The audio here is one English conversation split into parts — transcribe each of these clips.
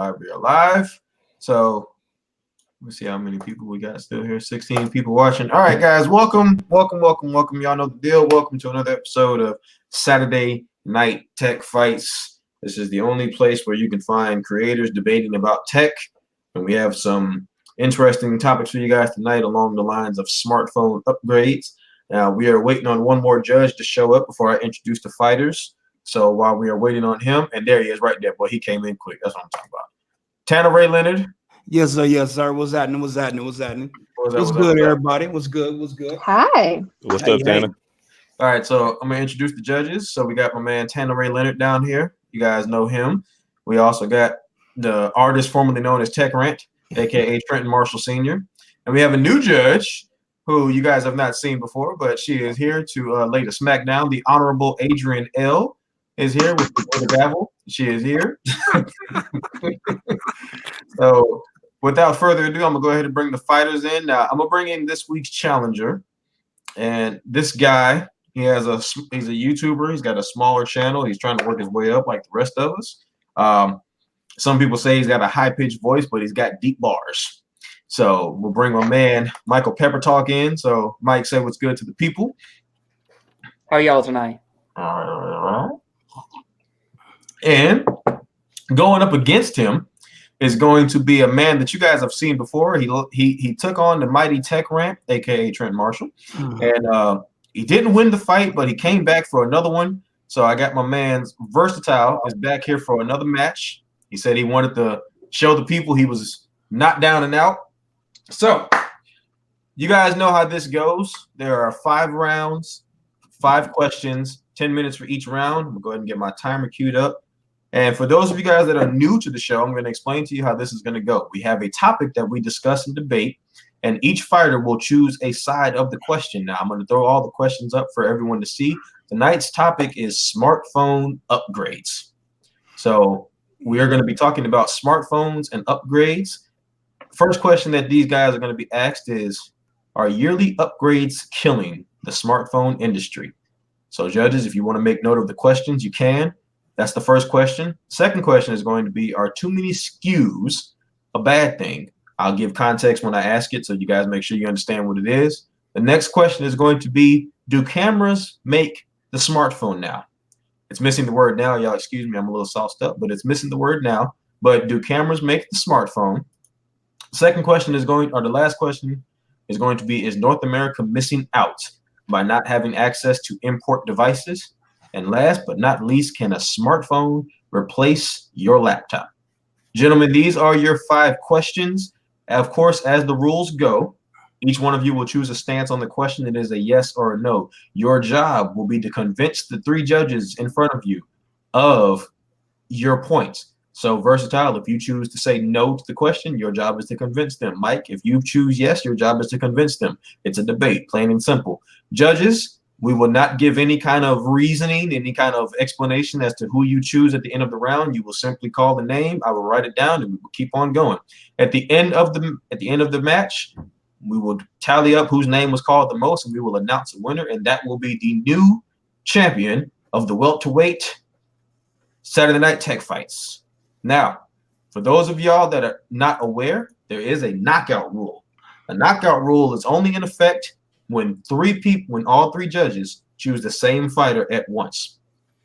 All right, we are live. So let's see how many people we got still here. 16 people watching. All right, guys, welcome. Y'all know the deal. Welcome to another episode of Saturday Night Tech Fights. This is the only place where you can find creators debating about tech. And we have some interesting topics for you guys tonight along the lines of smartphone upgrades. Now, we are waiting on one more judge to show up before I introduce the fighters. So while we are waiting on him, and there he is right there. Boy, he came in quick. That's what I'm talking about. Tanner Ray Leonard. Yes, sir. Yes, sir. What's happening? What's good, everybody? What's good? Hi. What's up, Tanner? All right, so I'm going to introduce the judges. So we got my man Tanner Ray Leonard down here. You guys know him. We also got the artist formerly known as Tech Rant, a.k.a. Trenton Marshall Sr. And we have a new judge who you guys have not seen before, but she is here to lay the smack down. The Honorable Adrian L. is here with the gavel. She is here. So without further ado, I'm going to go ahead and bring the fighters in. Now, I'm going to bring in this week's challenger. And this guy, he's a YouTuber. He's got a smaller channel. He's trying to work his way up like the rest of us. Some people say he's got a high-pitched voice, but he's got deep bars. So we'll bring my man Michael Peppertalk in. So Mike, say what's good to the people. How are y'all tonight? All right. And going up against him is going to be a man that you guys have seen before. He took on the mighty Tech Rant, aka Trenton Marshall, and he didn't win the fight, but he came back for another one. So I got my man Vrsatile is back here for another match. He said he wanted to show the people he was not down and out. So you guys know how this goes. There are 5 rounds, 5 questions, 10 minutes for each round. I'm gonna go ahead and get my timer queued up. And for those of you guys that are new to the show, I'm going to explain to you how this is going to go. We have a topic that we discuss and debate, and each fighter will choose a side of the question. Now, I'm going to throw all the questions up for everyone to see. Tonight's topic is smartphone upgrades. So we are going to be talking about smartphones and upgrades. First question that these guys are going to be asked is, are yearly upgrades killing the smartphone industry? So judges, if you want to make note of the questions, you can. That's the first question. Second question is going to be, are too many SKUs a bad thing? I'll give context when I ask it, so you guys make sure you understand what it is. The next question is going to be, do cameras make the smartphone now? It's missing the word now. Y'all excuse me, I'm a little sauced up, but it's missing the word now. But do cameras make the smartphone? Second question is the last question is going to be, is North America missing out by not having access to import devices? And last but not least, can a smartphone replace your laptop? Gentlemen, these are your 5 questions. Of course, as the rules go, each one of you will choose a stance on the question. It is a yes or a no. Your job will be to convince the 3 judges in front of you of your points. So Vrsatile, if you choose to say no to the question, your job is to convince them. Mike, if you choose yes, your job is to convince them. It's a debate, plain and simple. Judges, we will not give any kind of reasoning, any kind of explanation as to who you choose at the end of the round. You will simply call the name. I will write it down, and we will keep on going. At the end of the match, we will tally up whose name was called the most, and we will announce a winner, and that will be the new champion of the welterweight Saturday Night Tech Fights. Now, for those of y'all that are not aware, there is a knockout rule. A knockout rule is only in effect when all 3 judges choose the same fighter at once.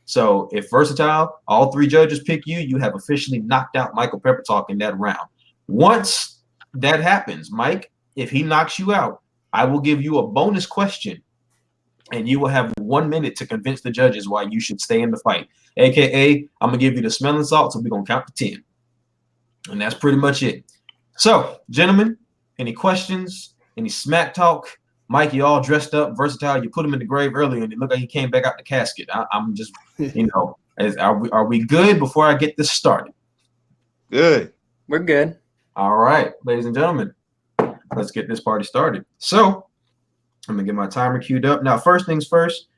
So if Vrsatile, all 3 judges pick you, you have officially knocked out Michael Peppertalk in that round. Once that happens, Mike, if he knocks you out, I will give you a bonus question, and you will have 1 minute to convince the judges why you should stay in the fight. AKA, I'm going to give you the smelling salt, so we're going to count to 10. And that's pretty much it. So, gentlemen, any questions? Any smack talk? Mike, you all dressed up, Vrsatile. You put him in the grave earlier, and it looked like he came back out the casket. I'm just, are we good before I get this started? Good. We're good. All right, ladies and gentlemen, let's get this party started. So I'm going to get my timer queued up. Now, first things first,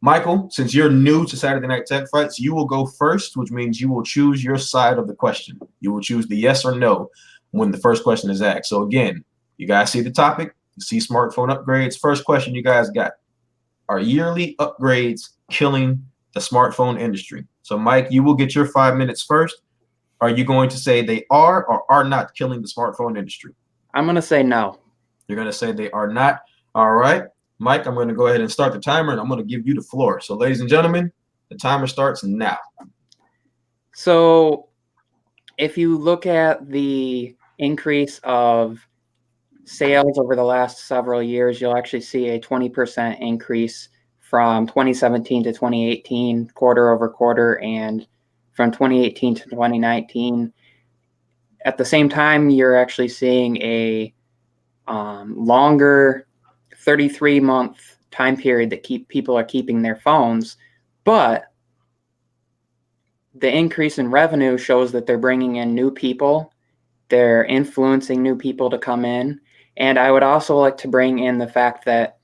Michael, since you're new to Saturday Night Tech Fights, you will go first, which means you will choose your side of the question. You will choose the yes or no when the first question is asked. So again, you guys see the topic, you see smartphone upgrades. First question you guys got, are yearly upgrades killing the smartphone industry? So, Mike, you will get your 5 minutes first. Are you going to say they are or are not killing the smartphone industry? I'm going to say no. You're going to say they are not. All right. Mike, I'm going to go ahead and start the timer, and I'm going to give you the floor. So, ladies and gentlemen, the timer starts now. So if you look at the increase of sales over the last several years, you'll actually see a 20% increase from 2017 to 2018, quarter over quarter, and from 2018 to 2019. At the same time, you're actually seeing a longer 33-month time period that people are keeping their phones, but the increase in revenue shows that they're bringing in new people, they're influencing new people to come in. And I would also like to bring in the fact that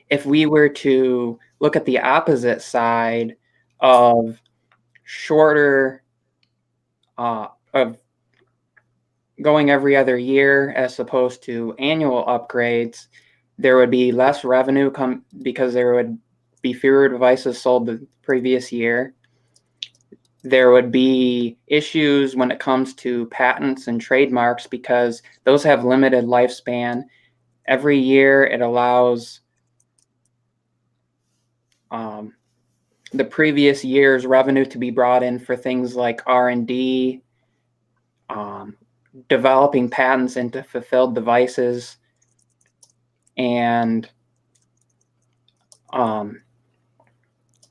if we were to look at the opposite side of shorter, of going every other year as opposed to annual upgrades, there would be less revenue because there would be fewer devices sold the previous year. There would be issues when it comes to patents and trademarks because those have limited lifespan. Every year it allows the previous year's revenue to be brought in for things like R&D, developing patents into fulfilled devices, and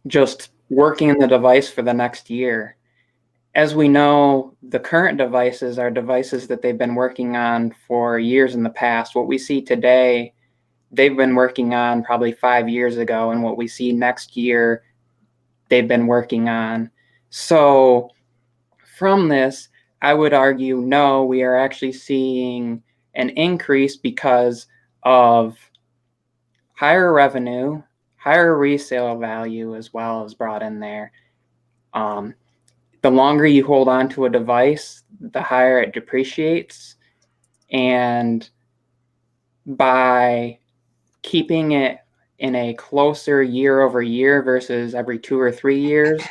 just working in the device for the next year. As we know, the current devices are devices that they've been working on for years in the past. What we see today, they've been working on probably 5 years ago, and what we see next year, they've been working on. So from this, I would argue, no, we are actually seeing an increase because of higher revenue, higher resale value as well as brought in there. The longer you hold on to a device, the higher it depreciates. And by keeping it in a closer year over year versus every 2 or 3 years,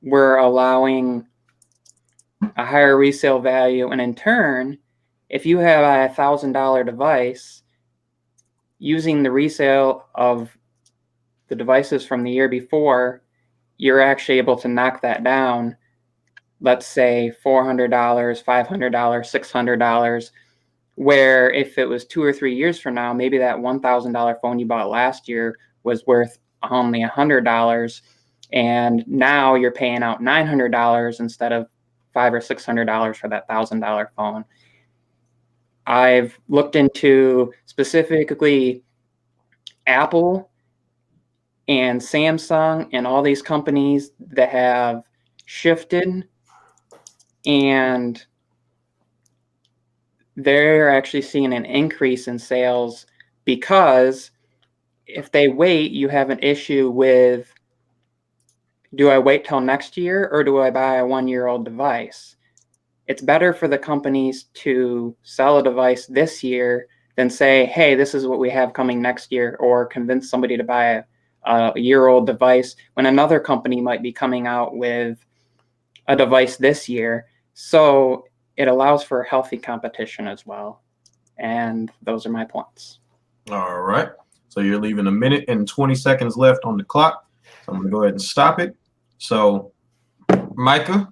we're allowing a higher resale value. And in turn, if you have a $1,000 device, using the resale of the devices from the year before, you're actually able to knock that down, let's say $400, $500, $600, where if it was 2 or 3 years from now, maybe that $1,000 phone you bought last year was worth only $100, and now you're paying out $900 instead of $500 or $600 for that $1,000 phone. I've looked into specifically Apple and Samsung and all these companies that have shifted, and they're actually seeing an increase in sales because if they wait, you have an issue with, do I wait till next year or do I buy a 1-year-old device? It's better for the companies to sell a device this year than say, hey, this is what we have coming next year, or convince somebody to buy a year-old device when another company might be coming out with a device this year. So it allows for healthy competition as well. And those are my points. All right. So you're leaving 1 minute and 20 seconds left on the clock. So I'm going to go ahead and stop it. So, Micah,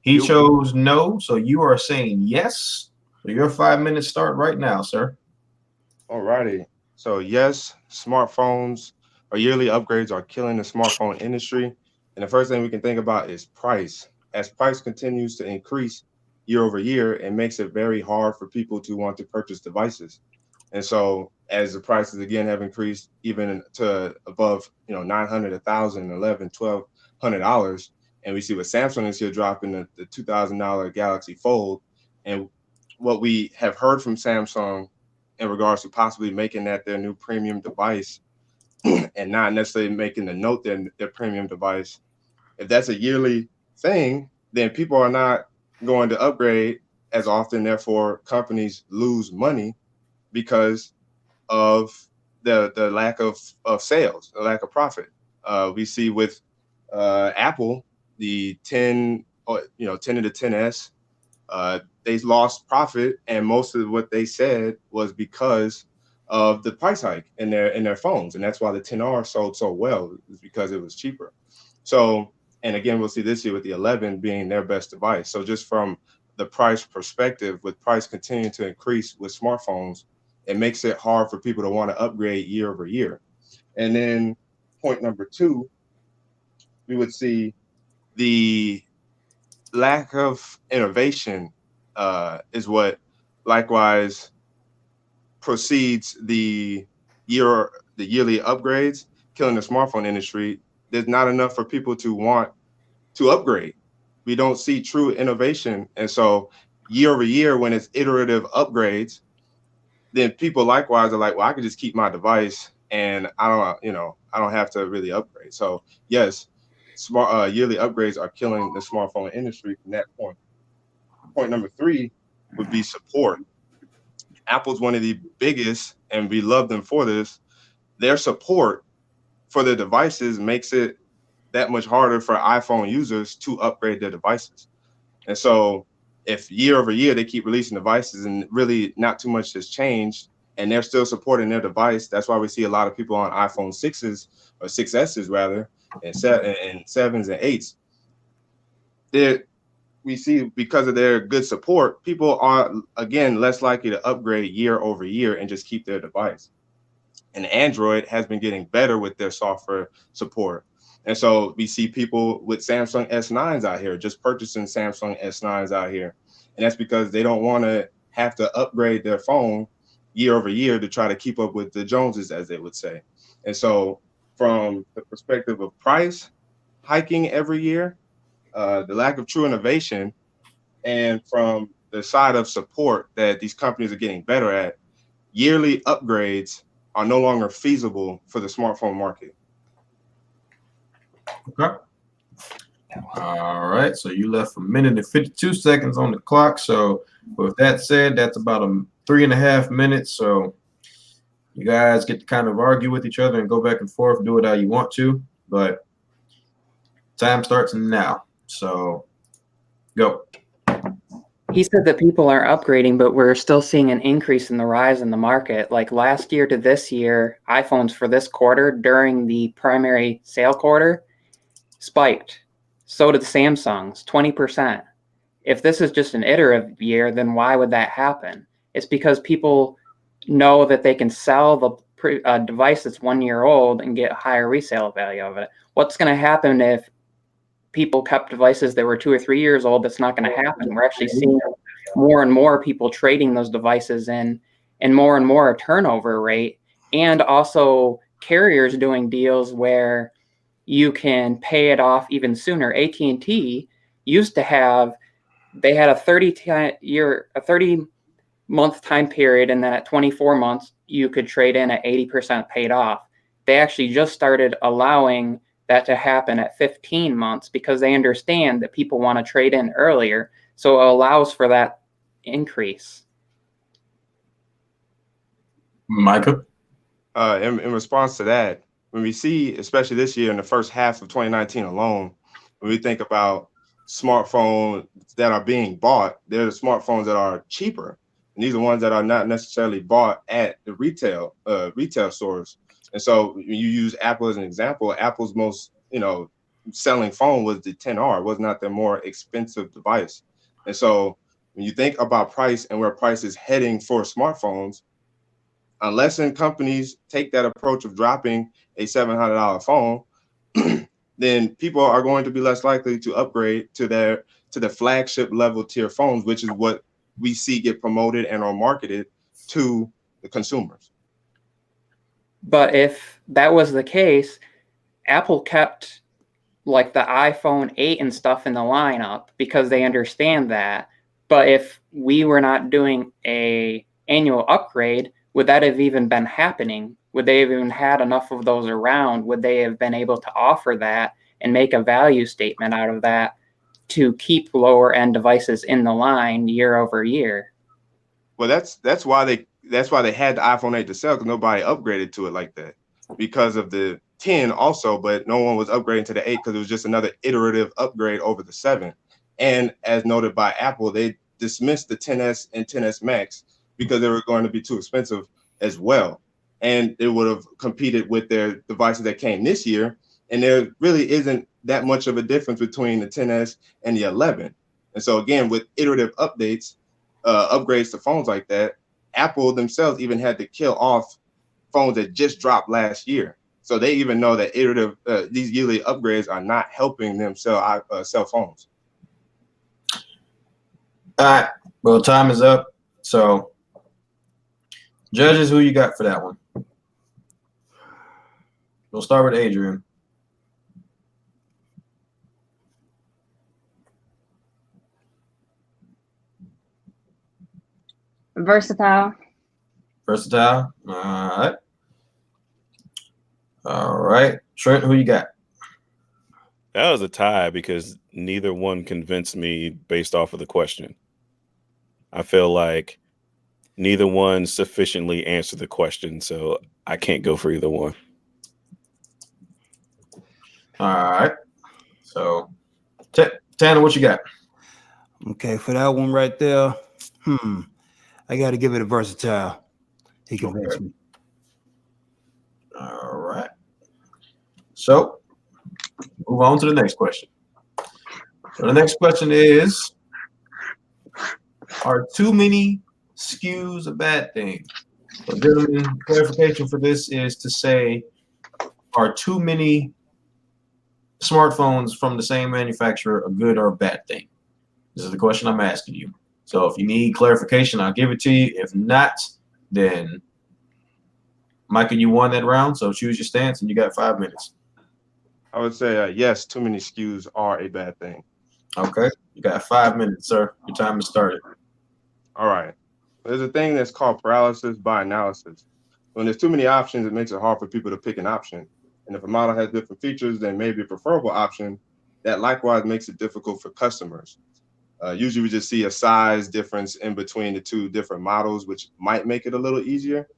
he chose no. So you are saying yes. So your 5 minutes start right now, sir. All righty. So yes, smartphones or yearly upgrades are killing the smartphone industry. And the first thing we can think about is price. As price continues to increase year over year, it makes it very hard for people to want to purchase devices. And so as the prices again have increased even to above, $900, $1,000, $1,100, $1,200, and we see what Samsung is here dropping the $2,000 Galaxy Fold. And what we have heard from Samsung in regards to possibly making that their new premium device and not necessarily making the Note their premium device. If that's a yearly thing, then people are not going to upgrade as often. Therefore, companies lose money because of the lack of sales, the lack of profit. We see with Apple, the 10 to the 10s, they lost profit, and most of what they said was because of the price hike in their phones, and that's why the 10R sold so well, is because it was cheaper. So, and again, we'll see this year with the 11 being their best device. So just from the price perspective, with price continuing to increase with smartphones, it makes it hard for people to want to upgrade year over year. And then point number 2, we would see the lack of innovation is what likewise precedes the yearly upgrades, killing the smartphone industry. There's not enough for people to want to upgrade. We don't see true innovation. And so year over year, when it's iterative upgrades, then people likewise are like, well, I can just keep my device and I don't have to really upgrade. So yes, smart yearly upgrades are killing the smartphone industry from that point. Point number 3 would be support. Apple's one of the biggest, and we love them for this. Their support for their devices makes it that much harder for iPhone users to upgrade their devices. And so if year over year they keep releasing devices and really not too much has changed, and they're still supporting their device, that's why we see a lot of people on iPhone 6s or 6Ss rather, and 7s and 8s. We see because of their good support, people are, again, less likely to upgrade year over year and just keep their device. And Android has been getting better with their software support. And so we see people with Samsung S9s out here, just purchasing Samsung S9s out here. And that's because they don't want to have to upgrade their phone year over year to try to keep up with the Joneses, as they would say. And so from the perspective of price hiking every year, the lack of true innovation, and from the side of support that these companies are getting better at, yearly upgrades are no longer feasible for the smartphone market. Okay. All right. So you left a minute and 52 seconds on the clock. So with that said, that's about 3.5 minutes. So you guys get to kind of argue with each other and go back and forth, do it how you want to, but time starts now. So go. He said that people are upgrading, but we're still seeing an increase in the rise in the market. Like last year to this year, iPhones for this quarter during the primary sale quarter spiked. So did Samsung's, 20%. If this is just an iterative year, then why would that happen? It's because people know that they can sell the device that's 1 year old and get a higher resale value of it. What's going to happen if people kept devices that were 2 or 3 years old? That's not going to happen. We're actually seeing more and more people trading those devices in, and more a turnover rate, and also carriers doing deals where you can pay it off even sooner. AT&T used to have, they had a 30-month time period, and then at 24 months you could trade in at 80% paid off. They actually just started allowing that to happen at 15 months because they understand that people want to trade in earlier. So it allows for that increase. Micah? In response to that, when we see, especially this year in the first half of 2019 alone, when we think about smartphones that are being bought, they're the smartphones that are cheaper. And these are ones that are not necessarily bought at the retail stores. And so when you use Apple as an example, Apple's most, selling phone was the 10R. It was not their more expensive device. And so when you think about price and where price is heading for smartphones, unless companies take that approach of dropping a $700 phone, then people are going to be less likely to upgrade to the flagship level tier phones, which is what we see get promoted and are marketed to the consumers. But if that was the case, Apple kept like the iPhone 8 and stuff in the lineup because they understand that. But if we were not doing a annual upgrade, would that have even been happening? Would they have even had enough of those around? Would they have been able to offer that and make a value statement out of that to keep lower end devices in the line year over year? Well, that's why they had the iPhone 8 to sell, because nobody upgraded to it like that, because of the 10 also, but no one was upgrading to the 8 because it was just another iterative upgrade over the 7. And as noted by Apple, they dismissed the 10s and 10s Max because they were going to be too expensive as well. And it would have competed with their devices that came this year. And there really isn't that much of a difference between the 10s and the 11. And so again, with iterative updates, upgrades to phones like that, Apple themselves even had to kill off phones that just dropped last year. So they even know that iterative these yearly upgrades are not helping them sell phones. All right. Well, time is up. So, judges, who you got for that one? We'll start with Adrian. Vrsatile. Vrsatile. All right. All right. Trent, who you got? That was a tie because neither one convinced me based off of the question. I feel like neither one sufficiently answered the question, so I can't go for either one. All right. So, Tanner, what you got? Okay, for that one right there, I got to give it a Vrsatile. He convinced me. All right. So, move on to the next question. So the next question is, are too many SKUs a bad thing? So, gentlemen, clarification for this is to say, are too many smartphones from the same manufacturer a good or a bad thing? This is the question I'm asking you. So if you need clarification, I'll give it to you. If not, then Micah, you won that round, so choose your stance, and you got 5 minutes. I would say yes, too many SKUs are a bad thing. Okay, you got 5 minutes, sir. Your time has started. All right. There's a thing that's called paralysis by analysis. When there's too many options, it makes it hard for people to pick an option. And if a model has different features than maybe a preferable option, that likewise makes it difficult for customers. Usually we just see a size difference in between the two different models, which might make it a little easier.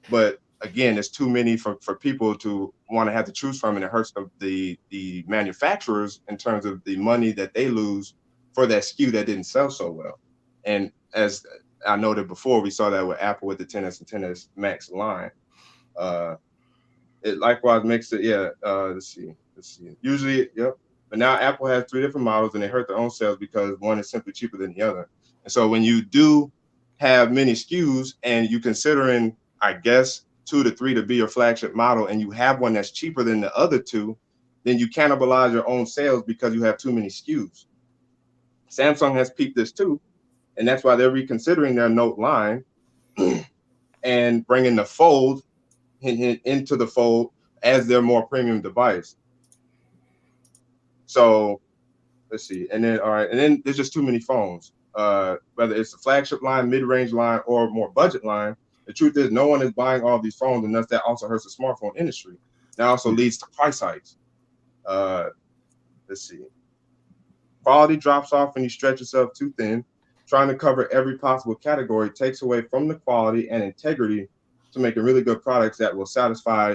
But again, there's too many for people to want to have to choose from, and it hurts the manufacturers in terms of the money that they lose for that SKU that didn't sell so well. And as I noted before, we saw that with Apple with the 10s and 10s Max line. It likewise makes it, let's see. Usually, yep. But now Apple has 3 different models, and they hurt their own sales because one is simply cheaper than the other. And so when you do have many SKUs and you considering, I guess, 2 to 3 to be your flagship model, and you have one that's cheaper than the other 2, then you cannibalize your own sales because you have too many SKUs. Samsung has peeped this too, and that's why they're reconsidering their Note line and bringing the Fold into the Fold as their more premium device. So let's see. And then there's just too many phones. Whether it's a flagship line, mid-range line, or more budget line, the truth is no one is buying all these phones, and thus that also hurts the smartphone industry. That also leads to price hikes. Let's see. Quality drops off when you stretch yourself too thin. Trying to cover every possible category takes away from the quality and integrity to making really good products that will satisfy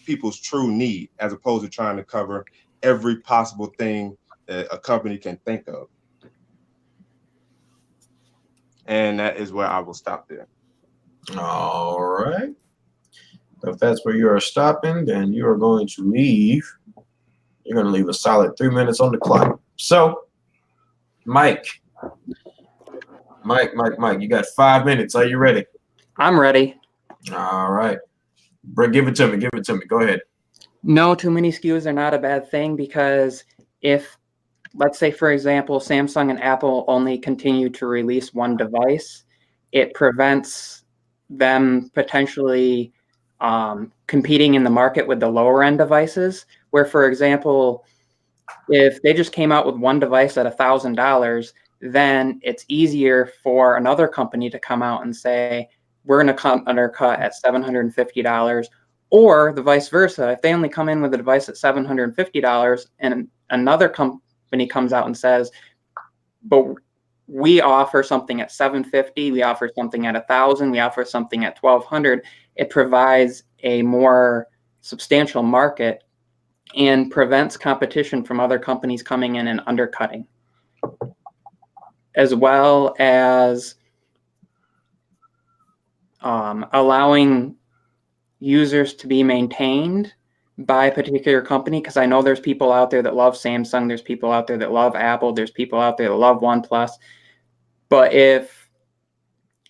people's true need, as opposed to trying to cover every possible thing that a company can think of. And that is where I will stop there. All right. If that's where you are stopping, then you are going to leave. You're going to leave a solid 3 minutes on the clock. So, Mike, you got 5 minutes. Are you ready? I'm ready. All right. Give it to me. Go ahead. No, too many SKUs are not a bad thing, because if, let's say, for example, Samsung and Apple only continue to release one device, it prevents them potentially competing in the market with the lower end devices, where, for example, if they just came out with one device at $1,000, then it's easier for another company to come out and say, we're going to undercut at $750, or the vice versa. If they only come in with a device at $750 and another company comes out and says, but we offer something at $750, we offer something at $1,000, we offer something at $1,200, it provides a more substantial market and prevents competition from other companies coming in and undercutting, as well as allowing users to be maintained by a particular company. Because I know there's people out there that love Samsung, there's people out there that love Apple, there's people out there that love OnePlus. But if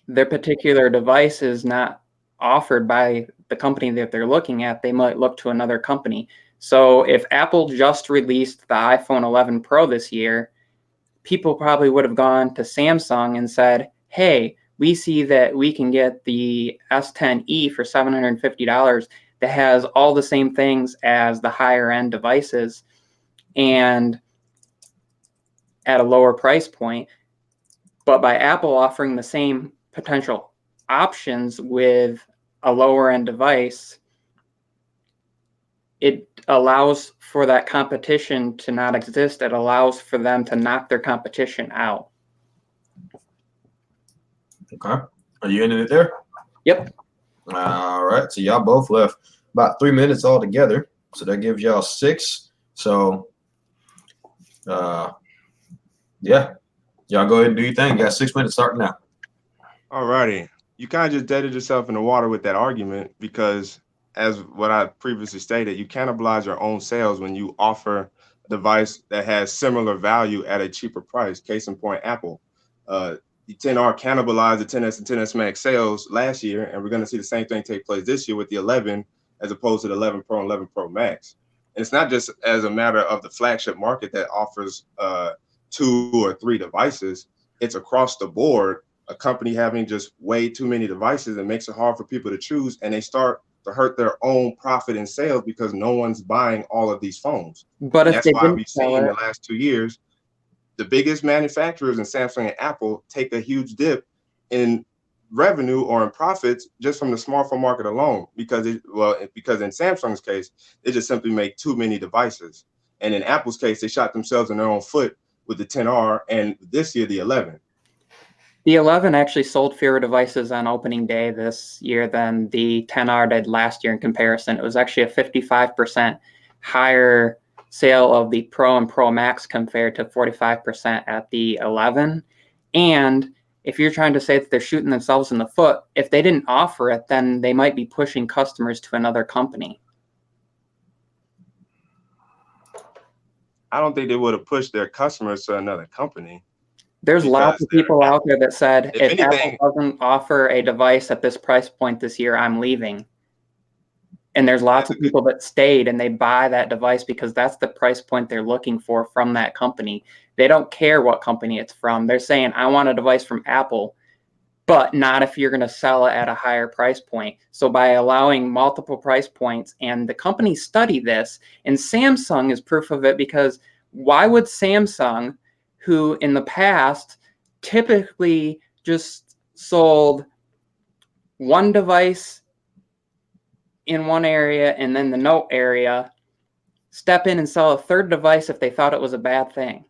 their particular device is not offered by the company that they're looking at, they might look to another company. So if Apple just released the iPhone 11 Pro this year, people probably would have gone to Samsung and said, hey, we see that we can get the S10e for $750 that has all the same things as the higher end devices and at a lower price point. But by Apple offering the same potential options with a lower end device, it allows for that competition to not exist. It allows for them to knock their competition out. Okay. Are you ending it there? Yep. All right. So y'all both left about 3 minutes altogether. So that gives y'all 6. So, yeah. Y'all go ahead and do your thing. You got 6 minutes starting now. All righty. You kind of just deaded yourself in the water with that argument because, as what I previously stated, you cannibalize your own sales when you offer a device that has similar value at a cheaper price. Case in point, Apple. The 10R cannibalized the 10S and 10S Max sales last year, and we're going to see the same thing take place this year with the 11 as opposed to the 11 Pro and 11 Pro Max. And it's not just as a matter of the flagship market that offers 2 or 3 devices. It's across the board. A company having just way too many devices, it makes it hard for people to choose, and they start to hurt their own profit and sales because no one's buying all of these phones. But and if that's why we've seen in the last 2 years, the biggest manufacturers in Samsung and Apple take a huge dip in revenue or in profits just from the smartphone market alone, because in Samsung's case, they just simply make too many devices. And in Apple's case, they shot themselves in their own foot with the 10R and this year, the 11. The 11 actually sold fewer devices on opening day this year than the 10R did last year in comparison. It was actually a 55% higher sale of the Pro and Pro Max compared to 45% at the 11. And if you're trying to say that they're shooting themselves in the foot, if they didn't offer it, then they might be pushing customers to another company. I don't think they would have pushed their customers to another company. There's lots of people out there that said, if anything, Apple doesn't offer a device at this price point this year, I'm leaving. And there's lots of people that stayed and they buy that device because that's the price point they're looking for from that company. They don't care what company it's from. They're saying, I want a device from Apple, but not if you're going to sell it at a higher price point. So by allowing multiple price points, and the companies study this, and Samsung is proof of it, because why would Samsung, who in the past typically just sold one device in one area and then the Note area, step in and sell a third device if they thought it was a bad thing?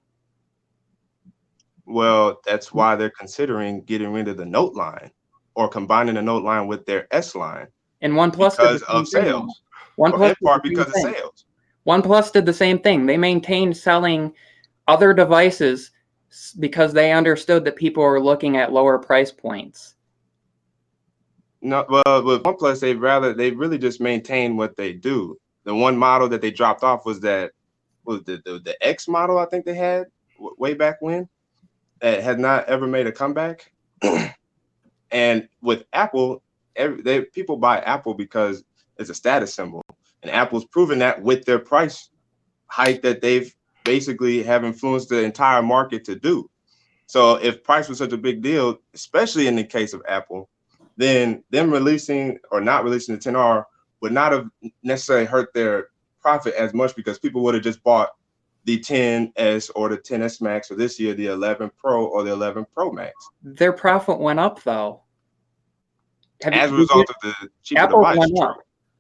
Well, that's why they're considering getting rid of the Note line or combining the Note line with their S line. And OnePlus because of sales. OnePlus in part because of sales. OnePlus did the same thing. They maintained selling other devices because they understood that people were looking at lower price points. No, well, with OnePlus, they really just maintain what they do. The one model that they dropped off was the X model, I think they had way back when, that had not ever made a comeback. And with Apple, people buy Apple because it's a status symbol, and Apple's proven that with their price hike that they've basically have influenced the entire market to do. So if price was such a big deal, especially in the case of Apple, then them releasing or not releasing the 10R would not have necessarily hurt their profit as much, because people would have just bought the 10S or the 10S Max, or this year the 11 Pro or the 11 Pro Max. Their profit went up though. As a result of the cheaper device.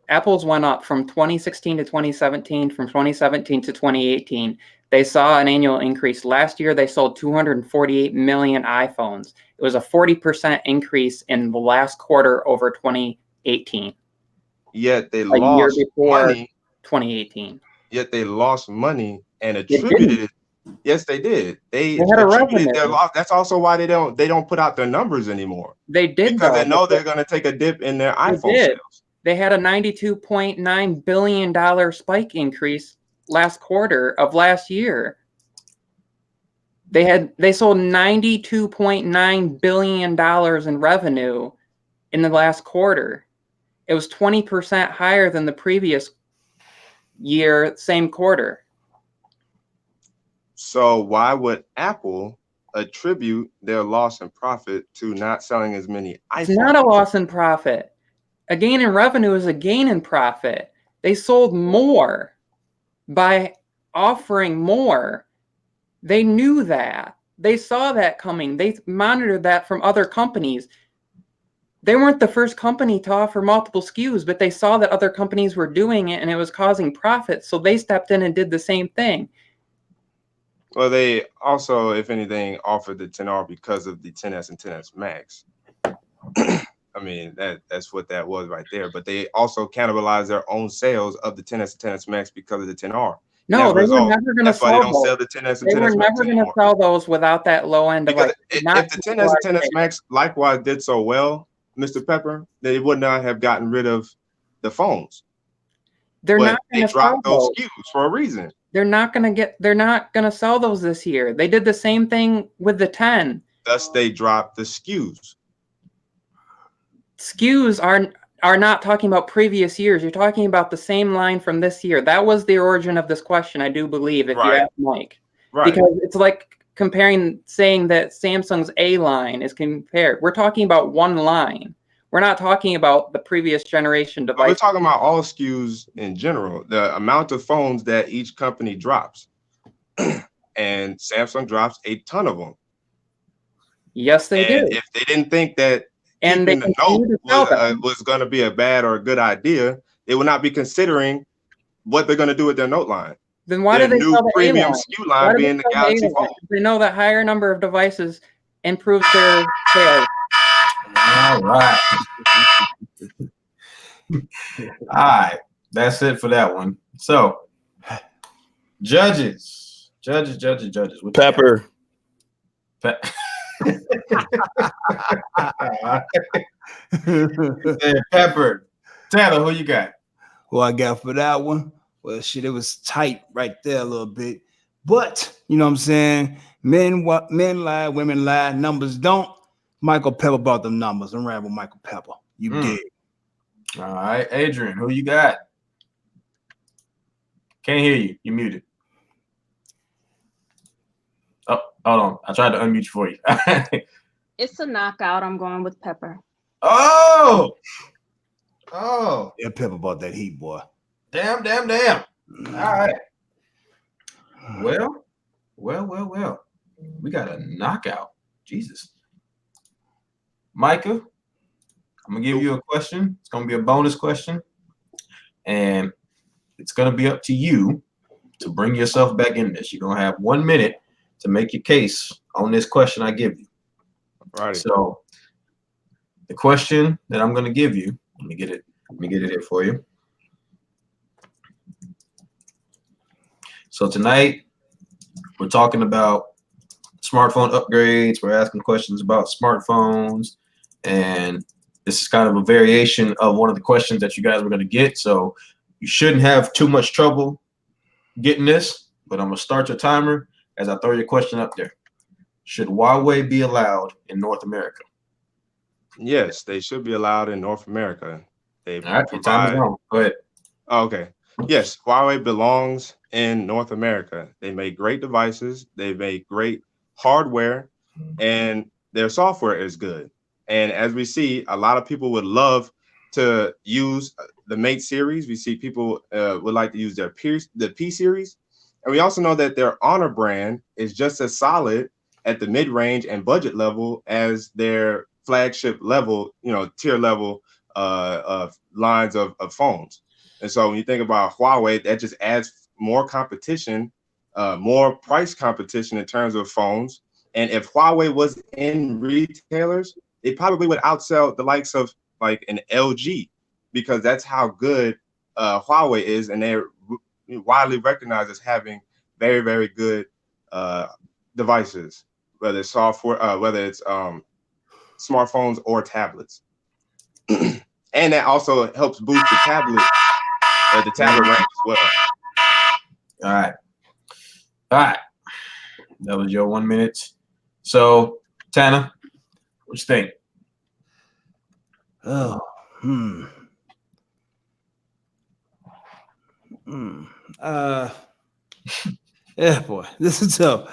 Apple's went up from 2016 to 2017, from 2017 to 2018. They saw an annual increase. Last year, they sold 248 million iPhones. It was a 40% increase in the last quarter over 2018. yet they a year lost before money. 2018. Yet they lost money and They attributed it. Yes, they did. They had a attributed their revenue. loss. That's also why they don't put out their numbers anymore. They did, Because though. they know they're going to take a dip in their iPhone did. sales. They had a $92.9 billion spike increase last quarter of last year. They sold $92.9 billion in revenue in the last quarter. It was 20% higher than the previous year, same quarter. So why would Apple attribute their loss in profit to not selling as many iPhones? It's not a loss in profit. A gain in revenue is a gain in profit. They sold more by offering more. They knew that. They saw that coming. They monitored that from other companies. They weren't the first company to offer multiple SKUs, but they saw that other companies were doing it and it was causing profit. So they stepped in and did the same thing. Well, they also, if anything, offered the 10R because of the 10S and 10S Max. I mean, that's what that was right there. But they also cannibalized their own sales of the 10S and 10S Max because of the 10R. No, they were never going to sell those. That's why they don't sell the 10S and 10S Max. They were never going to sell those without that low end device. If the 10S and 10S Max likewise did so well, Mr. Pepper, they would not have gotten rid of the phones. They're but not going to dropped those SKUs for a reason. They're not going to sell those this year. They did the same thing with the 10. Thus, they dropped the SKUs. SKUs are not talking about previous years. You're talking about the same line from this year. That was the origin of this question, I do believe, if you ask Mike. Right. Because it's like saying that Samsung's A line is compared. We're talking about one line. We're not talking about the previous generation device. We're talking about all SKUs in general, the amount of phones that each company drops. And Samsung drops a ton of them. Yes, they do. If they didn't think that and keeping the Note was going to be a bad or a good idea, they would not be considering what they're going to do with their Note line. Then why do they sell the premium SKU line being the Galaxy phone? They know that higher number of devices improves their sales. All right. All right. That's it for that one. So, judges. Pepper. Pepper. Tanner, who you got? Who I got for that one? Well, shit, it was tight right there a little bit. But, you know what I'm saying? Men lie, women lie, numbers don't. Michael Pepper brought them numbers. I'm right with Michael Pepper. You did. All right. Adrian, who you got? Can't hear you. You're muted. Oh, hold on. I tried to unmute you for you. It's a knockout. I'm going with Pepper. Oh. Yeah, Pepper bought that heat, boy. Damn. All right. Well. We got a knockout. Jesus. Micah, I'm going to give you a question. It's going to be a bonus question. And it's going to be up to you to bring yourself back in this. You're going to have 1 minute to make your case on this question I give you. Right. So the question that I'm going to give you, let me get it here for you. So tonight we're talking about smartphone upgrades. We're asking questions about smartphones, and this is kind of a variation of one of the questions that you guys were going to get. So you shouldn't have too much trouble getting this, but I'm going to start your timer as I throw your question up there. Should Huawei be allowed in North America? Yes, they should be allowed in North America. All right, your time is on. Go ahead. Oh, okay. Yes, Huawei belongs in North America. They make great devices. They make great hardware, and their software is good. And as we see, a lot of people would love to use the Mate series. We see people would like to use the P series. And we also know that their Honor brand is just as solid at the mid-range and budget level as their flagship level, tier level lines of phones. And so when you think about Huawei, that just adds more competition, more price competition in terms of phones. And if Huawei was in retailers, they probably would outsell the likes of like an LG because that's how good Huawei is, and they're widely recognized as having very, very good devices, whether it's software, whether it's smartphones or tablets. And that also helps boost the tablet rank as well. All right. That was your 1 minute. So, Tanner, what you think? Yeah, boy, this is tough.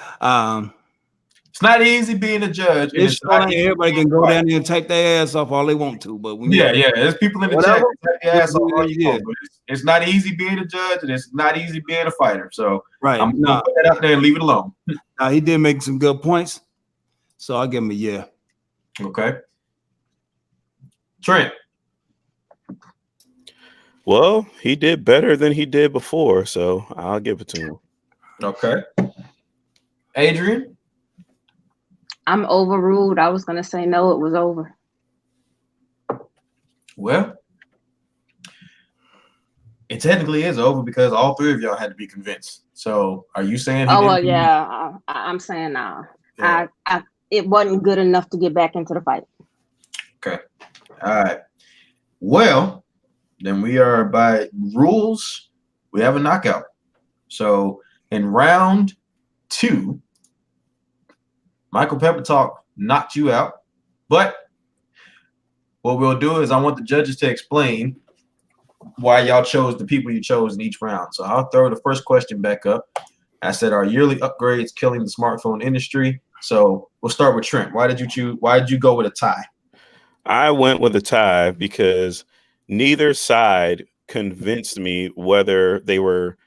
It's not easy being a judge. And It's not easy. Everybody can go down there and type their ass off all they want to, but when there's people in the chat Whatever. that type their ass off all you Yeah. want, but it's not easy being a judge, and it's not easy being a fighter. So right, I'm gonna put that out there and leave it alone. he did make some good points, so I'll give him a yeah. Okay. Trent. Well, he did better than he did before, so I'll give it to him. Okay. Adrian. I'm overruled. I was gonna say no, it was over. Well, it technically is over because all three of y'all had to be convinced. So are you saying? I'm saying no. Yeah. It wasn't good enough to get back into the fight. Okay. All right. Well, then we are by rules. We have a knockout. So in round 2, Michael Peppertalk knocked you out. But what we'll do is I want the judges to explain why y'all chose the people you chose in each round. So I'll throw the first question back up. I said, are yearly upgrades killing the smartphone industry? So we'll start with Trent. Why did you go with a tie? I went with a tie because neither side convinced me whether they were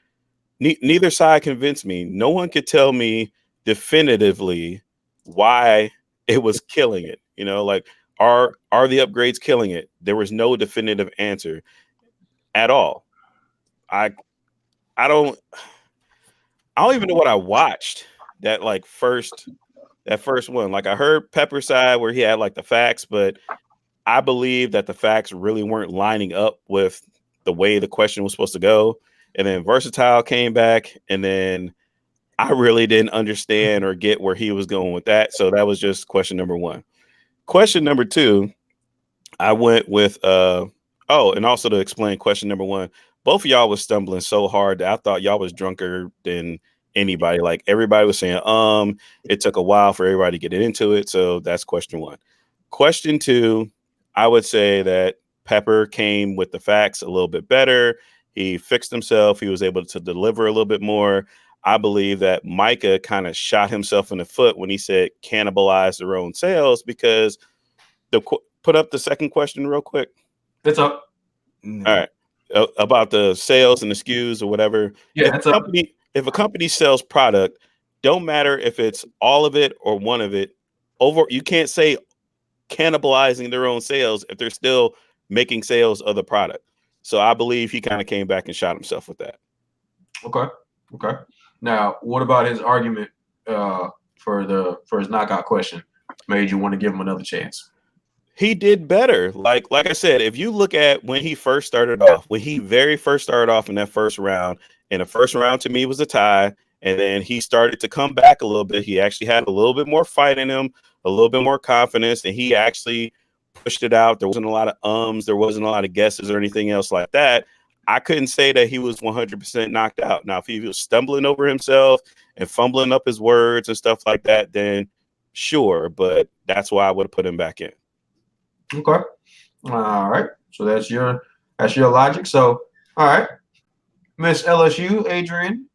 neither side convinced me. No one could tell me definitively why it was killing it. You know, like are the upgrades killing it? There was no definitive answer at all. I don't even know what I watched that first one. Like I heard Pepper's side where he had like the facts, but I believe that the facts really weren't lining up with the way the question was supposed to go. And then Vrsatile came back, and then I really didn't understand or get where he was going with that. So that was just question number 1. Question number 2, I went with and also to explain question number 1, both of y'all was stumbling so hard that I thought y'all was drunker than anybody. Like everybody was saying, it took a while for everybody to get into it. So that's question 1. Question 2, I would say that Pepper came with the facts a little bit better. He fixed himself. He was able to deliver a little bit more. I believe that Micah kind of shot himself in the foot when he said cannibalize their own sales, because put up the second question real quick. It's up. All right. About the sales and the SKUs or whatever. Yeah, if a company sells product, don't matter if it's all of it or one of it, you can't say cannibalizing their own sales if they're still making sales of the product. So I believe he kind of came back and shot himself with that. Okay. Now, what about his argument for his knockout question made you want to give him another chance? He did better. Like I said, if you look at when he first started off, very first started off in that first round, and the first round to me was a tie, and then he started to come back a little bit. He actually had a little bit more fight in him, a little bit more confidence, and he actually pushed it out. There wasn't a lot of there wasn't a lot of guesses or anything else like that. I couldn't say that he was 100% knocked out. Now, if he was stumbling over himself and fumbling up his words and stuff like that, then sure, but that's why I would have put him back in. Okay. All right. So that's your logic. So, all right. Miss LSU, Adrian.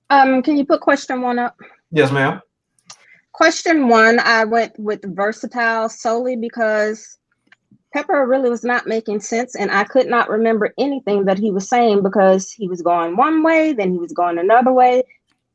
Can you put question 1 up? Yes, ma'am. Question 1, I went with Vrsatile solely because Pepper really was not making sense, and I could not remember anything that he was saying because he was going one way, then he was going another way.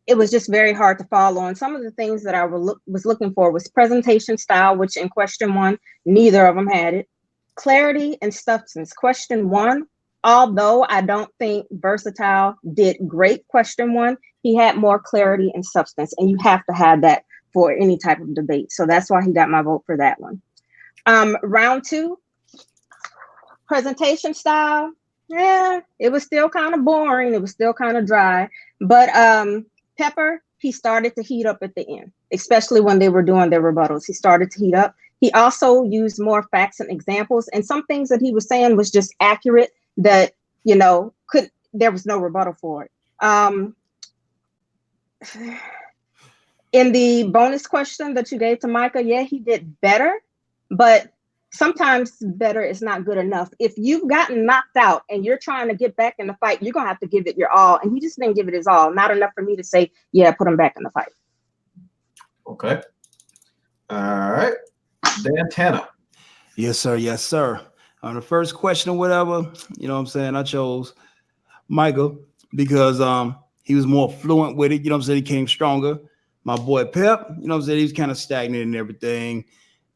It was just very hard to follow. And some of the things that I was looking for was presentation style, which in question 1, neither of them had it. Clarity and substance. Question 1, although I don't think Vrsatile did great question 1, he had more clarity and substance, and you have to have that for any type of debate. So that's why he got my vote for that one. Round 2, presentation style, yeah, it was still kind of boring. It was still kind of dry. But Pepper, he started to heat up at the end, especially when they were doing their rebuttals. He started to heat up. He also used more facts and examples, and some things that he was saying was just accurate that, you know, there was no rebuttal for it. In the bonus question that you gave to Micah, yeah, he did better, but sometimes better is not good enough. If you've gotten knocked out and you're trying to get back in the fight, you're going to have to give it your all. And he just didn't give it his all. Not enough for me to say, yeah, put him back in the fight. Okay. All right. Dantana. Yes, sir. Yes, sir. On the first question or whatever, you know what I'm saying? I chose Michael because he was more fluent with it. You know what I'm saying? He came stronger. My boy Pep, you know what I'm saying? He was kind of stagnant and everything.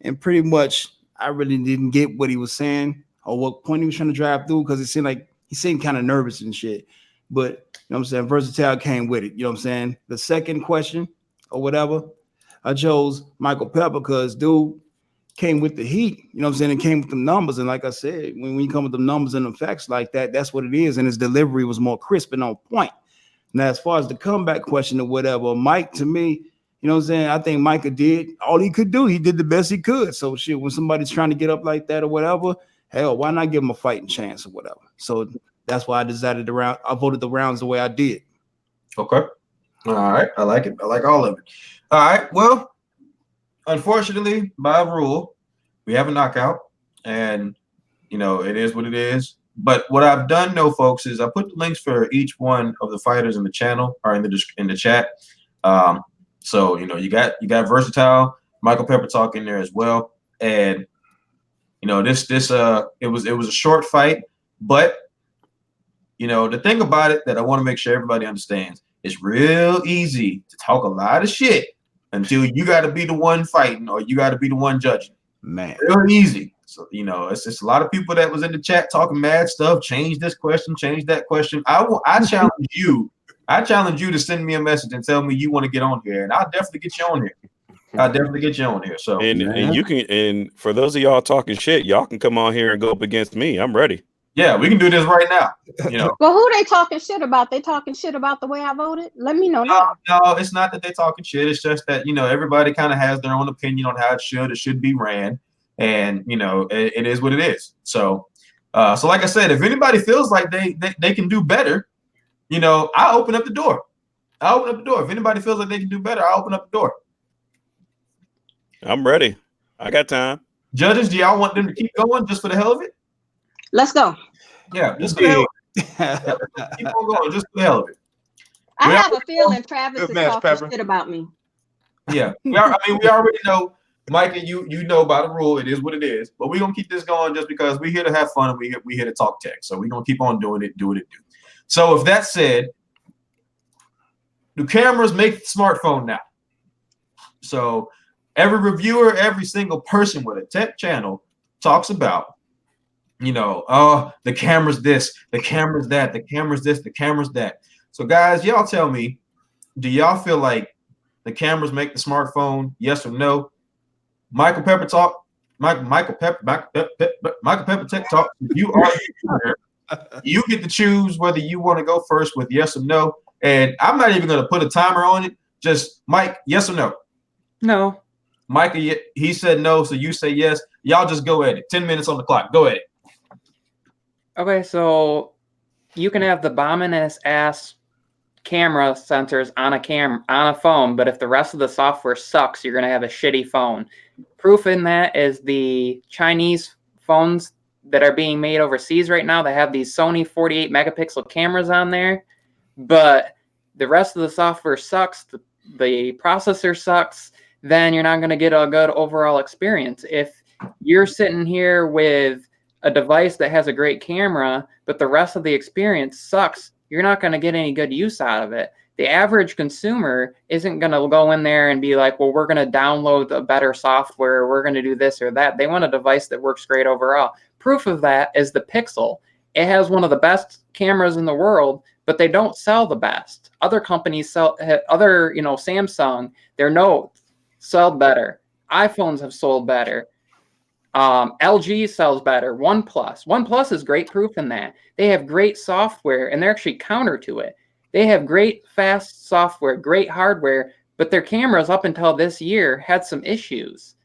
And pretty much I really didn't get what he was saying or what point he was trying to drive through because it seemed like he seemed kind of nervous and shit. But you know what I'm saying? Vrsatile came with it. You know what I'm saying? The second question or whatever, I chose Michael Pepper because dude came with the heat. You know what I'm saying? It came with the numbers. And like I said, when you come with the numbers and the facts like that, that's what it is. And his delivery was more crisp and on point. Now, as far as the comeback question or whatever, Mike, to me, you know what I'm saying? I think Micah did all he could do. He did the best he could. So shit, when somebody's trying to get up like that or whatever, hell, why not give him a fighting chance or whatever? So that's why I decided the round. I voted the rounds the way I did. Okay. All right. I like it. I like all of it. All right. Well, unfortunately, by rule, we have a knockout, and you know it is what it is. But what I've done, though, folks, is I put the links for each one of the fighters in the channel or in the chat. So you know you got Vrsatile, Michael Pepper Talk in there as well, and you know this it was a short fight, but you know the thing about it that I want to make sure everybody understands, it's real easy to talk a lot of shit until you got to be the one fighting or you got to be the one judging. Man, real easy. So you know it's just a lot of people that was in the chat talking mad stuff. Change this question, change that question. I challenge you. I challenge you to send me a message and tell me you want to get on here, and I'll definitely get you on here. I'll definitely get you on here. So and you can, and for those of y'all talking shit, y'all can come on here and go up against me. I'm ready. Yeah, we can do this right now. You know. Well, who they talking shit about? They talking shit about the way I voted? Let me know now. No, it's not that they talking shit. It's just that, you know, everybody kind of has their own opinion on how it should be ran. And, you know, it is what it is. So, so like I said, if anybody feels like they can do better, you know, I'll open up the door. I'll open up the door. If anybody feels like they can do better, I'll open up the door. I'm ready. I got time. Judges, do y'all want them to keep going just for the hell of it? Let's go. Yeah, just for the hell of it. Keep on going just for the hell of it. I have a feeling Travis is match, talking Pepper. shit about me. Yeah, we already know, Micah. You know by the rule, it is what it is. But we're gonna keep this going just because we're here to have fun and we here to talk tech. So we're gonna keep on doing it, do what it do. So with that said, do cameras make the smartphone now? So every reviewer, every single person with a tech channel talks about, you know, oh, the camera's this, the camera's that, the camera's this, the camera's that. So guys, y'all tell me, do y'all feel like the cameras make the smartphone? Yes or no? Michael Pepper Talk, Michael Pepper Tech Talk. You are here. You get to choose whether you want to go first with yes or no. And I'm not even going to put a timer on it. Just Mike, yes or no? No. Micah, he said no, so you say yes. Y'all just go at it. 10 minutes on the clock. Go at it. Okay, so you can have the bombing ass camera sensors on a phone, but if the rest of the software sucks, you're gonna have a shitty phone. Proof in that is the Chinese phones that are being made overseas right now. They have these Sony 48 megapixel cameras on there, but the rest of the software sucks. The processor sucks. Then you're not gonna get a good overall experience. If you're sitting here with a device that has a great camera, but the rest of the experience sucks, you're not going to get any good use out of it. The average consumer isn't going to go in there and be like, well, we're going to download a better software. We're going to do this or that. They want a device that works great overall. Proof of that is the Pixel. It has one of the best cameras in the world, but they don't sell the best. Other companies sell, Samsung, their Note sold better. iPhones have sold better. LG sells better. OnePlus is great proof in that. They have great software, and they're actually counter to it. They have great, fast software, great hardware, but their cameras up until this year had some issues.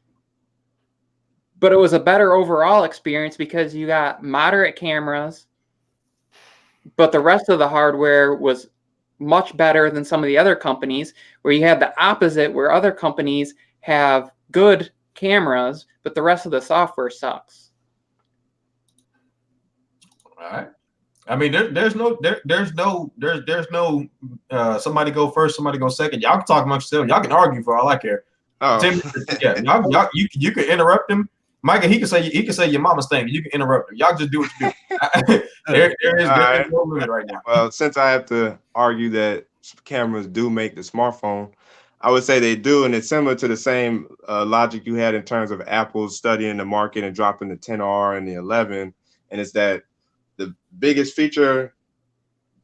But it was a better overall experience because you got moderate cameras, but the rest of the hardware was much better than some of the other companies, where you have the opposite, where other companies have good cameras, but the rest of the software sucks. All right. I mean, there's no somebody go first, somebody go second. Y'all can talk amongst yourselves. Y'all can argue for all I care. Oh. Tim, yeah, you can interrupt him. Micah, he can say your mama's thing. You can interrupt him. Y'all just do what you do. there is no limit right now. Well, since I have to argue that cameras do make the smartphone, I would say they do, and it's similar to the same logic you had in terms of Apple studying the market and dropping the 10R and the 11, and it's that the biggest feature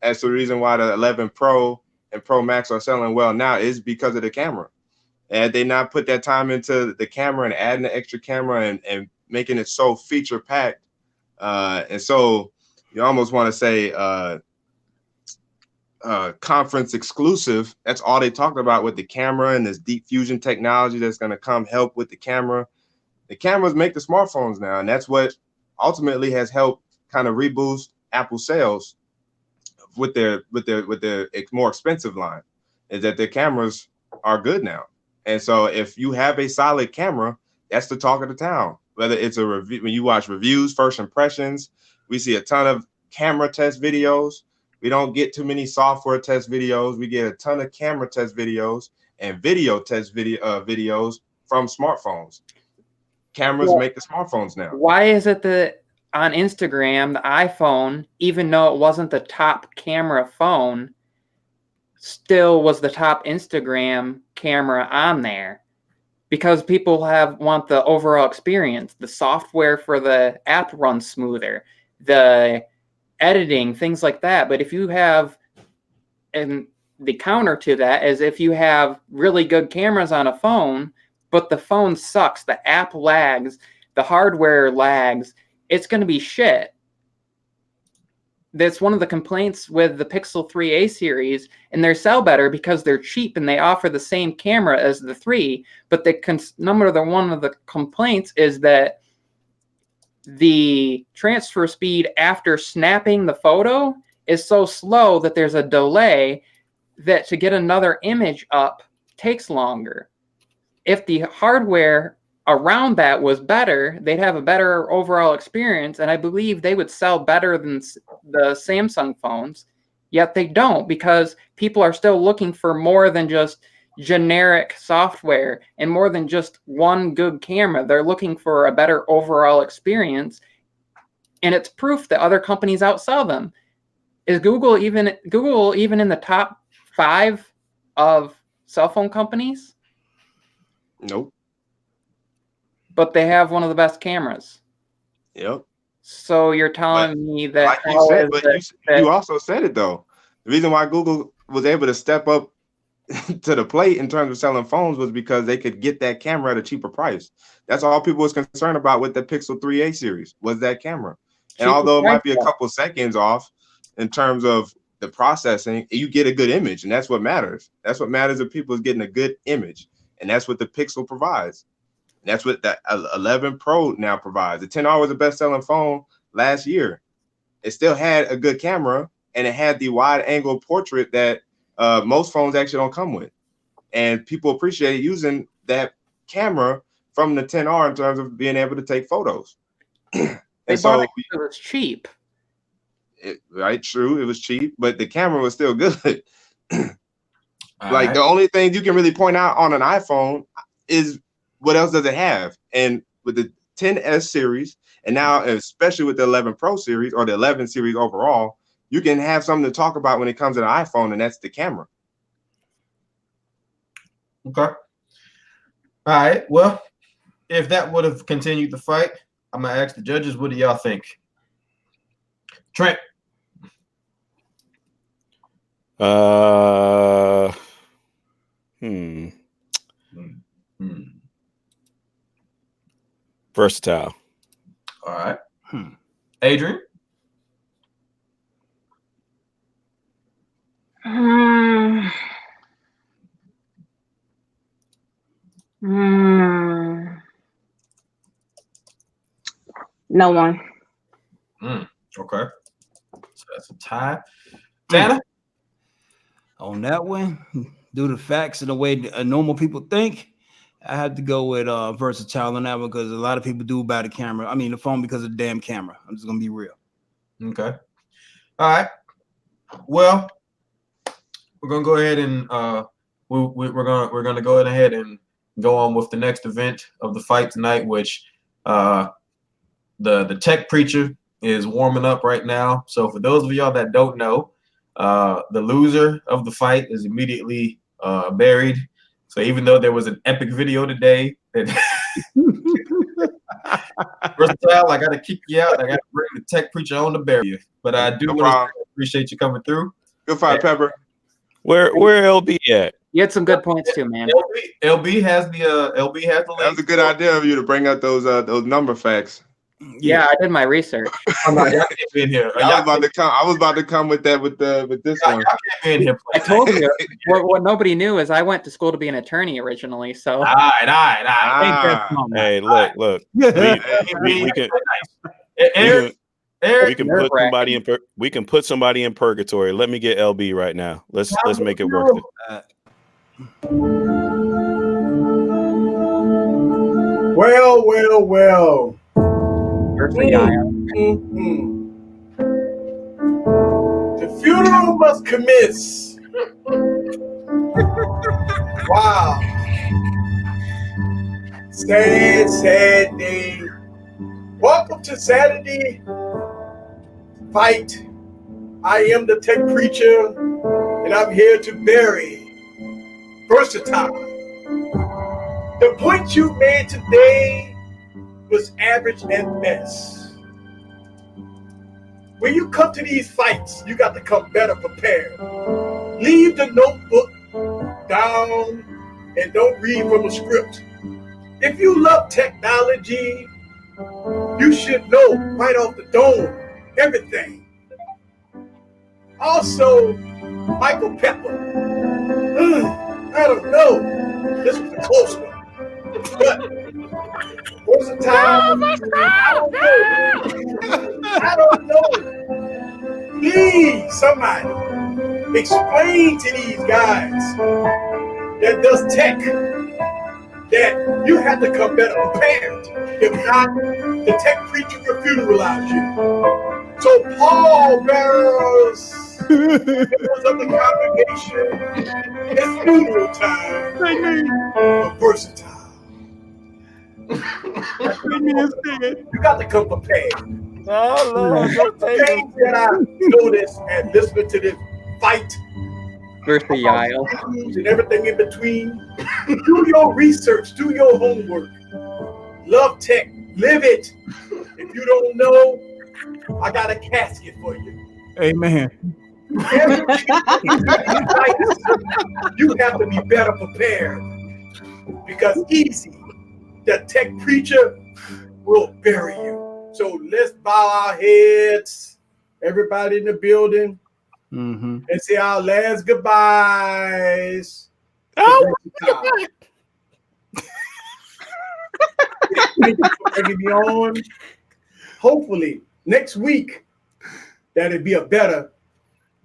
as the reason why the 11 Pro and Pro Max are selling well now is because of the camera. And they not put that time into the camera and adding the extra camera and making it so feature packed. And so you almost want to say conference exclusive. That's all they talked about with the camera and this deep fusion technology that's going to come help with the camera. The cameras make the smartphones now, and that's what ultimately has helped kind of reboost Apple sales with their more expensive line, is that their cameras are good now. And so if you have a solid camera, that's the talk of the town. Whether it's a review, when you watch reviews, first impressions, we see a ton of camera test videos. We don't get too many software test videos. We get a ton of camera test videos and video test videos from smartphones. Cameras make the smartphones now. Why is it that on Instagram, the iPhone, even though it wasn't the top camera phone, still was the top Instagram camera on there? Because people want the overall experience. The software for the app runs smoother, the editing, things like that. But if you have, and the counter to that is if you have really good cameras on a phone, but the phone sucks, the app lags, the hardware lags, it's going to be shit. That's one of the complaints with the Pixel 3a series, and they sell better because they're cheap and they offer the same camera as the 3. But one of the complaints is that the transfer speed after snapping the photo is so slow that there's a delay that to get another image up takes longer. If the hardware around that was better, they'd have a better overall experience, and I believe they would sell better than the Samsung phones, yet they don't, because people are still looking for more than just generic software and more than just one good camera. They're looking for a better overall experience, and it's proof that other companies outsell them. Is Google even in the top 5 of cell phone companies? Nope. But they have one of the best cameras. Yep. So you're telling me that, like you said, but you also said it though. The reason why Google was able to step up to the plate in terms of selling phones was because they could get that camera at a cheaper price. That's all people was concerned about with the Pixel 3a series, was that camera. And although it might be a couple seconds off in terms of the processing, you get a good image, and that's what matters. That's what matters if people is getting a good image, and that's what the Pixel provides. And that's what the 11 Pro now provides. The 10R was the best-selling phone last year. It still had a good camera, and it had the wide-angle portrait that most phones actually don't come with. And people appreciated using that camera from the 10R in terms of being able to take photos. They bought it because it was cheap. Right, true, it was cheap, but the camera was still good. Right. The only thing you can really point out on an iPhone is what else does it have? And with the 10S series, and now especially with the 11 Pro series or the 11 series overall, you can have something to talk about when it comes to the iPhone, and that's the camera. Okay. All right. Well, if that would have continued the fight, I'm gonna ask the judges, what do y'all think? Trent. Versatile. Adrian? No one. Okay. So that's a tie. Tanner? On that one, due to facts and the way normal people think, I have to go with Vrsatile on that one because a lot of people do buy the phone because of the damn camera. I'm just gonna be real. Okay. All right. Well, we're gonna go ahead and we're gonna go ahead and go on with the next event of the fight tonight, which the tech preacher is warming up right now. So for those of y'all that don't know, the loser of the fight is immediately buried. So even though there was an epic video today that Versatile, I gotta kick you out. I gotta bring the tech preacher on to bury you. But I do want to appreciate you coming through. Good fight, Pepper. Where LB at? You had some good points too, man. LB has the link. That was a good idea of you to bring out those number facts. Yeah, I did my research. I'm not, y'all can't be in here. I was about to come with that with this one. Y'all can't be in here. I told you. What nobody knew is I went to school to be an attorney originally. So. All right. Hey, look. We can put somebody in purgatory. Let me get LB right now. Let's make it worth it. Well. The funeral must commence. Wow. Sad day. Welcome to Saturday Fight. I am the tech preacher, and I'm here to bury Versatile. The point you made today was average at best. When you come to these fights, you got to come better prepared. Leave the notebook down and don't read from a script. If you love technology, you should know right off the dome everything. Also, Michael Pepper. I don't know. This was a close one. But Versatile, I don't know. Please, somebody, explain to these guys that does tech that you have to come better prepared. If not, the tech preacher will funeralize you. So Paul bearers, members of the congregation, it's funeral time for Versatile. You got to come prepared. Oh, Lord, the things that I noticed and listening to this fight, Versatile, and everything in between. Do your research, do your homework. Love tech, live it. If you don't know, I got a casket for you. Amen. You have to be better prepared because easy, the tech preacher will bury you. So let's bow our heads, everybody in the building, and say our last goodbyes. Oh, Thank you for bringing me on. Hopefully, next week, that'll be a better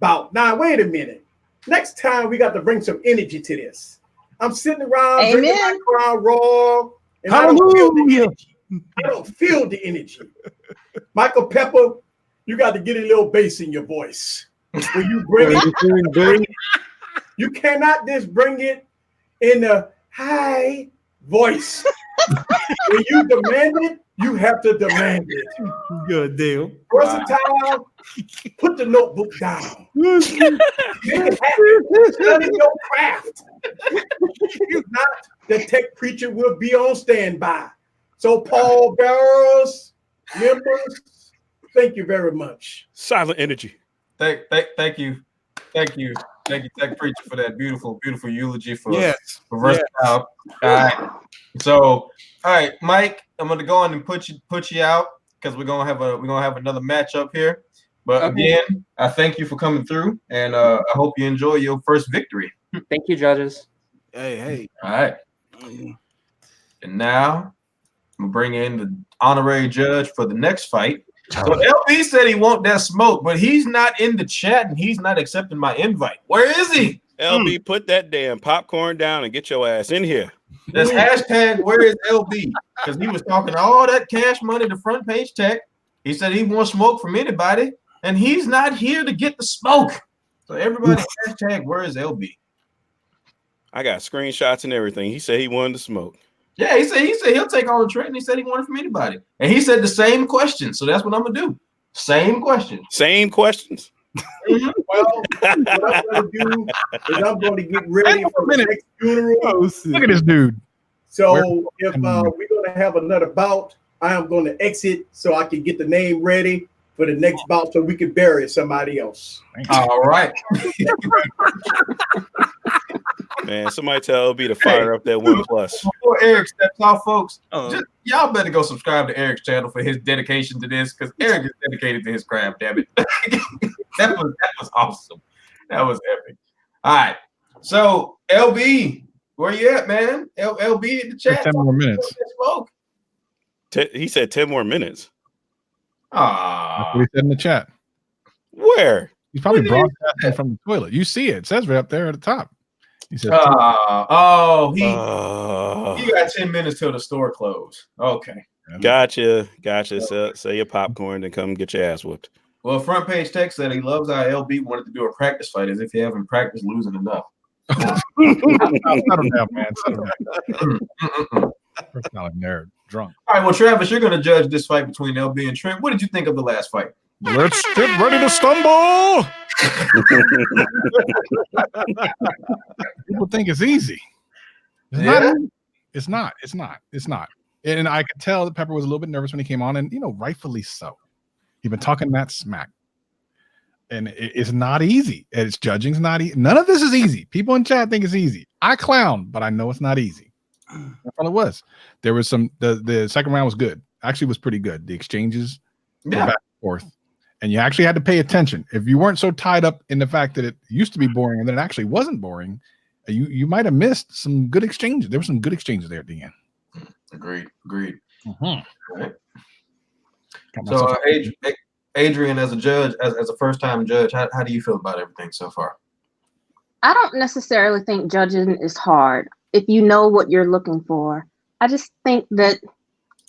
bout. Now, wait a minute. Next time, we got to bring some energy to this. I'm sitting around drinking my Crown Raw, and I don't feel the energy. I don't feel the energy. Michael Pepper, you got to get a little bass in your voice. When you bring it, you cannot just bring it in a high voice. When you demand it, you have to demand it. Good deal. Versatile, put the notebook down. Study your craft. If not, the tech preacher will be on standby. So, Paul bearers, members, thank you very much. Silent energy. Thank you, tech preacher, for that beautiful eulogy for Versatile. All right. So, all right, Mike, I'm gonna go on and put you out because we're gonna have another matchup here. But Okay. again, I thank you for coming through, and I hope you enjoy your first victory. Thank you, judges. Hey. All right. And now I'm gonna bring in the honorary judge for the next fight. So LB said he want that smoke, but he's not in the chat and he's not accepting my invite. Where is he? LB, put that damn popcorn down and get your ass in here. That's hashtag where is LB? Because he was talking all that cash money to front page tech. He said he wants smoke from anybody, and he's not here to get the smoke. So everybody hashtag where is LB? I got screenshots and everything. He said he wanted to smoke. Yeah, he said he'll take on the Trenton. He said he wanted from anybody. And he said the same question. So that's what I'm gonna do. Same question. Same questions. Well, what I'm going to do is I'm going to get ready for the next funeral. Look at this dude. So if we're going to have another bout, I am going to exit so I can get the name ready for the next bout so we can bury somebody else. All right. Man, somebody tell LB to fire up that OnePlus. Before Eric steps off, folks, y'all better go subscribe to Eric's channel for his dedication to this, because Eric is dedicated to his craft, damn it. that was awesome. That was epic. All right. So, LB, where you at, man? LB in the chat. 10 more minutes. He said 10 more minutes. That's what he said in the chat. Where? He's probably broadcasting from the toilet. You see it. It says right up there at the top. He said, he got 10 minutes till the store closed. Okay. Gotcha. Sell your popcorn and come get your ass whooped. Well, front page text said he loves how LB wanted to do a practice fight as if he haven't practiced losing enough. Settle down, man. Settle down. Not a nerd. Drunk. All right, well, Travis, you're going to judge this fight between LB and Trent. What did you think of the last fight? Let's get ready to stumble. People think it's easy. It's not. And I could tell that Pepper was a little bit nervous when he came on, and rightfully so. He's been talking that smack. And it's not easy. It's judging's not easy. None of this is easy. People in chat think it's easy. I clown, but I know it's not easy. That's all it was. There was the second round was good. Actually was pretty good. The exchanges were back and forth. And you actually had to pay attention. If you weren't so tied up in the fact that it used to be boring and then it actually wasn't boring, you might have missed some good exchanges. There were some good exchanges there at the end. Agreed. Mm-hmm. Right. So, Adrian, as a judge, as a first-time judge, how do you feel about everything so far? I don't necessarily think judging is hard if you know what you're looking for. I just think that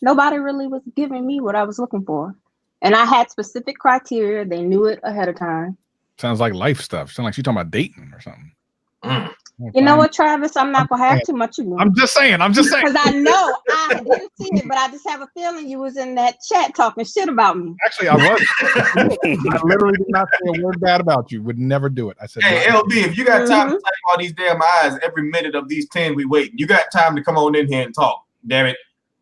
nobody really was giving me what I was looking for. And I had specific criteria. They knew it ahead of time. Sounds like life stuff. Sounds like she's talking about dating or something. You know what, Travis? I'm not going to have too much of you. I'm just saying. Because I know I didn't see it, but I just have a feeling you was in that chat talking shit about me. Actually, I was. I literally did not say a word bad about you. Would never do it. I said, hey, LB, if you got time to type all these damn eyes every minute of these 10 we wait, you got time to come on in here and talk. Damn it.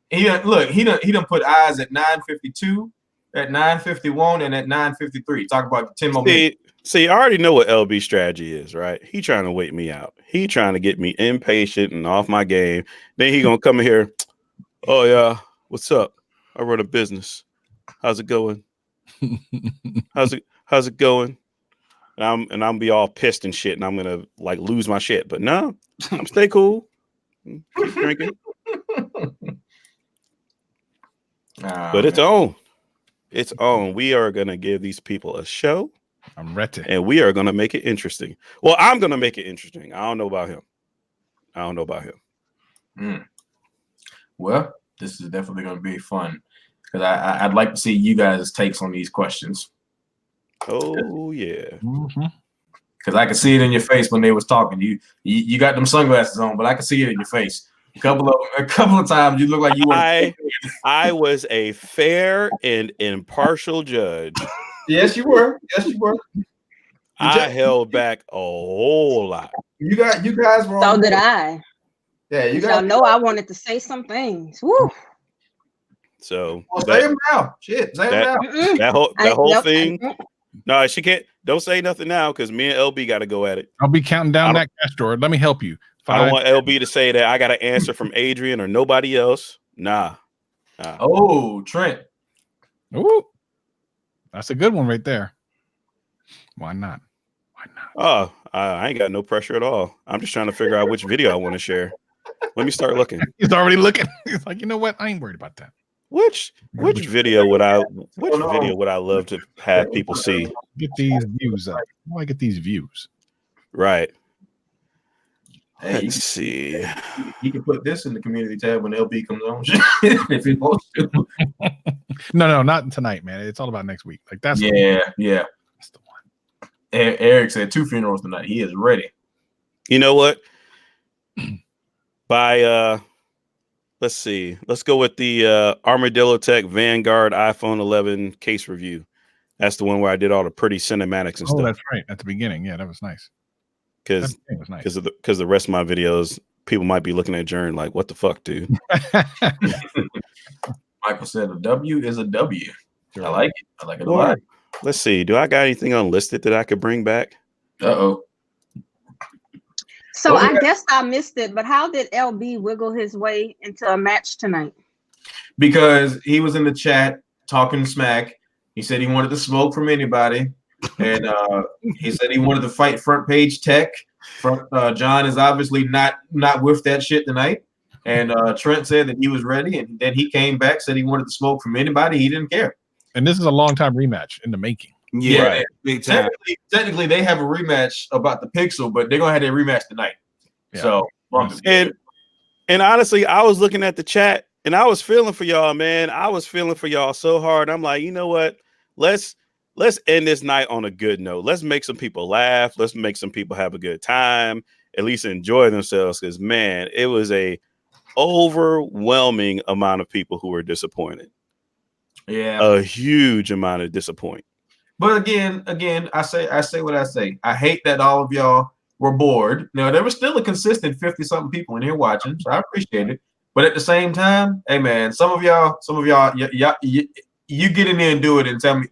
He done put eyes at 9:52, at 9:51, and at 9:53. Talk about 10 more minutes. See, I already know what LB's strategy is, right? He trying to wait me out. He trying to get me impatient and off my game. Then he gonna come in here. Oh yeah, what's up? I run a business. How's it going? How's it going? And I'm gonna be all pissed and shit, and I'm gonna like lose my shit. But no, I'm stay cool. Keep drinking. But it's on. It's on. We are gonna give these people a show. I'm ready. And we are going to make it interesting. Well, I'm going to make it interesting. I don't know about him. Well, this is definitely going to be fun because I'd like to see you guys' takes on these questions. Oh, yeah. Because I could see it in your face when they was talking. You got them sunglasses on, but I could see it in your face. A couple of times you look like you were. I was a fair and impartial judge. Yes, you were. I held back a whole lot. You guys were. So did I. Yeah, you guys. know I wanted to say some things. Woo. So say them now. Shit, say them now. That whole thing. No, she can't. Don't say nothing now because me and LB got to go at it. I'll be counting down that cash drawer. Let me help you. I don't want LB to say that I got an answer from Adrian or nobody else. Nah. Oh, Trent. Ooh, that's a good one right there. Why not? Why not? Oh, I ain't got no pressure at all. I'm just trying to figure out which video I want to share. Let me start looking. He's already looking. He's like, you know what? I ain't worried about that. Which video would I love to have people see? Get these views up. How do I get these views? Right. Hey, Let's see. You can put this in the community tab when LB comes on if he wants to. No, not tonight, man. It's all about next week. Like that's yeah. That's the one. Eric said 2 funerals tonight. He is ready. You know what? By let's see. Let's go with the Armadillo Tech Vanguard iPhone 11 case review. That's the one where I did all the pretty cinematics and stuff. Oh, that's right. At the beginning. Yeah, that was nice. Because the rest of my videos, people might be looking at Jern like, what the fuck, dude? Michael said a W is a W. Sure. I like it. I like it a lot. Let's see. Do I got anything unlisted that I could bring back? Uh-oh. So I guess I missed it, but how did LB wiggle his way into a match tonight? Because he was in the chat talking smack. He said he wanted to smoke from anybody. And he said he wanted to fight Front Page Tech. John is obviously not with that shit tonight. And Trent said that he was ready. And then he came back, said he wanted to smoke from anybody. He didn't care. And this is a long time rematch in the making. Yeah, Right. big time. Technically, they have a rematch about the Pixel, but they're gonna have their rematch tonight. Yeah. So, And honestly, I was looking at the chat and I was feeling for y'all, man. I was feeling for y'all so hard. I'm like, you know what? Let's end this night on a good note. Let's make some people laugh. Let's make some people have a good time, at least enjoy themselves. Because man, it was a overwhelming amount of people who were disappointed. yeah. A huge amount of disappointment. But again, I say what I say. I hate that all of y'all were bored. Now there was still a consistent 50-something people in here watching, so I appreciate it. But at the same time, hey man, some of y'all, you get in there and do it and tell me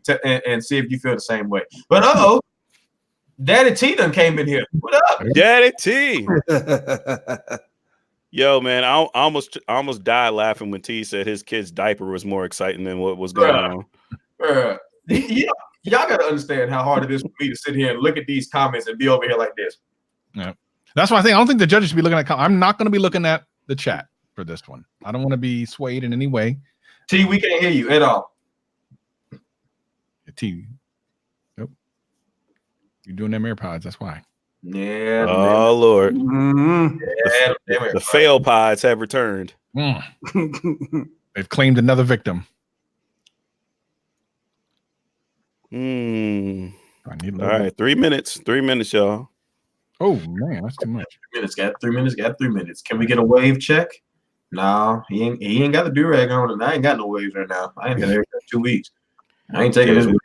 and see if you feel the same way. But Daddy T done came in here. What up, Daddy T? Yo, man, I almost died laughing when T said his kid's diaper was more exciting than what was going on. Bruh. Y'all got to understand how hard it is for me to sit here and look at these comments and be over here like this. Yeah, that's why I think I don't think the judges should be looking at. I'm not going to be looking at the chat for this one. I don't want to be swayed in any way. T, we can't hear you at all. T, nope. You're doing them AirPods. That's why. Yeah. Oh Lord, The the fail pods have returned. They've claimed another victim. All right, 3 minutes. 3 minutes, y'all. Oh man, that's too much. 3 minutes. Got 3 minutes. Got 3 minutes. Can we get a wave check? No, he ain't got the do-rag on, and I ain't got no waves right now. I ain't got hair for 2 weeks. I ain't taking this week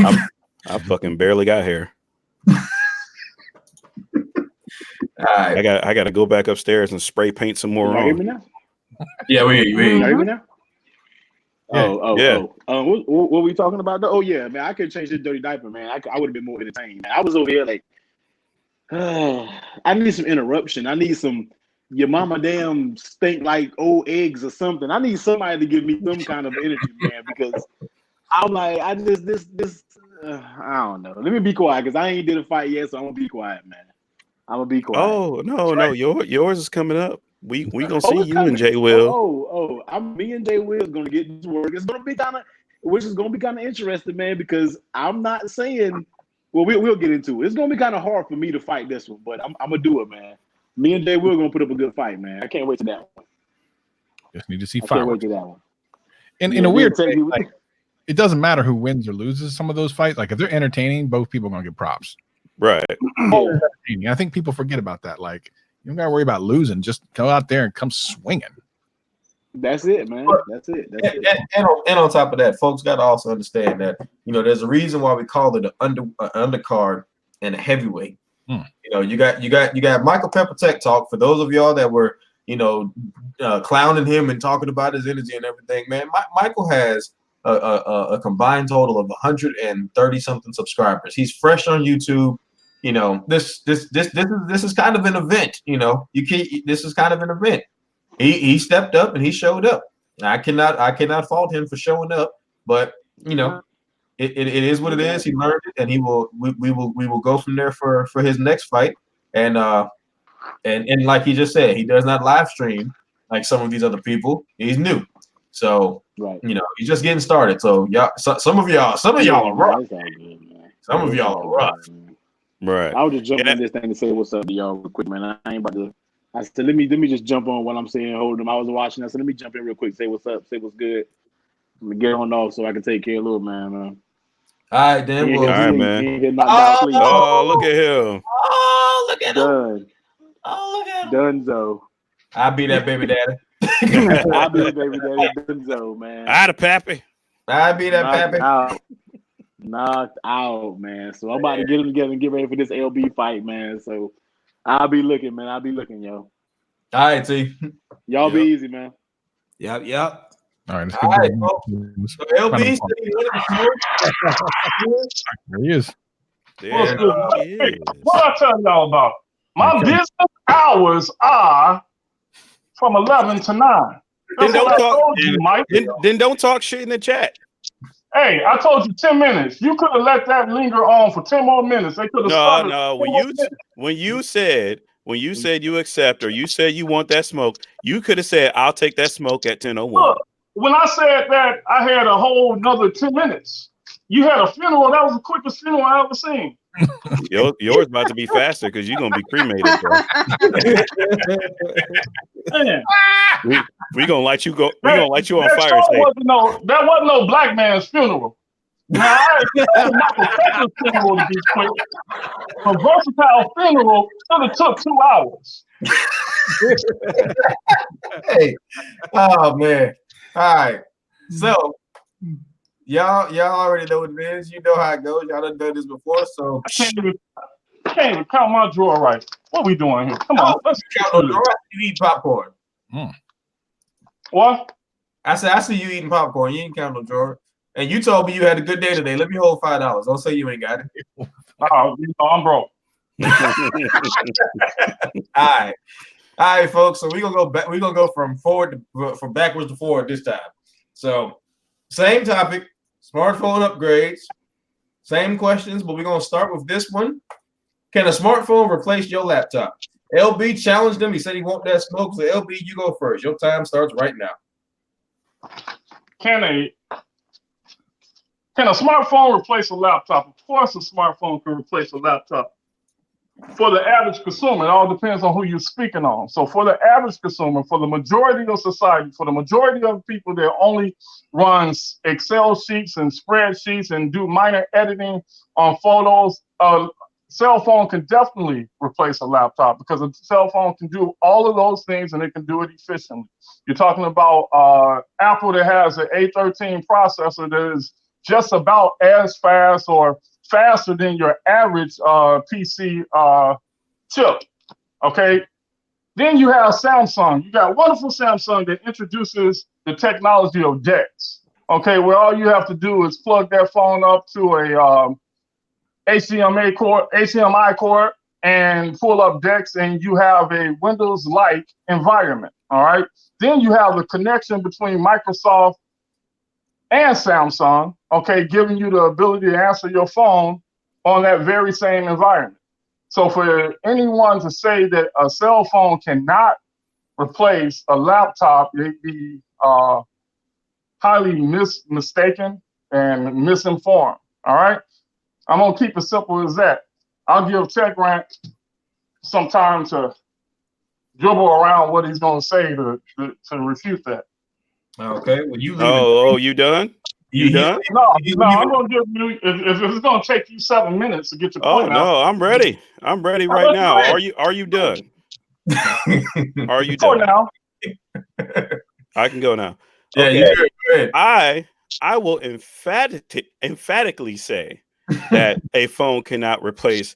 off. I fucking barely got hair. All right. I got to go back upstairs and spray paint some more Y'all hear on. me now? Yeah, we Y'all hear me now? Yeah. What were we talking about? Oh yeah, man, I could change this dirty diaper, man. I would have been more entertained. I was over here like, I need some interruption. I need some your mama damn stink like old eggs or something. I need somebody to give me some kind of energy, man, because I'm like, I don't know. Let me be quiet because I ain't did a fight yet, so I'm gonna be quiet, man. I'm gonna be quiet. Oh no, yours is coming up. We gonna see it's you coming. and Jay Will. Me and Jay Will is gonna get this work. It's gonna be kind of interesting, man, because I'm not saying. Well, we'll get into it. It's gonna be kind of hard for me to fight this one, but I'm gonna do it, man. Me and Jay Will gonna put up a good fight, man. I can't wait to that one. Just need to see I can't wait fireworks. to that one. In a weird way, like, it doesn't matter who wins or loses some of those fights. Like if they're entertaining, both people are gonna get props. Right. I think people forget about that. Like you don't gotta worry about losing. Just go out there and come swinging. That's it, man. That's it. And on top of that, folks got to also understand that there's a reason why we call it an undercard and a heavyweight. You got Michael Pepper Tech Talk. For those of y'all that were clowning him and talking about his energy and everything, man, Michael has a combined total of 130 something subscribers. He's fresh on YouTube. This is kind of an event. This is kind of an event. He stepped up and he showed up. I cannot fault him for showing up, but you know, it is what it is. He learned it, and we will go from there for his next fight. And like he just said, he does not live stream like some of these other people. He's new, so you know, he's just getting started. So y'all, some of y'all are rough. Some of y'all are rough. Right. I was just jumping in this thing to say what's up to y'all real quick, man. I ain't about to. I said let me just jump on what I'm saying. Hold them. I was watching. I said let me jump in real quick. Say what's up. Say what's good. I'm gonna get on off so I can take care of little man. All right, then. All right, man. Oh, look at him. Oh, look at him. Done. Oh, look at him. Donezo. I'll be that baby daddy. I'll be the baby daddy. Donezo, man. I the pappy. I'll be that pappy. Knocked out, man. So I'm about to get them together and get ready for this LB fight, man. So I'll be looking, man. I'll be looking, yo. All right, T. Y'all be easy, man. Yep. All right, let's All get right, going. folks. So LB said he wanted to smoke. There he is. There he is. What I tell y'all about? My business hours are from 11 to 9. Then That's what I told you, Mike. Then don't talk shit in the chat. Hey, I told you 10 minutes. You could have let that linger on for 10 more minutes. They could have started. No. When you said you accept or you said you want that smoke, you could have said I'll take that smoke at 10:01. Look, when I said that, I had a whole another 10 minutes. You had a funeral. That was the quickest funeral I ever seen. Yours about to be faster because you're gonna be cremated, bro. Man, we gonna light you on fire. That wasn't no black man's funeral. Now I expected Michael Pepper's funeral to be quick. A Vrsatile funeral should have took 2 hours. Hey, oh man. All right. So y'all already know what it is. You know how it goes. Y'all done this before. So I can't even count my drawer right. What we doing here? Come on, let's count on drawer. You eat popcorn. What? I see you eating popcorn. You ain't count no drawer. And you told me you had a good day today. Let me hold $5. Don't say you ain't got it. I'm broke. All right, folks. So we're gonna go back. We're gonna go from backwards to forward this time. So same topic, smartphone upgrades, same questions, but we're gonna start with this one. Can a smartphone replace your laptop? LB challenged him. He said he want that smoke. So LB, you go first. Your time starts right now. Can a smartphone replace a laptop? Of course, a smartphone can replace a laptop. For the average consumer, it all depends on who you're speaking on. So for the average consumer, for the majority of society, for the majority of people that only runs Excel sheets and spreadsheets and do minor editing on photos, a cell phone can definitely replace a laptop because a cell phone can do all of those things and it can do it efficiently. You're talking about Apple that has an A13 processor that is just about as fast or faster than your average PC chip, okay? Then you have Samsung. You got wonderful Samsung that introduces the technology of DeX, okay, where all you have to do is plug that phone up to a HDMI cord and pull up DeX and you have a Windows-like environment, all right? Then you have the connection between Microsoft and Samsung, okay, giving you the ability to answer your phone on that very same environment. So for anyone to say that a cell phone cannot replace a laptop, they'd be highly mistaken and misinformed, all right? I'm gonna keep it simple as that. I'll give Tech Rant some time to dribble around what he's gonna say to refute that. Okay, well you. You done? You done? No, I'm gonna give you. If it's gonna take you 7 minutes to get your point out. No, I'm ready. I'm ready right now. Are you done? Are you done? Now. I can go now. Yeah, okay. Go ahead. I will emphatically say that a phone cannot replace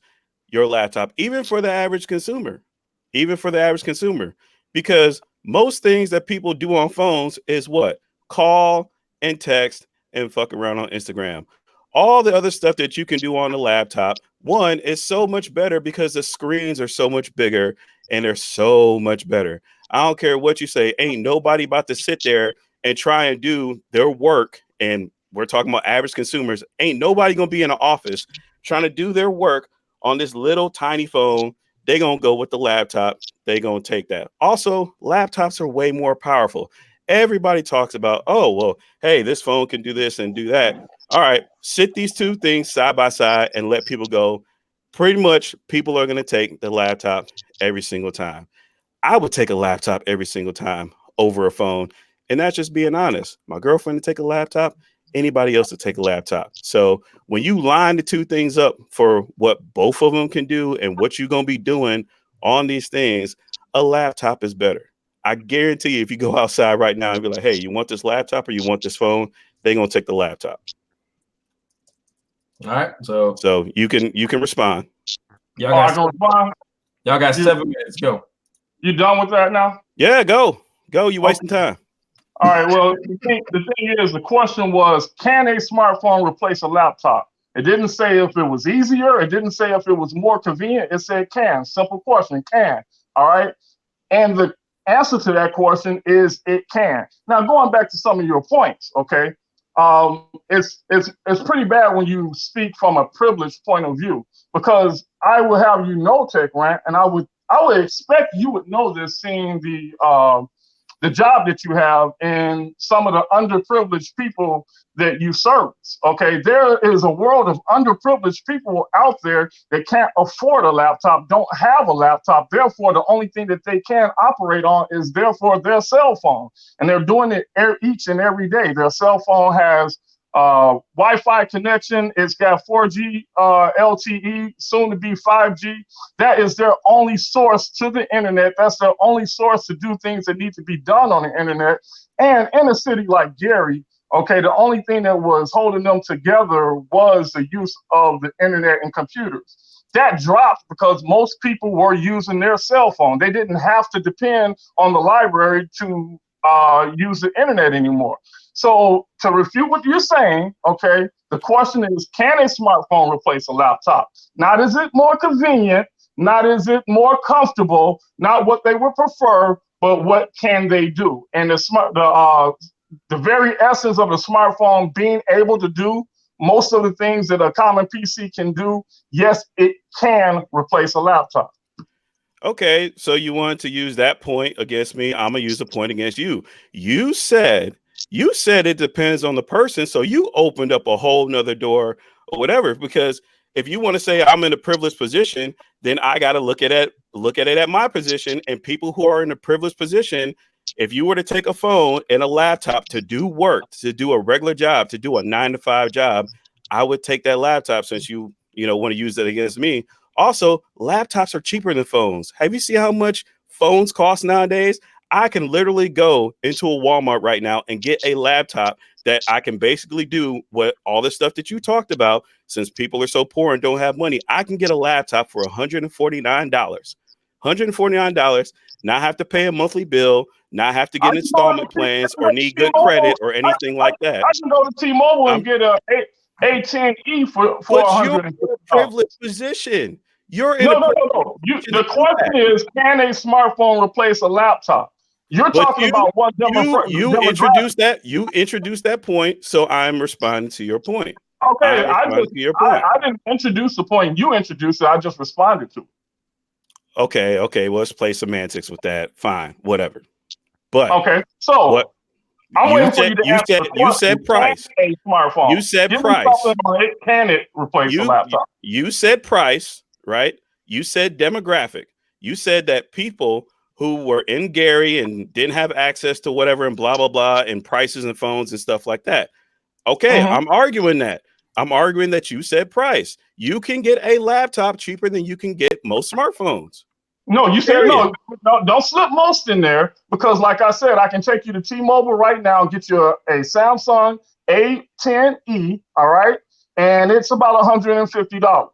your laptop, even for the average consumer. Because most things that people do on phones is what? Call and text and fuck around on Instagram. All the other stuff that you can do on the laptop, one, is so much better because the screens are so much bigger and they're so much better. I don't care what you say. Ain't nobody about to sit there and try and do their work and we're talking about average consumers. Ain't nobody gonna be in an office trying to do their work on this little tiny phone. They gonna go with the laptop. They gonna take that. Also, laptops are way more powerful. Everybody talks about, oh, well, hey, this phone can do this and do that. All right, sit these two things side by side and let people go. Pretty much people are going to take the laptop every single time. I would take a laptop every single time over a phone. And that's just being honest. My girlfriend would take a laptop. Anybody else would take a laptop. So when you line the two things up for what both of them can do and what you're going to be doing on these things, a laptop is better. I guarantee you, if you go outside right now and be like, hey, you want this laptop or you want this phone? They're going to take the laptop. All right. So you can respond. Y'all got 7 minutes. Go. You done with that now? Yeah, go. You wasting time. All right. Well, the thing is, the question was, can a smartphone replace a laptop? It didn't say if it was easier. It didn't say if it was more convenient. It said can. Simple question. Can. All right. And the answer to that question is it can. Now, going back to some of your points, okay, it's pretty bad when you speak from a privileged point of view, because I will have you know, Tech Rant, and I would expect you would know this, seeing the job that you have and some of the underprivileged people that you service. Okay, there is a world of underprivileged people out there that can't afford a laptop, don't have a laptop. Therefore, the only thing that they can operate on is therefore their cell phone, and they're doing it each and every day. Their cell phone has Wi-Fi connection. It's got 4G LTE, soon to be 5G. That is their only source to the internet. That's their only source to do things that need to be done on the internet. And in a city like Gary, okay, the only thing that was holding them together was the use of the internet and computers. That dropped because most people were using their cell phone. They didn't have to depend on the library to use the internet anymore. So to refute what you're saying, okay, the question is, can a smartphone replace a laptop? Not is it more convenient, not is it more comfortable, not what they would prefer, but what can they do? And the very essence of the smartphone being able to do most of the things that a common PC can do, yes, it can replace a laptop. Okay, so you wanted to use that point against me. I'm gonna use a point against you. You said it depends on the person, so you opened up a whole nother door or whatever. Because if you want to say I'm in a privileged position, then I got to look at it at my position. And people who are in a privileged position, if you were to take a phone and a laptop to do work, to do a regular job, to do a 9-to-5 job, I would take that laptop, since you want to use that against me. Also, laptops are cheaper than phones. Have you seen how much phones cost nowadays? I can literally go into a Walmart right now and get a laptop that I can basically do what all the stuff that you talked about. Since people are so poor and don't have money, I can get a laptop for $149. $149, not have to pay a monthly bill, not have to get installment plans or need good credit or anything like that. I can go to T-Mobile and get a A10E for $100. Privileged position. You're in no. The question is, can a smartphone replace a laptop? You're talking about what you introduced that. You introduced that point, so I'm responding to your point. Okay, I didn't introduce the point. You introduced it. I just responded to it. Okay. Well, let's play semantics with that. Fine, whatever. But okay, so what I'm waiting for you to answer. You said price. A smartphone. You said price. Can it replace a laptop? You said price, right? You said demographic. You said that people who were in Gary and didn't have access to whatever and blah, blah, blah, and prices and phones and stuff like that. Okay, I'm arguing that. I'm arguing that you said price. You can get a laptop cheaper than you can get most smartphones. No, you said no. Don't slip most in there, because like I said, I can take you to T-Mobile right now and get you a Samsung A10E, all right? And it's about $150.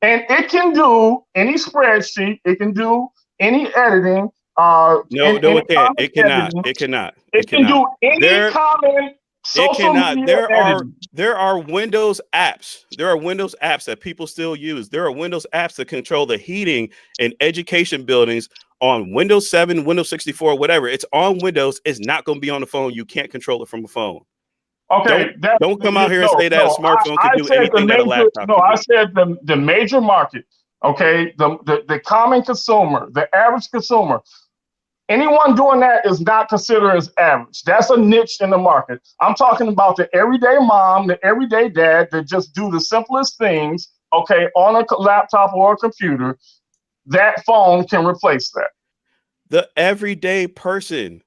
And it can do any spreadsheet. It can do any editing. No, it can't. It cannot. It cannot. It can do any common social media editing. There are Windows apps. There are Windows apps that people still use. There are Windows apps that control the heating in education buildings on Windows 7, Windows 64, whatever. It's on Windows. It's not going to be on the phone. You can't control it from a phone. Okay, don't come out here and say that a smartphone can do anything that a laptop No, can I do. said the major market. Okay, the common consumer, the average consumer. Anyone doing that is not considered as average. That's a niche in the market. I'm talking about the everyday mom, the everyday dad that just do the simplest things, okay, on a laptop or a computer. That phone can replace that. The everyday person.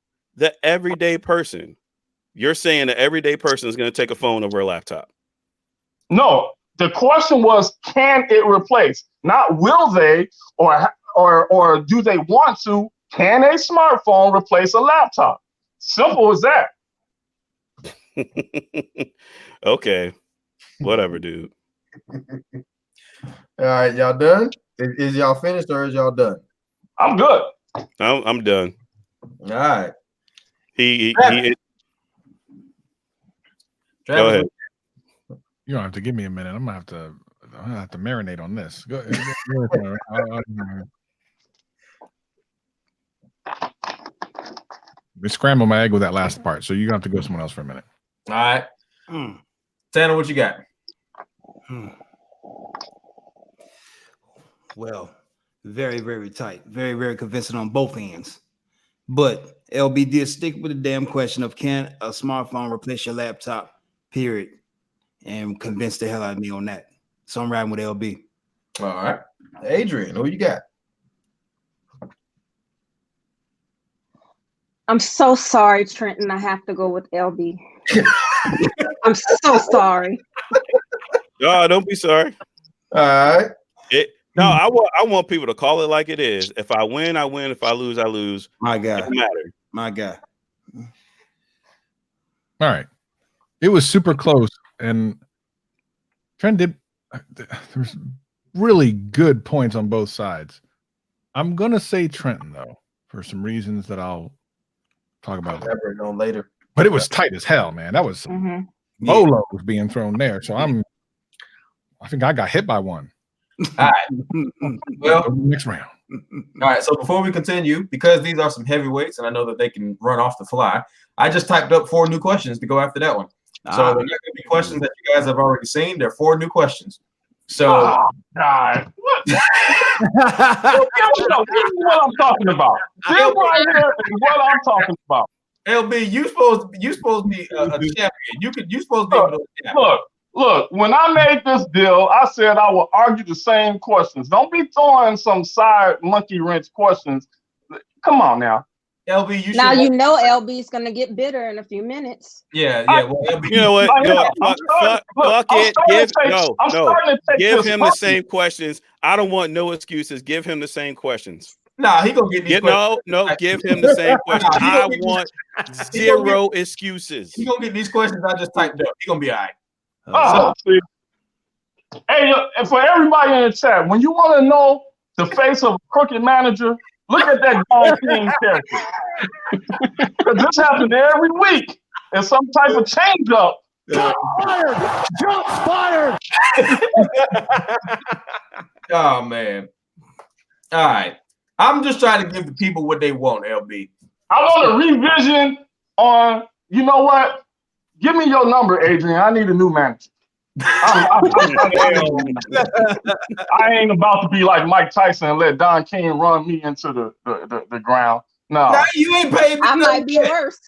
You're saying the everyday person is going to take a phone over a laptop. No, the question was, can it replace? Not will they or do they want to? Can a smartphone replace a laptop? Simple as that. Okay. Whatever, dude. All right, y'all done? Is y'all finished or is y'all done? I'm good. I'm done. All right. He Travis, go ahead. You don't have to give me a minute. I'm gonna have to marinate on this. Go ahead. We scrambled my egg with that last part, so you're gonna have to go someone else for a minute. All right. Tanner, what you got? Well, very, very tight. Very, very convincing on both ends. But LB did stick with the damn question of can a smartphone replace your laptop, period. And convinced the hell out of me on that. So I'm riding with LB. All right. Adrian, who you got? I'm so sorry, Trenton. I have to go with LB. I'm so sorry. No, don't be sorry. All right. I want people to call it like it is. If I win, I win. If I lose, I lose. My guy. It doesn't matter. My guy. All right. It was super close, and Trent did. There's really good points on both sides. I'm gonna say Trenton though, for some reasons that I'll talk about elaborate on later. But it was tight as hell, man. That was some bolos being thrown there. So I think I got hit by one. All right. Well, next round. All right. So before we continue, because these are some heavyweights, and I know that they can run off the fly, I just typed up 4 new questions to go after that one. So they're not going to be questions that you guys have already seen. They're 4 new questions. So, God, what? What I'm talking about. This right here is what I'm talking about. LB, you supposed to be a champion. You supposed to be able to Look. When I made this deal, I said I will argue the same questions. Don't be throwing some side monkey wrench questions. Come on now. LB, you now you know LB's gonna get bitter in a few minutes. Yeah. Well, LB, you know what? Fuck it. Give him the same questions. I don't want no excuses. Give him the same questions. Nah, he gonna get these questions. No, give him the same questions. I want 0 excuses. He gonna get these questions I just typed up. He gonna be all right. Hey, and for everybody in the chat, when you want to know the face of a crooked manager, look at that Dom King character. Because this happens every week. There's some type of change up. Shots fired! Oh, man. All right. I'm just trying to give the people what they want, LB. I want a revision on, you know what? Give me your number, Adrian. I need a new manager. I ain't about to be like Mike Tyson and let Don King run me into the ground. No. Nah, you ain't paid me. I might be worse.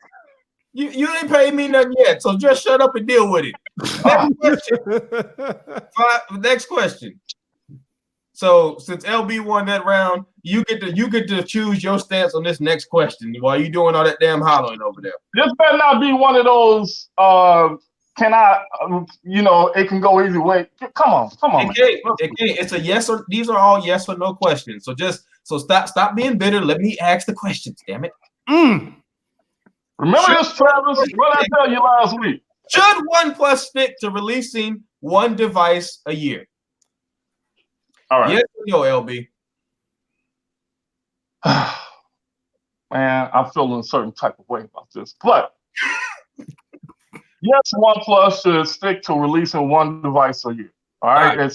You ain't paid me nothing yet, so just shut up and deal with it. Next question. So since LB won that round, you get to choose your stance on this next question while you doing all that damn hollering over there. This better not be one of those. Can I? It can go either way. Come on. It can't. It's a yes or. These are all yes or no questions. So stop being bitter. Let me ask the questions. Damn it. Remember this, Travis? What I tell you last week? Should OnePlus stick to releasing one device a year? All right. Yes or no, LB? Man, I'm feeling a certain type of way about this, but yes, OnePlus should stick to releasing one device a year. All right.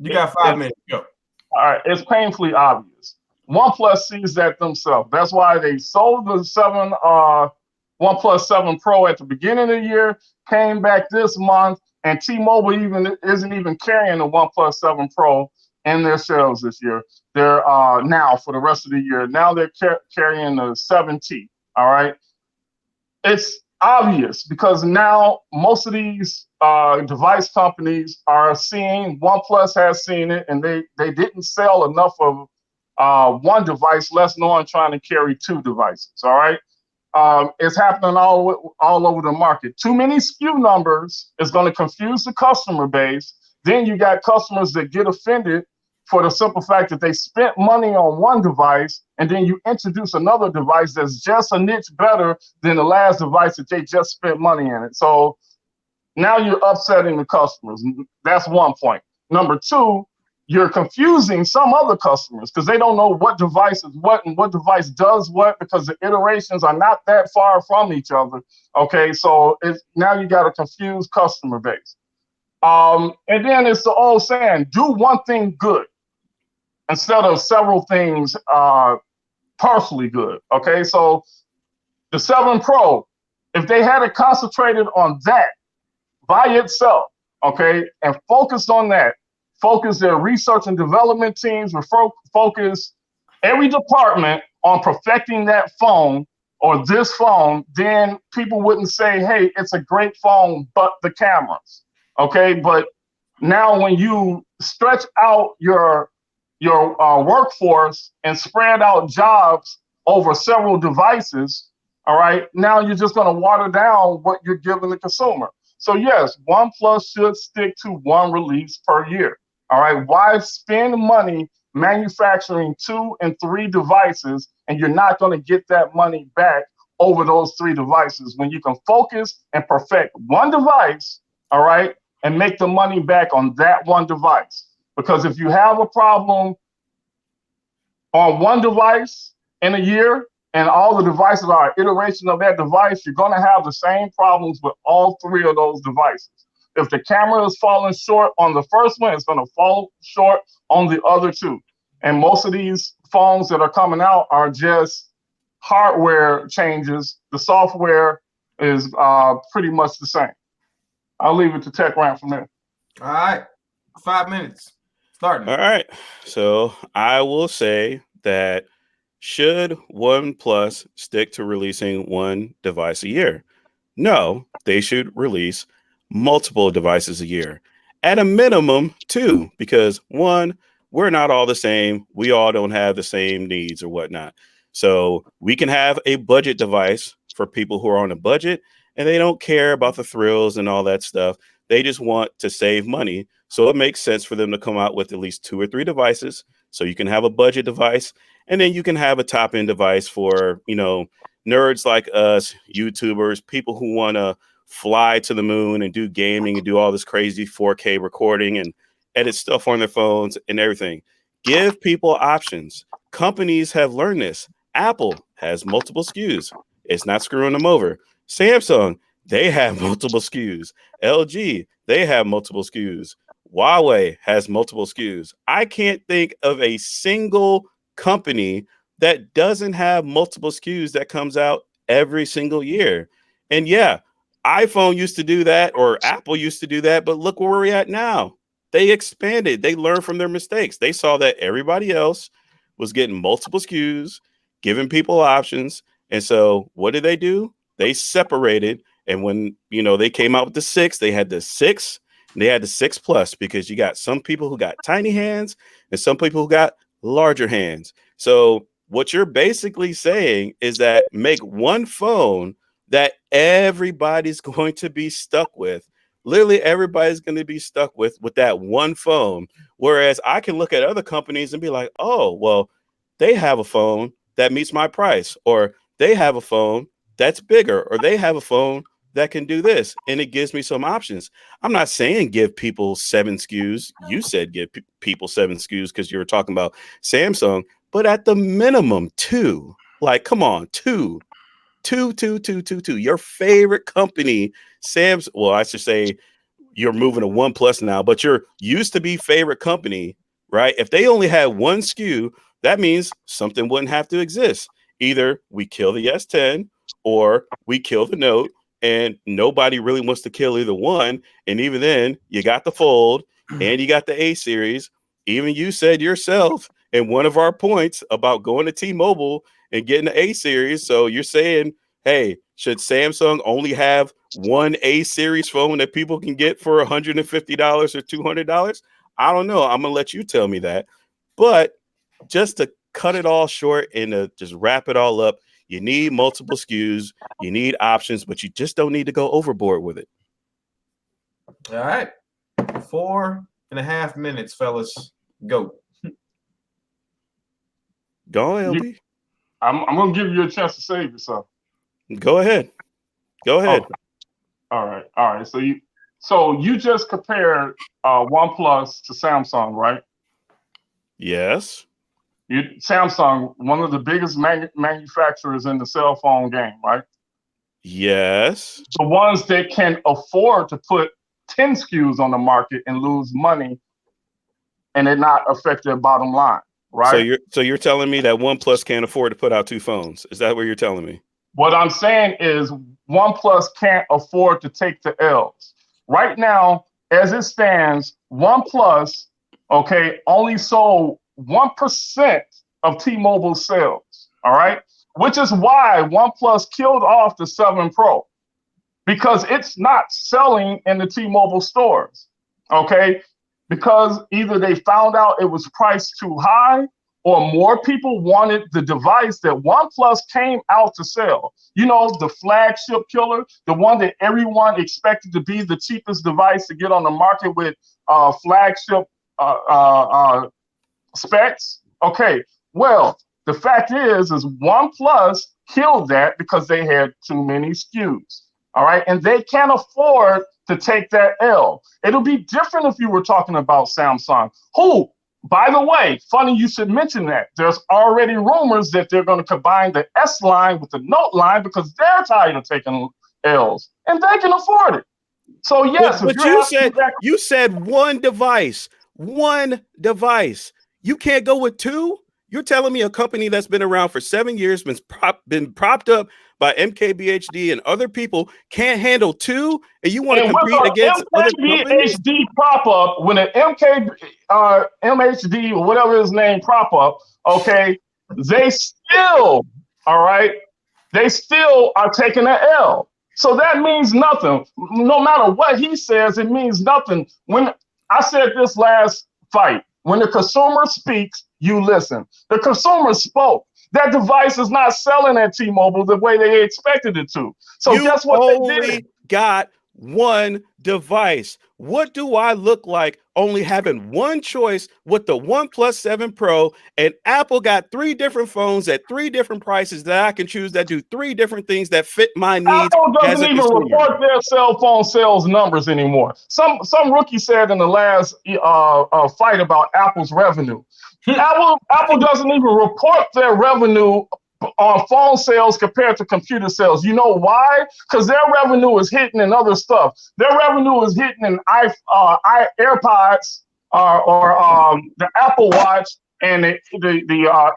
You got 5 minutes. Go. All right. It's painfully obvious. OnePlus sees that themselves. That's why they sold the 7 OnePlus 7 Pro at the beginning of the year, came back this month, and T-Mobile isn't even carrying the OnePlus 7 Pro in their sales this year. They're now for the rest of the year. Now they're carrying the 7T. All right. It's obvious because now most of these device companies are seeing, OnePlus has seen it, and they didn't sell enough of one device, less knowing trying to carry two devices. All right. It's happening all over the market. Too many SKU numbers is going to confuse the customer base. Then you got customers that get offended for the simple fact that they spent money on one device, and then you introduce another device that's just a niche better than the last device that they just spent money in it. So now you're upsetting the customers. That's one point. Number two, you're confusing some other customers because they don't know what device is what and what device does what, because the iterations are not that far from each other. Okay, so now you got a confused customer base. And then it's the old saying, do one thing good instead of several things partially good. Okay, so the 7 Pro, if they had it concentrated on that by itself, okay, and focused on that, focus their research and development teams, focus every department on perfecting that phone or this phone, then people wouldn't say, hey, it's a great phone, but the cameras. Okay, but now when you stretch out your workforce and spread out jobs over several devices, all right, now you're just going to water down what you're giving the consumer. So yes, OnePlus should stick to one release per year. All right, why spend money manufacturing 2 and 3 devices and you're not going to get that money back over those 3 devices when you can focus and perfect one device, all right, and make the money back on that one device? Because if you have a problem on one device in a year and all the devices are an iteration of that device, you're going to have the same problems with all 3 of those devices. If the camera is falling short on the first one, it's going to fall short on the other 2. And most of these phones that are coming out are just hardware changes. The software is pretty much the same. I'll leave it to Tech Rant from there. All right. 5 minutes. Starting. All right. So I will say that should OnePlus stick to releasing one device a year? No, they should release multiple devices a year. At a minimum, 2, because 1, we're not all the same. We all don't have the same needs or whatnot. So we can have a budget device for people who are on a budget and they don't care about the thrills and all that stuff. They just want to save money. So it makes sense for them to come out with at least 2 or 3 devices. So you can have a budget device and then you can have a top end device for, nerds like us, YouTubers, people who want to fly to the moon and do gaming and do all this crazy 4K recording and edit stuff on their phones and everything. Give people options. Companies have learned this. Apple has multiple SKUs. It's not screwing them over. Samsung, they have multiple SKUs. LG, they have multiple SKUs. Huawei has multiple SKUs. I can't think of a single company that doesn't have multiple SKUs that comes out every single year. And yeah, iPhone used to do that, or Apple used to do that, but look where we're at now. They expanded. They learned from their mistakes. They saw that everybody else was getting multiple SKUs, giving people options. And so what did they do? They separated. And when, they came out with the 6, they had the 6 and they had the 6 Plus, because you got some people who got tiny hands and some people who got larger hands. So what you're basically saying is that make one phone that everybody's going to be stuck with. Literally everybody's going to be stuck with that one phone. Whereas I can look at other companies and be like, oh, well, they have a phone that meets my price, or they have a phone that's bigger, or they have a phone that can do this. And it gives me some options. I'm not saying give people 7 SKUs. You said give people 7 SKUs because you were talking about Samsung, but at the minimum 2. Like, come on, 2. Your favorite company, Samsung. Well, I should say you're moving to OnePlus now, but your used to be favorite company, right? If they only had 1 SKU, that means something wouldn't have to exist. Either we kill the S10 or we kill the Note, and nobody really wants to kill either one. And even then, you got the Fold and you got the A series. Even you said yourself in one of our points about going to T-Mobile and getting the A series. So you're saying, hey, should Samsung only have one A series phone that people can get for $150 or $200? I don't know. I'm going to let you tell me that. But just to cut it all short and to just wrap it all up, you need multiple SKUs, you need options, but you just don't need to go overboard with it. All right. 4.5 minutes, fellas. Go. Go, LB. I'm going to give you a chance to save yourself. Go ahead. Go ahead. Okay. All right. So you just compared OnePlus to Samsung, right? Yes. Samsung, one of the biggest manufacturers in the cell phone game, right? Yes. The ones that can afford to put 10 SKUs on the market and lose money and it not affect their bottom line, right? So you're telling me that OnePlus can't afford to put out 2 phones. Is that what you're telling me? What I'm saying is OnePlus can't afford to take the L's. Right now, as it stands, OnePlus, only sold 1% of T-Mobile sales, all right? Which is why OnePlus killed off the 7 Pro, because it's not selling in the T-Mobile stores, okay? Because either they found out it was priced too high or more people wanted the device that OnePlus came out to sell. You know, the flagship killer, the one that everyone expected to be the cheapest device to get on the market with flagship specs. Okay, well, the fact is OnePlus killed that because they had too many SKUs. All right, and they can't afford to take that L. It'll be different if you were talking about Samsung, who, by the way, funny you should mention that. There's already rumors that they're going to combine the S line with the Note line because they're tired of taking L's, and they can afford it. So yes, but you said one device. You can't go with 2. You're telling me a company that's been around for 7 years, been propped up by MKBHD and other people, can't handle 2, and you want to compete against other companies? MKBHD prop up, when an MHD or whatever his name prop up, they still are taking an L. So that means nothing. No matter what he says, it means nothing. When I said this last fight, when the consumer speaks, you listen. The consumer spoke. That device is not selling at T-Mobile the way they expected it to. So guess what they did? Got one device. What do I look like only having one choice with the OnePlus 7 Pro, and Apple got 3 different phones at 3 different prices that I can choose that do 3 different things that fit my needs? Apple doesn't even report their cell phone sales numbers anymore. Some rookie said in the last fight about Apple's revenue. Apple doesn't even report their revenue on phone sales compared to computer sales. You know why? Because their revenue is hitting in other stuff. Their revenue is hitting in AirPods or the Apple Watch and the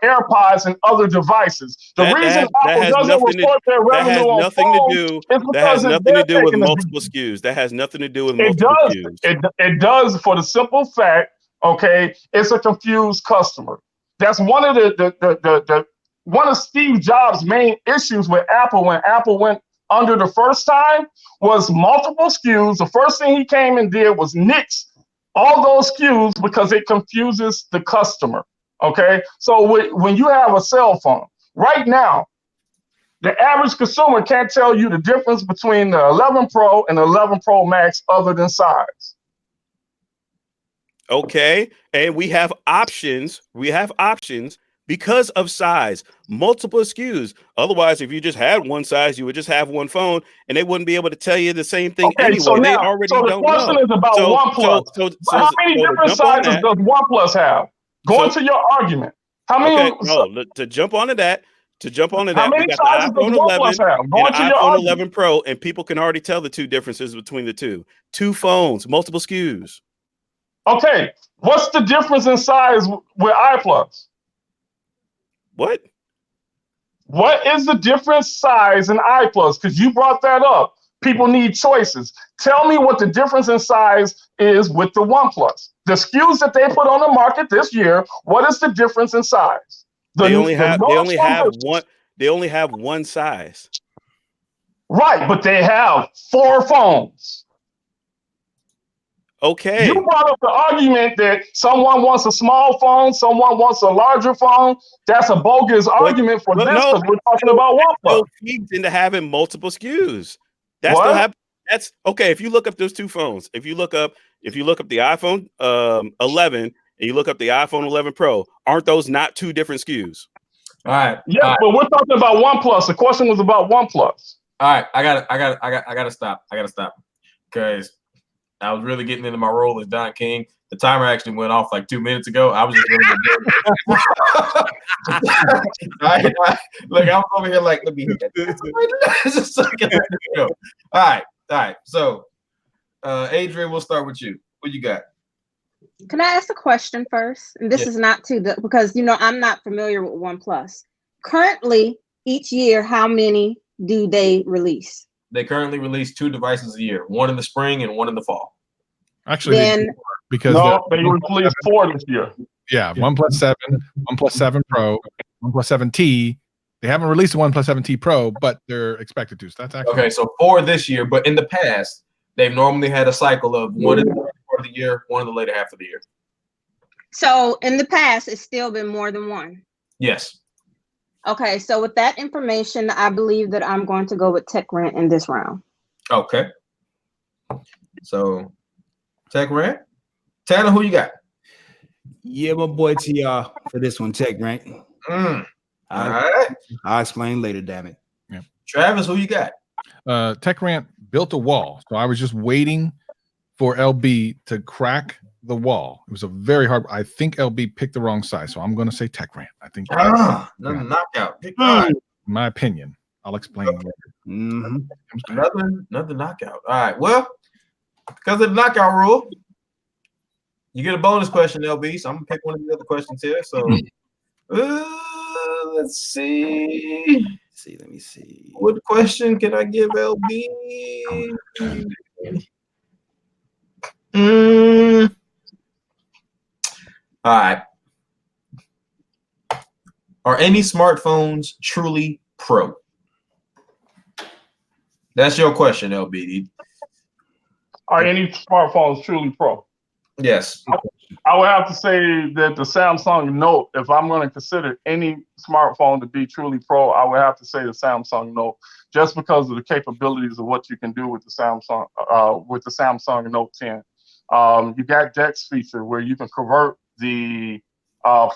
AirPods and other devices. The reason Apple doesn't report their revenue on phones is because that has nothing to do with multiple SKUs. That has nothing to do with multiple SKUs. It does, for the simple fact, it's a confused customer. That's one of one of Steve Jobs' main issues with Apple when Apple went under the first time was multiple SKUs. The first thing he came and did was nix all those SKUs because it confuses the customer. So when you have a cell phone, right now, the average consumer can't tell you the difference between the 11 Pro and the 11 Pro Max other than size. And we have options. Because of size, multiple SKUs. Otherwise, if you just had one size, you would just have one phone, and they wouldn't be able to tell you the same thing anyway. So they already so the don't question know. is about OnePlus. How many different sizes does OnePlus have? Going to your argument. How many? To jump onto that, how many we got sizes the iPhone 11 have? Going and to your iPhone argument. 11 Pro, and people can already tell the 2 differences between the 2. 2 phones, multiple SKUs. Okay, what's the difference in size with iPlus? What? What is the different size in I Plus? Because you brought that up. People need choices. Tell me what the difference in size is with the OnePlus. The SKUs that they put on the market this year, what is the difference in size? They only have one size. Right, but they have 4 phones. Okay. You brought up the argument that someone wants a small phone, someone wants a larger phone. That's a bogus argument for this because we're talking about OnePlus. Still feeds into having multiple SKUs. That's What? still happen. That's okay. If you look up those 2 phones, if you look up the iPhone 11 and you look up the iPhone 11 Pro, aren't those not 2 different SKUs? All right. Yeah, all right. but we're talking about OnePlus. The question was about OnePlus. All right, I gotta stop because I was really getting into my role as Don King. The timer actually went off like 2 minutes ago. I was just really look. I was over here like, let me hit that. Just so I can let it go. All right. So, Adrian, we'll start with you. What you got? Can I ask a question first? And this is not because I'm not familiar with OnePlus. Currently, each year, how many do they release? They currently release 2 devices a year, one in the spring and one in the fall. Actually, Then because they released 4 this year. Yeah, OnePlus 7, OnePlus 7 Pro, OnePlus 7T. They haven't released the OnePlus 7T Pro, but they're expected to. So that's actually okay. So 4 this year, but in the past, they've normally had a cycle of 1 in the first part of the year, 1 in the later half of the year. So in the past, it's still been more than 1. Yes. Okay, so with that information, I believe that I'm going to go with Tech Rant in this round. Okay. So, Tech Rant. Tanner, who you got? Yeah, my boy TR for this one, Tech Rant. All right. I'll explain later, damn it. Yeah. Travis, who you got? Tech Rant built a wall, so I was just waiting for LB to crack the wall. It was a very hard. I think LB picked the wrong side, so I'm going to say Tech Rant. I think Another knockout. Pick one. my opinion. I'll explain later. Another knockout. All right. Well, because of the knockout rule, you get a bonus question, LB. So I'm gonna pick one of the other questions here. So let's see. Let me see. What question can I give LB? All right. Are any smartphones truly pro? That's your question, LB. Are any smartphones truly pro? Yes. I would have to say that the Samsung Note, if I'm going to consider any smartphone to be truly pro, I would have to say the Samsung Note, just because of the capabilities of what you can do with the Samsung Note 10. You got DeX feature where you can convert the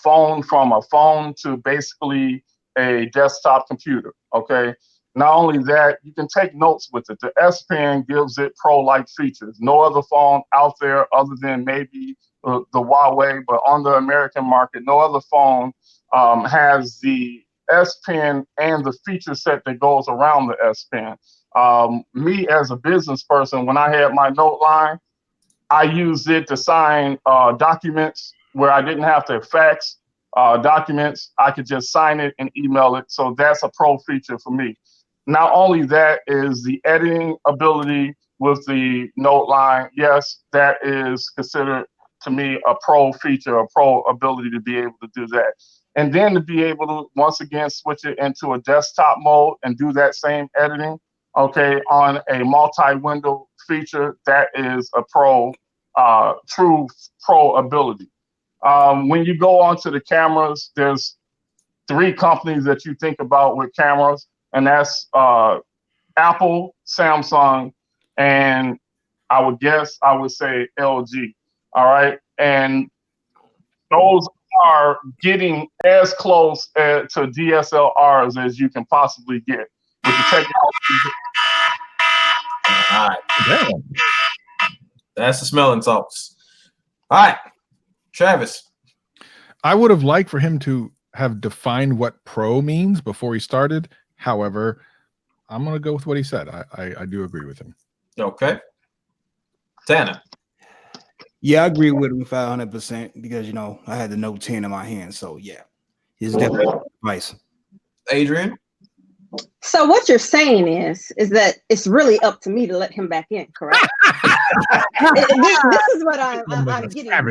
phone from a phone to basically a desktop computer. Okay. Not only that, you can take notes with it. The S Pen gives it pro-like features. No other phone out there other than maybe the Huawei, but on the American market, no other phone has the S Pen and the feature set that goes around the S Pen. Me as a business person, when I had my Note line, I used it to sign documents where I didn't have to fax documents. I could just sign it and email it. So that's a pro feature for me. Not only that is the editing ability with the Note line. Yes, that is considered to me a pro feature, a pro ability to be able to do that. And then to be able to, once again, switch it into a desktop mode and do that same editing, okay, on a multi-window feature, that is a true pro ability. When you go onto the cameras, there's 3 companies that you think about with cameras, and that's Apple, Samsung, and I would say LG. All right. And those are getting as close to DSLRs as you can possibly get with the technology. All right. Damn. That's the smelling salts. All right. Travis. I would have liked for him to have defined what pro means before he started. However, I'm going to go with what he said. I do agree with him. Okay. Tanner. Yeah, I agree with him 500% because, I had the Note 10 in my hand. So, yeah, it's definitely a device. Adrian. So what you're saying is that it's really up to me to let him back in, correct? This is what I'm getting at.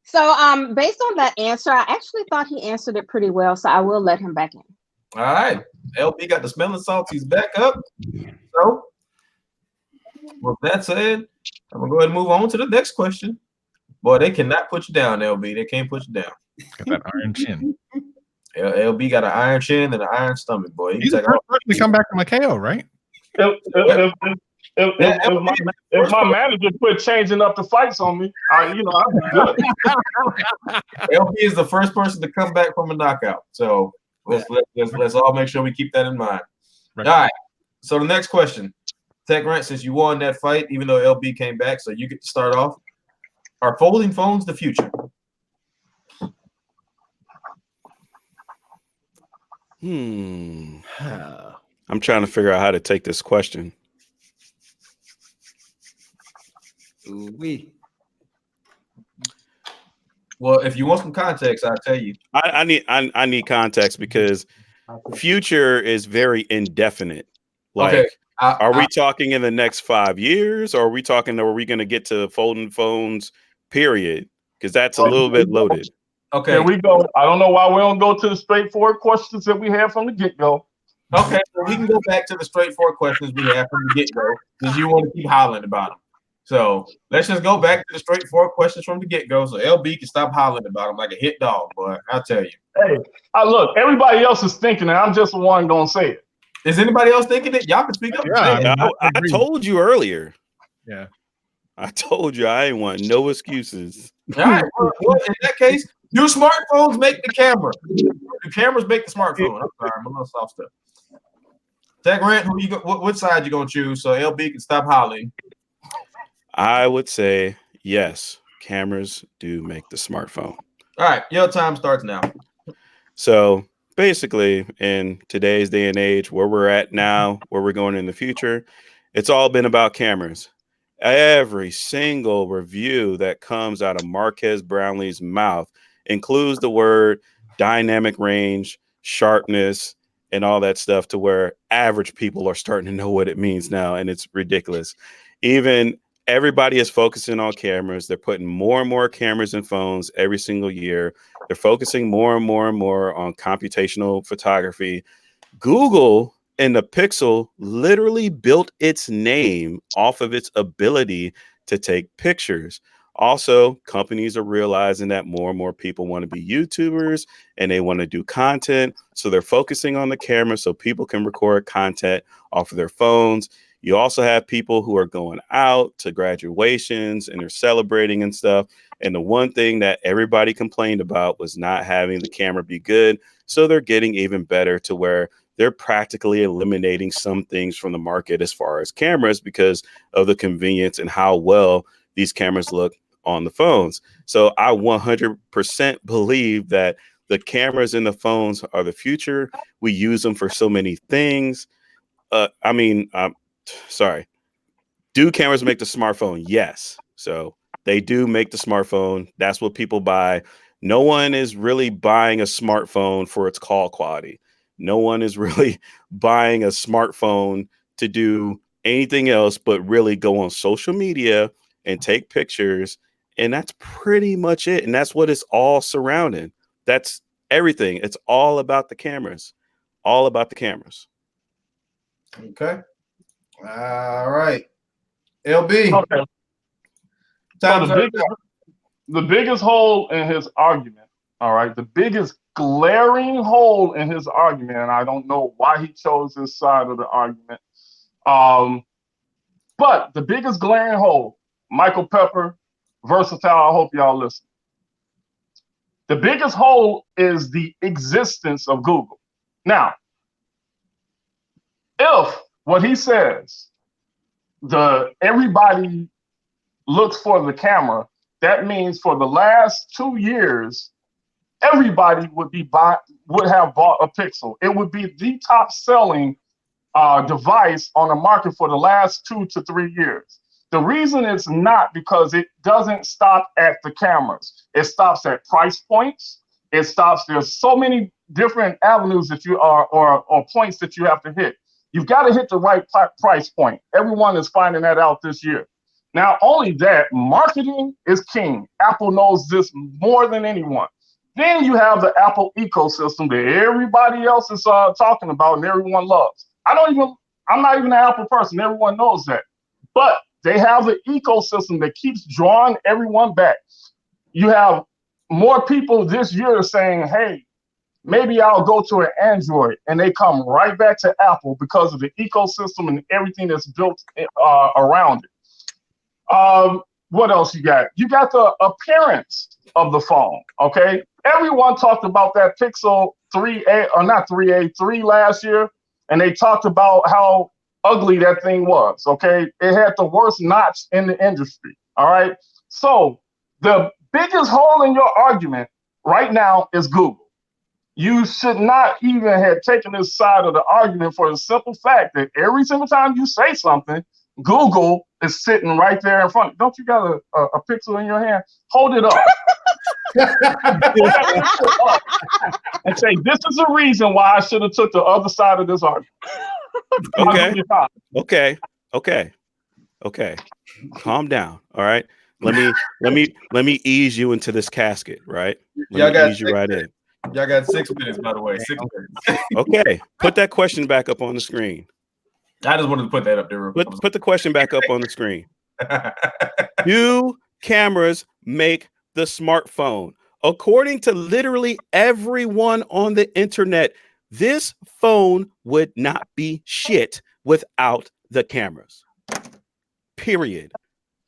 So based on that answer, I actually thought he answered it pretty well, so I will let him back in. All right. LB got the smelling salts. He's back up. So with that said, I'm gonna go ahead and move on to the next question. Boy, they cannot put you down, LB. They can't put you down. Got that iron chin. LB got an iron chin and an iron stomach, boy. He's the first person to come back from a KO, right? If my manager quit changing up the fights on me, I'll be good. LB is the first person to come back from a knockout. So let's all make sure we keep that in mind. Right. All right. So the next question, Tech Rant, since you won that fight, even though LB came back, so you get to start off. Are folding phones the future? I'm trying to figure out how to take this question. Well, if you want some context, I'll tell you. I need context because future is very indefinite. Like, okay. Are we talking in the next 5 years, or are we talking? Are we going to get to folding phones? Period, because that's a little bit loaded. Okay, here we go. I don't know why we don't go to the straightforward questions that we have from the get-go. Okay, so we can go back to the straightforward questions we have from the get-go because you want to keep hollering about them. So let's just go back to the straightforward questions from the get-go so LB can stop hollering about them like a hit dog, boy. I'll tell you. Hey, look, everybody else is thinking it. I'm just the one going to say it. Is anybody else thinking it? Y'all can speak up. Yeah, I told you earlier. Yeah. I told you I ain't want no excuses. All right. Well, in that case, do smartphones make the camera? Do cameras make the smartphone? I'm sorry, I'm a little soft stuff. Tech Rant, who you go? What side you gonna choose so LB can stop hollering? I would say yes. Cameras do make the smartphone. All right, your time starts now. So basically, in today's day and age, where we're at now, where we're going in the future, it's all been about cameras. Every single review that comes out of Marquez Brownlee's mouth includes the word dynamic range, sharpness, and all that stuff, to where average people are starting to know what it means now, and it's ridiculous. Even everybody is focusing on cameras. They're putting more and more cameras in phones every single year. They're focusing more and more and more on computational photography. Google and the Pixel literally built its name off of its ability to take pictures. Also, companies are realizing that more and more people want to be YouTubers and they want to do content. So they're focusing on the camera so people can record content off of their phones. You also have people who are going out to graduations and they're celebrating and stuff. And the one thing that everybody complained about was not having the camera be good. So they're getting even better, to where they're practically eliminating some things from the market as far as cameras because of the convenience and how well these cameras look on the phones. So I 100% believe that the cameras in the phones are the future. We use them for so many things. Sorry. Do cameras make the smartphone? Yes. So they do make the smartphone. That's what people buy. No one is really buying a smartphone for its call quality. No one is really buying a smartphone to do anything else but really go on social media and take pictures. And that's pretty much it. And that's what it's all surrounding. That's everything. It's all about the cameras. All about the cameras. Okay. All right. LB. Okay. So the biggest hole in his argument, all right, the biggest glaring hole in his argument, and I don't know why he chose this side of the argument, but the biggest glaring hole, Michael Pepper, Vrsatile, I hope y'all listen. The biggest hole is the existence of Google. Now, if what he says, everybody looks for the camera, that means for the last 2 years, everybody would have bought a Pixel. It would be the top selling device on the market for the last 2 to 3 years. The reason it's not because it doesn't stop at the cameras. It stops at price points. There's so many different avenues that you are or points that you have to hit. You've got to hit the right price point. Everyone is finding that out this year. Not only that, marketing is king. Apple knows this more than anyone. Then you have the Apple ecosystem that everybody else is talking about and everyone loves. I'm not even an Apple person. Everyone knows that. But they have the ecosystem that keeps drawing everyone back. You have more people this year saying, hey, maybe I'll go to an Android, and they come right back to Apple because of the ecosystem and everything that's built around it. What else you got? You got the appearance of the phone, okay? Everyone talked about that Pixel 3A, or not 3A, 3 last year, and they talked about how ugly that thing was, okay? It had the worst notch in the industry, all right? So the biggest hole in your argument right now is Google. You should not even have taken this side of the argument for the simple fact that every single time you say something, Google is sitting right there in front. Don't you got a Pixel in your hand? Hold it up. And say, this is the reason why I should have took the other side of this argument. Okay. Calm down. All right. Let me ease you into this casket, right? Let me ease you right in. Y'all got 6 minutes, by the way. 6 minutes. Okay. Put that question back up on the screen. I just wanted to put that up there. Put the question back up on the screen. Do cameras make the smartphone? According to literally everyone on the internet, this phone would not be shit without the cameras. Period.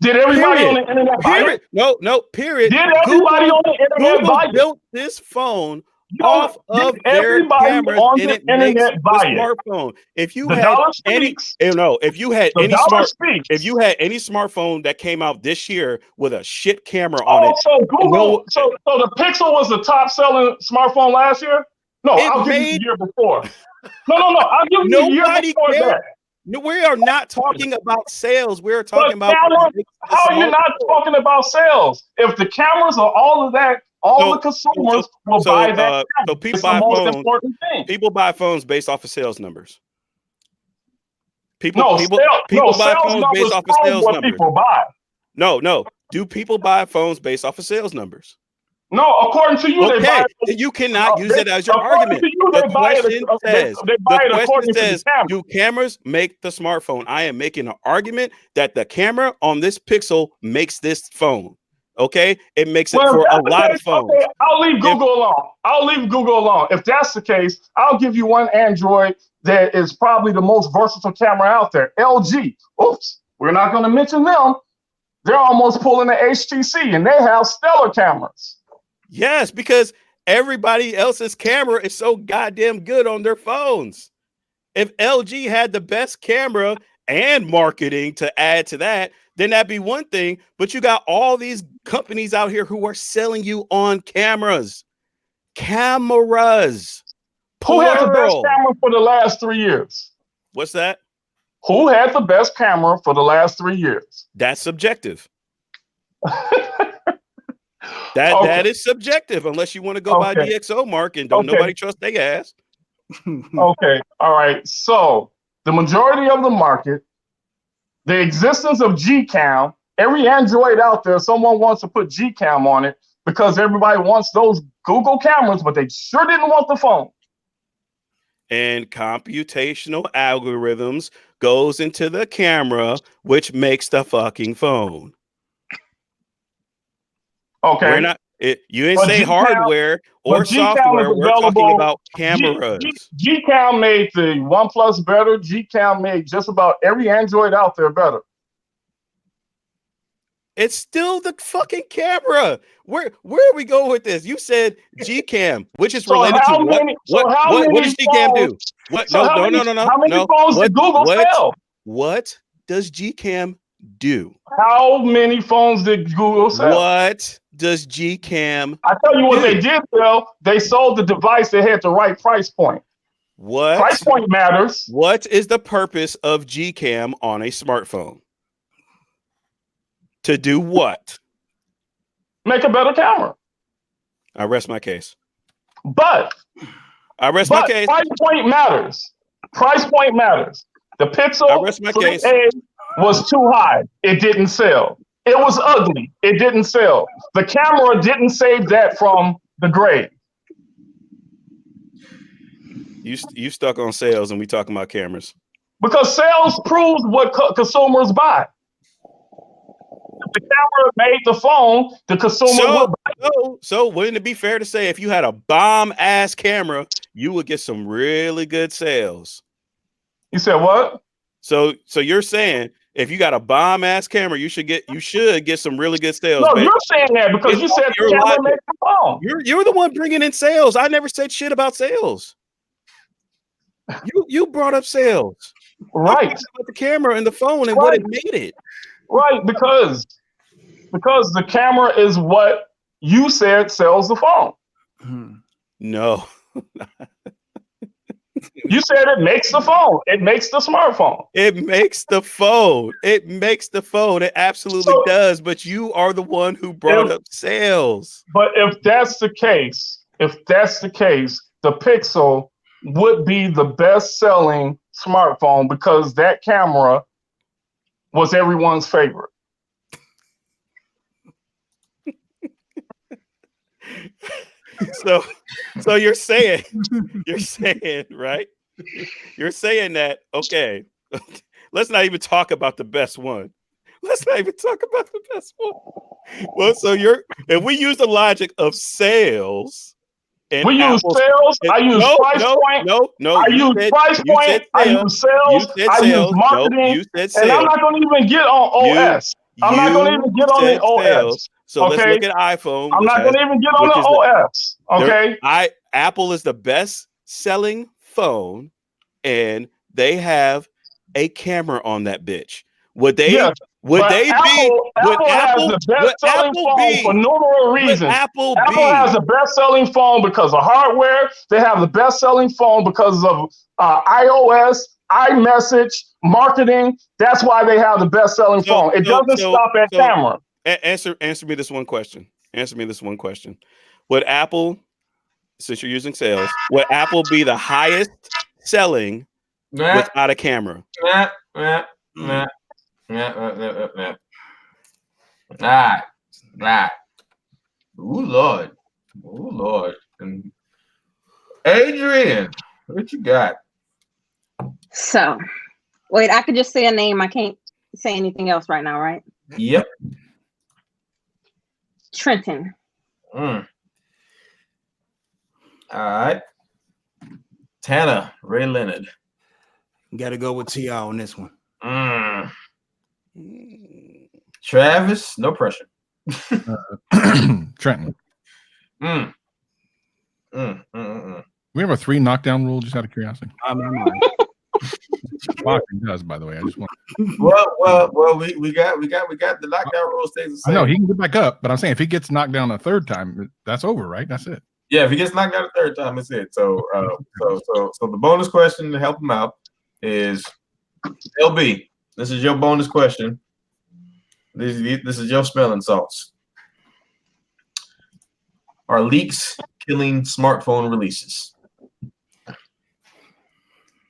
Did everybody on the internet buy it? No, period. Did everybody on the internet buy it? Built this phone off of their cameras, on and the it makes internet the buy it. smartphone. If you The had dollar any, speaks. if you had The any dollar speaks. if you had any smartphone that came out this year with a shit camera on it, So Google, so the Pixel was the top selling smartphone last year? No, I'll give you the year before. No, I'll give you the year before that. No, we are not talking about sales. We're talking about how are you not talking about sales? If the cameras are all of that, the consumers will buy that. So people it's buy the most phones. important thing. People buy phones based off of sales numbers. People buy phones based off of sales numbers. People buy. No. Do people buy phones based off of sales numbers? No, according to you, they buy it. You cannot use it as your argument. The question says, do cameras make the smartphone? I am making an argument that the camera on this Pixel makes this phone. Okay, it makes it for a lot of phones. Okay, I'll leave Google alone. If that's the case, I'll give you one Android that is probably the most versatile camera out there. LG. Oops, we're not going to mention them. They're almost pulling the HTC, and they have stellar cameras. Yes, because everybody else's camera is so goddamn good on their phones. If LG had the best camera and marketing to add to that, then that'd be one thing. But you got all these companies out here who are selling you on cameras. Cameras. Who had the best camera for the last 3 years? What's that? Who had the best camera for the last 3 years? That's subjective. That is subjective, unless you want to go by DxO mark and don't nobody trust their ass. Okay, all right. So the majority of the market, the existence of Gcam, every Android out there, someone wants to put Gcam on it because everybody wants those Google cameras, but they sure didn't want the phone. And computational algorithms goes into the camera, which makes the fucking phone. Okay. We're not. You didn't say hardware or software. We're talking about cameras. Gcam made the OnePlus better. Gcam made just about every Android out there better. It's still the fucking camera. Where are we going with this? You said Gcam, which is related to what? What does Gcam do? What? No. How many phones did Google sell? What does Gcam do? How many phones did Google sell? What does Gcam I tell you what they did sell. They sold the device that had the right price point. What? Price point matters. What is the purpose of Gcam on a smartphone? To do what? Make a better camera. I rest my case. But I rest my But case. price point matters. Price point matters. The I Pixel rest my 3A case. was too high. It didn't sell. It was ugly. It didn't sell. The camera didn't save that from the grave. You stuck on sales, and we talking about cameras. Because sales proves what consumers buy. If the camera made the phone, the consumer would buy. So wouldn't it be fair to say if you had a bomb ass camera, you would get some really good sales? You said what? So you're saying if you got a bomb ass camera, you should get some really good sales. No, babe. you're saying that because you said the camera made the phone. You're the one bringing in sales. I never said shit about sales. You brought up sales. Right. About the camera and the phone and what it made it. Right, because the camera is what you said sells the phone. No. You said it makes the phone. It makes the smartphone. It makes the phone. It makes the phone. It absolutely does. But you are the one who brought up sales. But if that's the case, the Pixel would be the best-selling smartphone because that camera was everyone's favorite. So you're saying, right? You're saying that, okay, let's not even talk about the best one. Well, so if we use the logic of sales, and we use sales. I use price point. No. I use price point. I use sales. I use marketing. And I'm not going to even get on OS. I'm not going to even get on the OS. So let's look at iPhone. I'm not going to even get on the OS. Okay. Apple is the best selling phone, and they have a camera on that bitch. Would they? Yes. Would but they Apple, be? Would Apple has the best-selling phone for numerous reasons. Apple has the best-selling phone because of hardware. They have the best-selling phone because of iOS, iMessage, marketing. That's why they have the best-selling phone. It doesn't stop at camera. Answer me this one question. Would Apple, since you're using sales, would Apple be the highest selling without a camera? Nah. Ooh, Lord. And Adrian, what you got? So, wait, I could just say a name. I can't say anything else right now, right? Yep. Trenton. All right. Tanner, Ray Leonard. Got to go with T.I. on this one. Travis, no pressure. Trenton. We have a 3 knockdown rule, just out of curiosity. Boxing does, by the way. I just want. Well, we got the knockdown rule stays the same. I know he can get back up, but I'm saying if he gets knocked down a third time, that's over, right? That's it. Yeah, if he gets knocked out a third time, that's it. So the bonus question to help him out is LB. This is your bonus question. This is your smelling salts. Are leaks killing smartphone releases?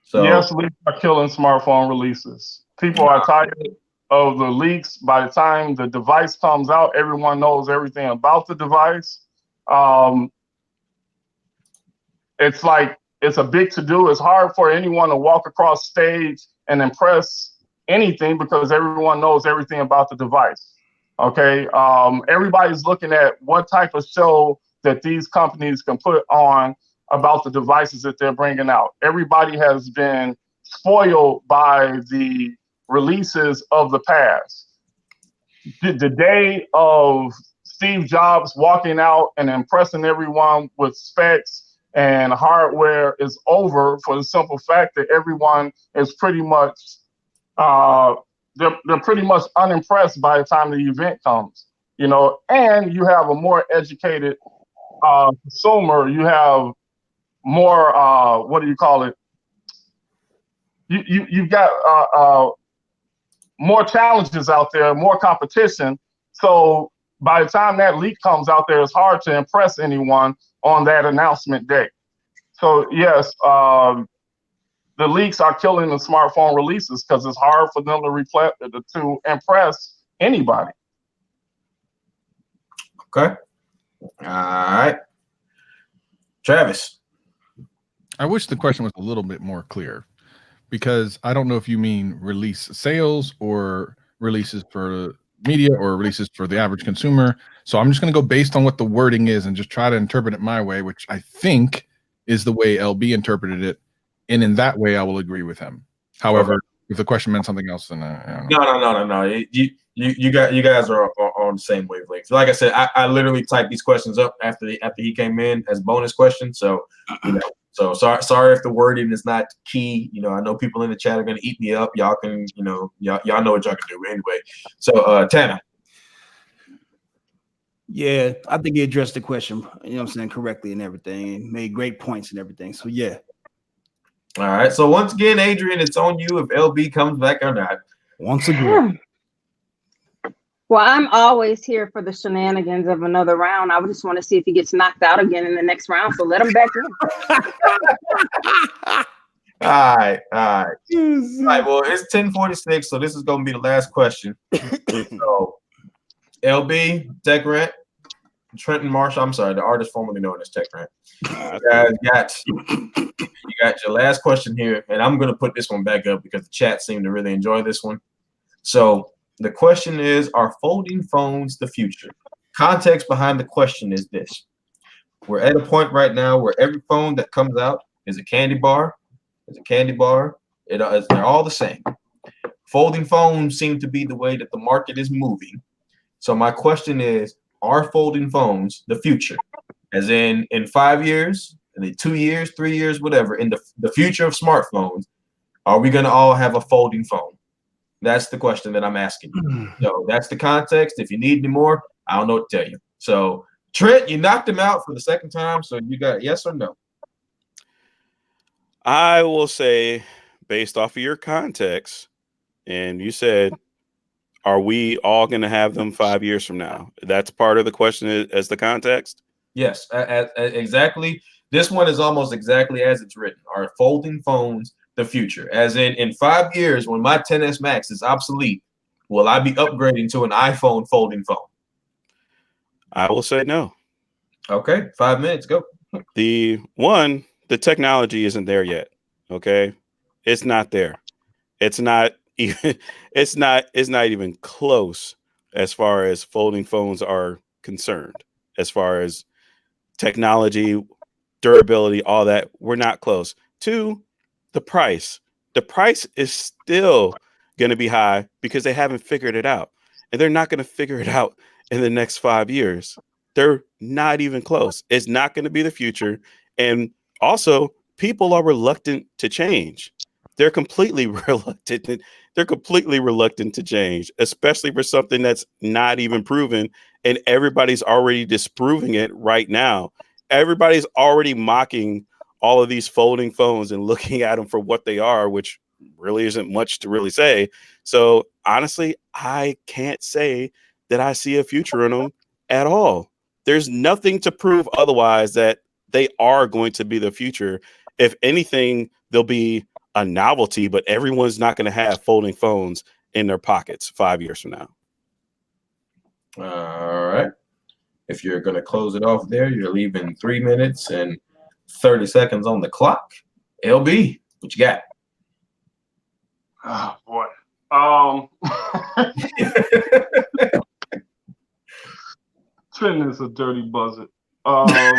So yes, leaks are killing smartphone releases. People are tired of the leaks. By the time the device comes out, everyone knows everything about the device. It's like it's a big to-do. It's hard for anyone to walk across stage and impress anything because everyone knows everything about the device. Okay, everybody's looking at what type of show that these companies can put on about the devices that they're bringing out. Everybody has been spoiled by the releases of the past. The day of Steve Jobs walking out and impressing everyone with specs and hardware is over for the simple fact that everyone is pretty much they're pretty much unimpressed by the time the event comes, and you have a more educated consumer. You have more you've got more challenges out there, more competition. So by the time that leak comes out there, it's hard to impress anyone on that announcement day. So yes, the leaks are killing the smartphone releases because it's hard for them to impress anybody. Okay. All right. Travis. I wish the question was a little bit more clear, because I don't know if you mean release sales or releases for media or releases for the average consumer. So I'm just going to go based on what the wording is and just try to interpret it my way, which I think is the way LB interpreted it. And in that way, I will agree with him. However, if the question meant something else, then I don't know. No. You guys are on the same wavelength. Like I said, I literally typed these questions up after he came in as bonus questions. So so sorry if the wording is not key. I know people in the chat are gonna eat me up. Y'all can, y'all know what y'all can do. But anyway, so Tanner. Yeah, I think he addressed the question, correctly and everything, and made great points and everything. So yeah. All right. So once again, Adrian, it's on you if LB comes back or not. Once again. Well, I'm always here for the shenanigans of another round. I just want to see if he gets knocked out again in the next round. So let him back in. All right. Well, it's 10:46, so this is gonna be the last question. So LB, Tech Rant, Trenton Marshall. I'm sorry, the artist formerly known as Tech Rant. You got your last question here, and I'm gonna put this one back up because the chat seemed to really enjoy this one. So the question is, are folding phones the future? Context behind the question is this. We're at a point right now where every phone that comes out is a candy bar. They're all the same. Folding phones seem to be the way that the market is moving. So my question is, are folding phones the future? As in 5 years, in 2 years, 3 years, whatever, in the future of smartphones, are we going to all have a folding phone? That's the question that I'm asking you. So that's the context. If you need any more, I don't know what to tell you. So Trent, you knocked him out for the second time. So you got yes or no? I will say, based off of your context, and you said, are we all going to have them 5 years from now? That's part of the question as the context? Yes, exactly. This one is almost exactly as it's written. Are folding phones the future? As in 5 years, when my 10S Max is obsolete, will I be upgrading to an iPhone folding phone? I will say no. Okay, 5 minutes, go. The technology isn't there yet. Okay, it's not there. It's not even. It's not even close as far as folding phones are concerned. As far as technology, durability, all that, we're not close. 2, the price. The price is still going to be high because they haven't figured it out, and they're not going to figure it out in the next 5 years. They're not even close. It's not going to be the future. And also, people are reluctant to change. They're completely reluctant. They're completely reluctant to change, especially for something that's not even proven. And everybody's already disproving it right now. Everybody's already mocking all of these folding phones and looking at them for what they are, which really isn't much to really say. So honestly, I can't say that I see a future in them at all. There's nothing to prove otherwise that they are going to be the future. If anything, they'll be a novelty, but everyone's not going to have folding phones in their pockets 5 years from now. All right. If you're going to close it off there, you're leaving 3 minutes and 30 seconds on the clock. LB, what you got? Oh boy. Trenton is a dirty buzzard. Why?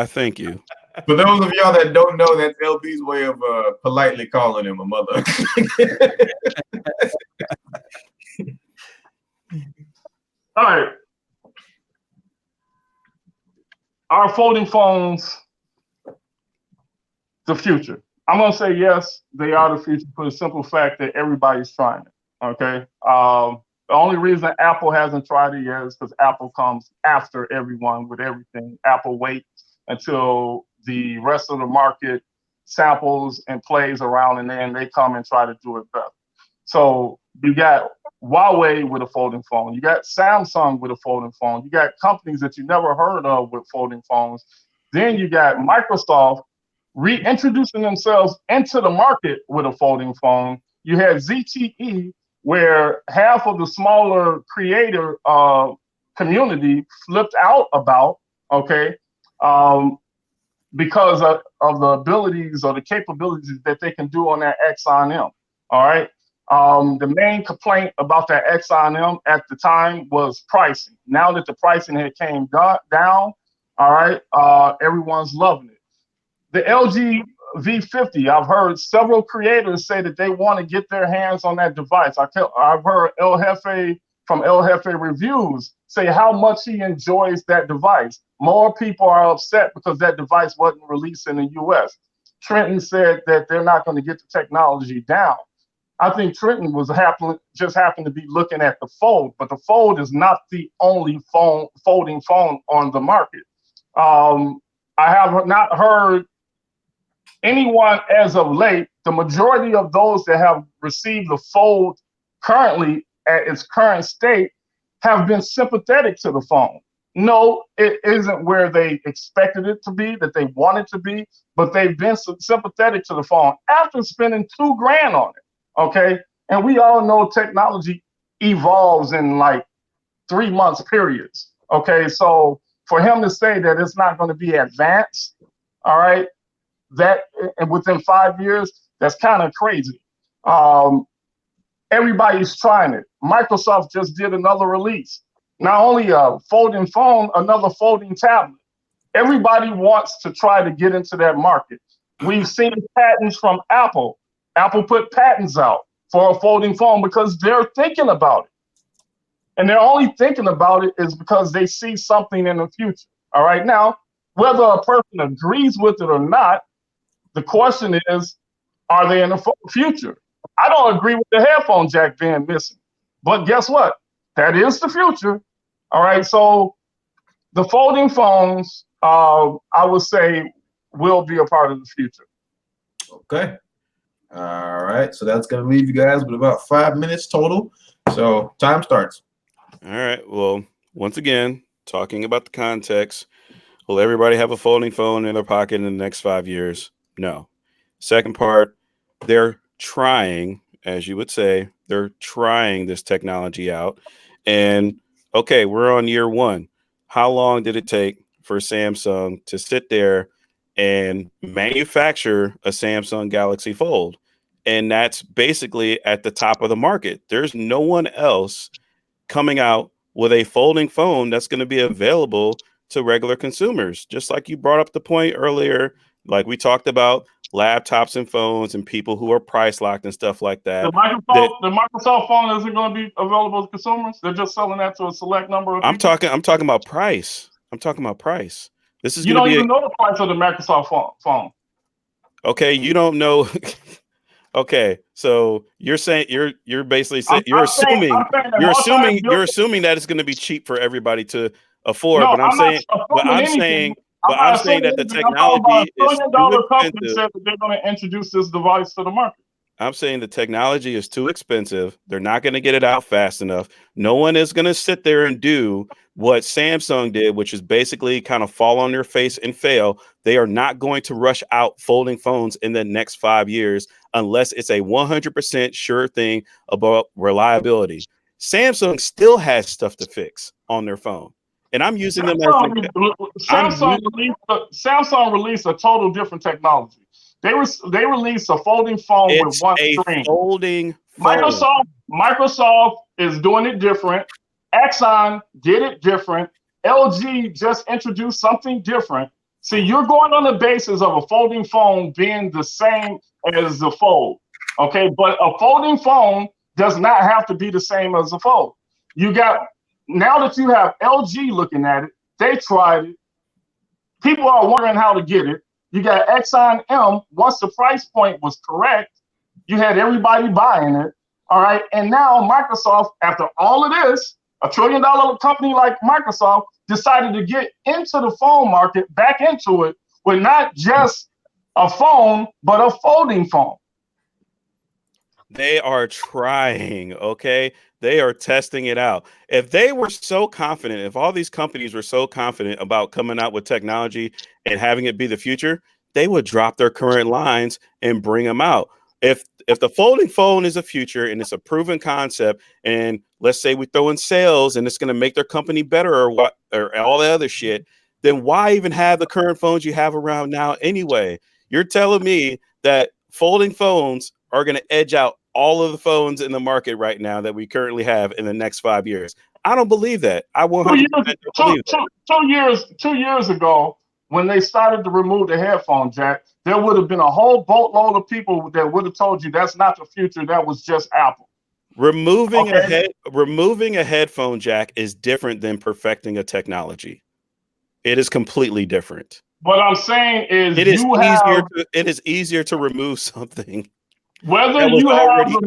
Thank you. For those of y'all that don't know, that's LB's way of politely calling him a mother. All right. Are folding phones the future? I'm going to say yes, they are the future for the simple fact that everybody's trying it. Okay. The only reason Apple hasn't tried it yet is because Apple comes after everyone with everything. Apple waits until the rest of the market samples and plays around, and then they come and try to do it better. So you got Huawei with a folding phone. You got Samsung with a folding phone. You got companies that you never heard of with folding phones. Then you got Microsoft reintroducing themselves into the market with a folding phone. You had ZTE, where half of the smaller creator community flipped out about, okay, because of the abilities or the capabilities that they can do on that Exxon M. All right. The main complaint about that Exxon M at the time was pricing. Now that the pricing had came down, all right, everyone's loving it. The LG V50, I've heard several creators say that they want to get their hands on that device. I've heard El Jefe from El Jefe Reviews say how much he enjoys that device. More people are upset because that device wasn't released in the US. Trenton said that they're not going to get the technology down. I think Trenton was just happened to be looking at the Fold, but the Fold is not the only folding phone on the market. I have not heard anyone as of late. The majority of those that have received the Fold currently at its current state have been sympathetic to the phone. No, it isn't where they expected it to be, that they wanted to be, but they've been sympathetic to the phone after spending $2,000 on it. Okay. And we all know technology evolves in like 3 months periods. Okay. So for him to say that it's not going to be advanced, all right, that and within 5 years, that's kind of crazy. Everybody's trying it. Microsoft just did another release. Not only a folding phone, another folding tablet. Everybody wants to try to get into that market. We've seen patents from Apple. Apple put patents out for a folding phone because they're thinking about it. And they're only thinking about it is because they see something in the future. All right. Now, whether a person agrees with it or not, the question is, are they in the future? I don't agree with the headphone jack being missing. But guess what? That is the future. All right. So the folding phones, I would say, will be a part of the future. Okay. All right. So that's going to leave you guys with about 5 minutes total. So time starts. All right. Well, once again, talking about the context, will everybody have a folding phone in their pocket in the next 5 years? No. Second part, they're trying, as you would say, they're trying this technology out. And okay, we're on year one. How long did it take for Samsung to sit there and manufacture a Samsung Galaxy Fold? And that's basically at the top of the market. There's no one else coming out with a folding phone that's going to be available to regular consumers. Just like you brought up the point earlier, like we talked about laptops and phones and people who are price locked and stuff like that. The Microsoft phone isn't going to be available to consumers. They're just selling that to a select number of people. I'm talking about price. I'm talking about price. This is you don't even know the price of the Microsoft phone. Okay, you don't know. Okay, so you're saying you're basically saying you're assuming that it's going to be cheap for everybody to afford. No, but I'm saying that the technology is too expensive. Said that they're going to introduce this device to the market. I'm saying the technology is too expensive. They're not going to get it out fast enough. No one is going to sit there and do what Samsung did, which is basically kind of fall on their face and fail. They are not going to rush out folding phones in the next 5 years unless it's a 100% sure thing about reliability. Samsung still has stuff to fix on their phone. And I'm using them as Samsung released a total different technology. They released a folding phone with one screen. Folding phone. Microsoft is doing it different. Exxon did it different. LG just introduced something different. See, you're going on the basis of a folding phone being the same as the Fold. Okay, but a folding phone does not have to be the same as the Fold. Now that you have LG looking at it, they tried it. People are wondering how to get it. You got Exxon M. Once the price point was correct, you had everybody buying it. All right. And now Microsoft, after all of this, $1 trillion company like Microsoft decided to get into the phone market, back into it, with not just a phone, but a folding phone. They are trying, okay? They are testing it out. If they were so confident, if all these companies were so confident about coming out with technology and having it be the future, they would drop their current lines and bring them out. If the folding phone is a future and it's a proven concept, and let's say we throw in sales and it's going to make their company better or what or all the other shit, then why even have the current phones you have around now anyway? You're telling me that folding phones are going to edge out all of the phones in the market right now that we currently have in the next 5 years. I don't believe that. I 100% don't believe that. 2 years ago, when they started to remove the headphone jack, there would have been a whole boatload of people that would have told you that's not the future. That was just Apple. Removing a headphone jack is different than perfecting a technology. It is completely different. What I'm saying is, it is easier to remove something. Whether you have the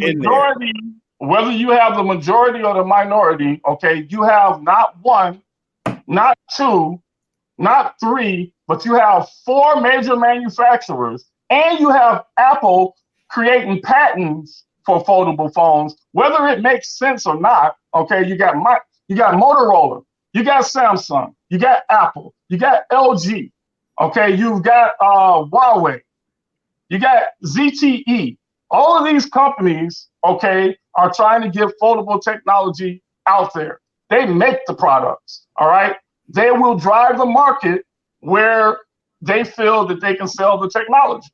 majority or the minority, okay, you have not one, not two, not three, but you have 4 major manufacturers, and you have Apple creating patents for foldable phones, whether it makes sense or not. Okay, you got Motorola, you got Samsung, you got Apple, you got LG, okay, you've got Huawei, you got ZTE. All of these companies, okay, are trying to get foldable technology out there. They make the products, all right? They will drive the market where they feel that they can sell the technology.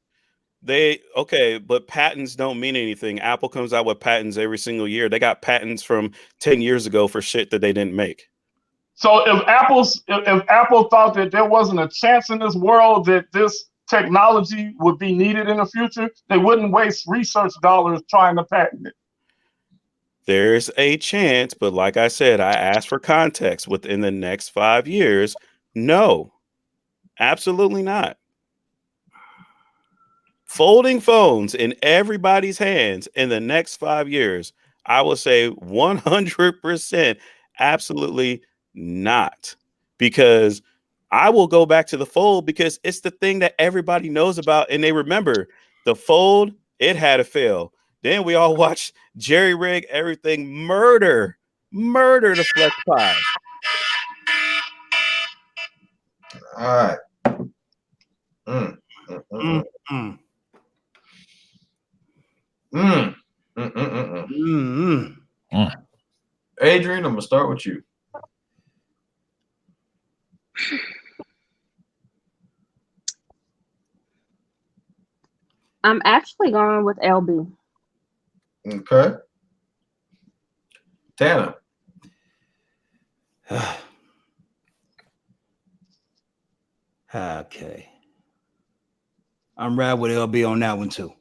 But patents don't mean anything. Apple comes out with patents every single year. They got patents from 10 years ago for shit that they didn't make. So if Apple thought that there wasn't a chance in this world that this technology would be needed in the future, they wouldn't waste research dollars trying to patent it. There's a chance, but like I said, I asked for context. Within the next 5 years, no, absolutely not. Folding phones in everybody's hands in the next 5 years, I will say 100% absolutely not, because I will go back to the fold because it's the thing that everybody knows about. And they remember the fold, it had to fail. Then we all watched Jerry rig everything, murder the Flex 5. All right. Adrian, I'm gonna start with you. I'm actually going with LB. Okay. Tanner. Okay. I'm right with LB on that one too.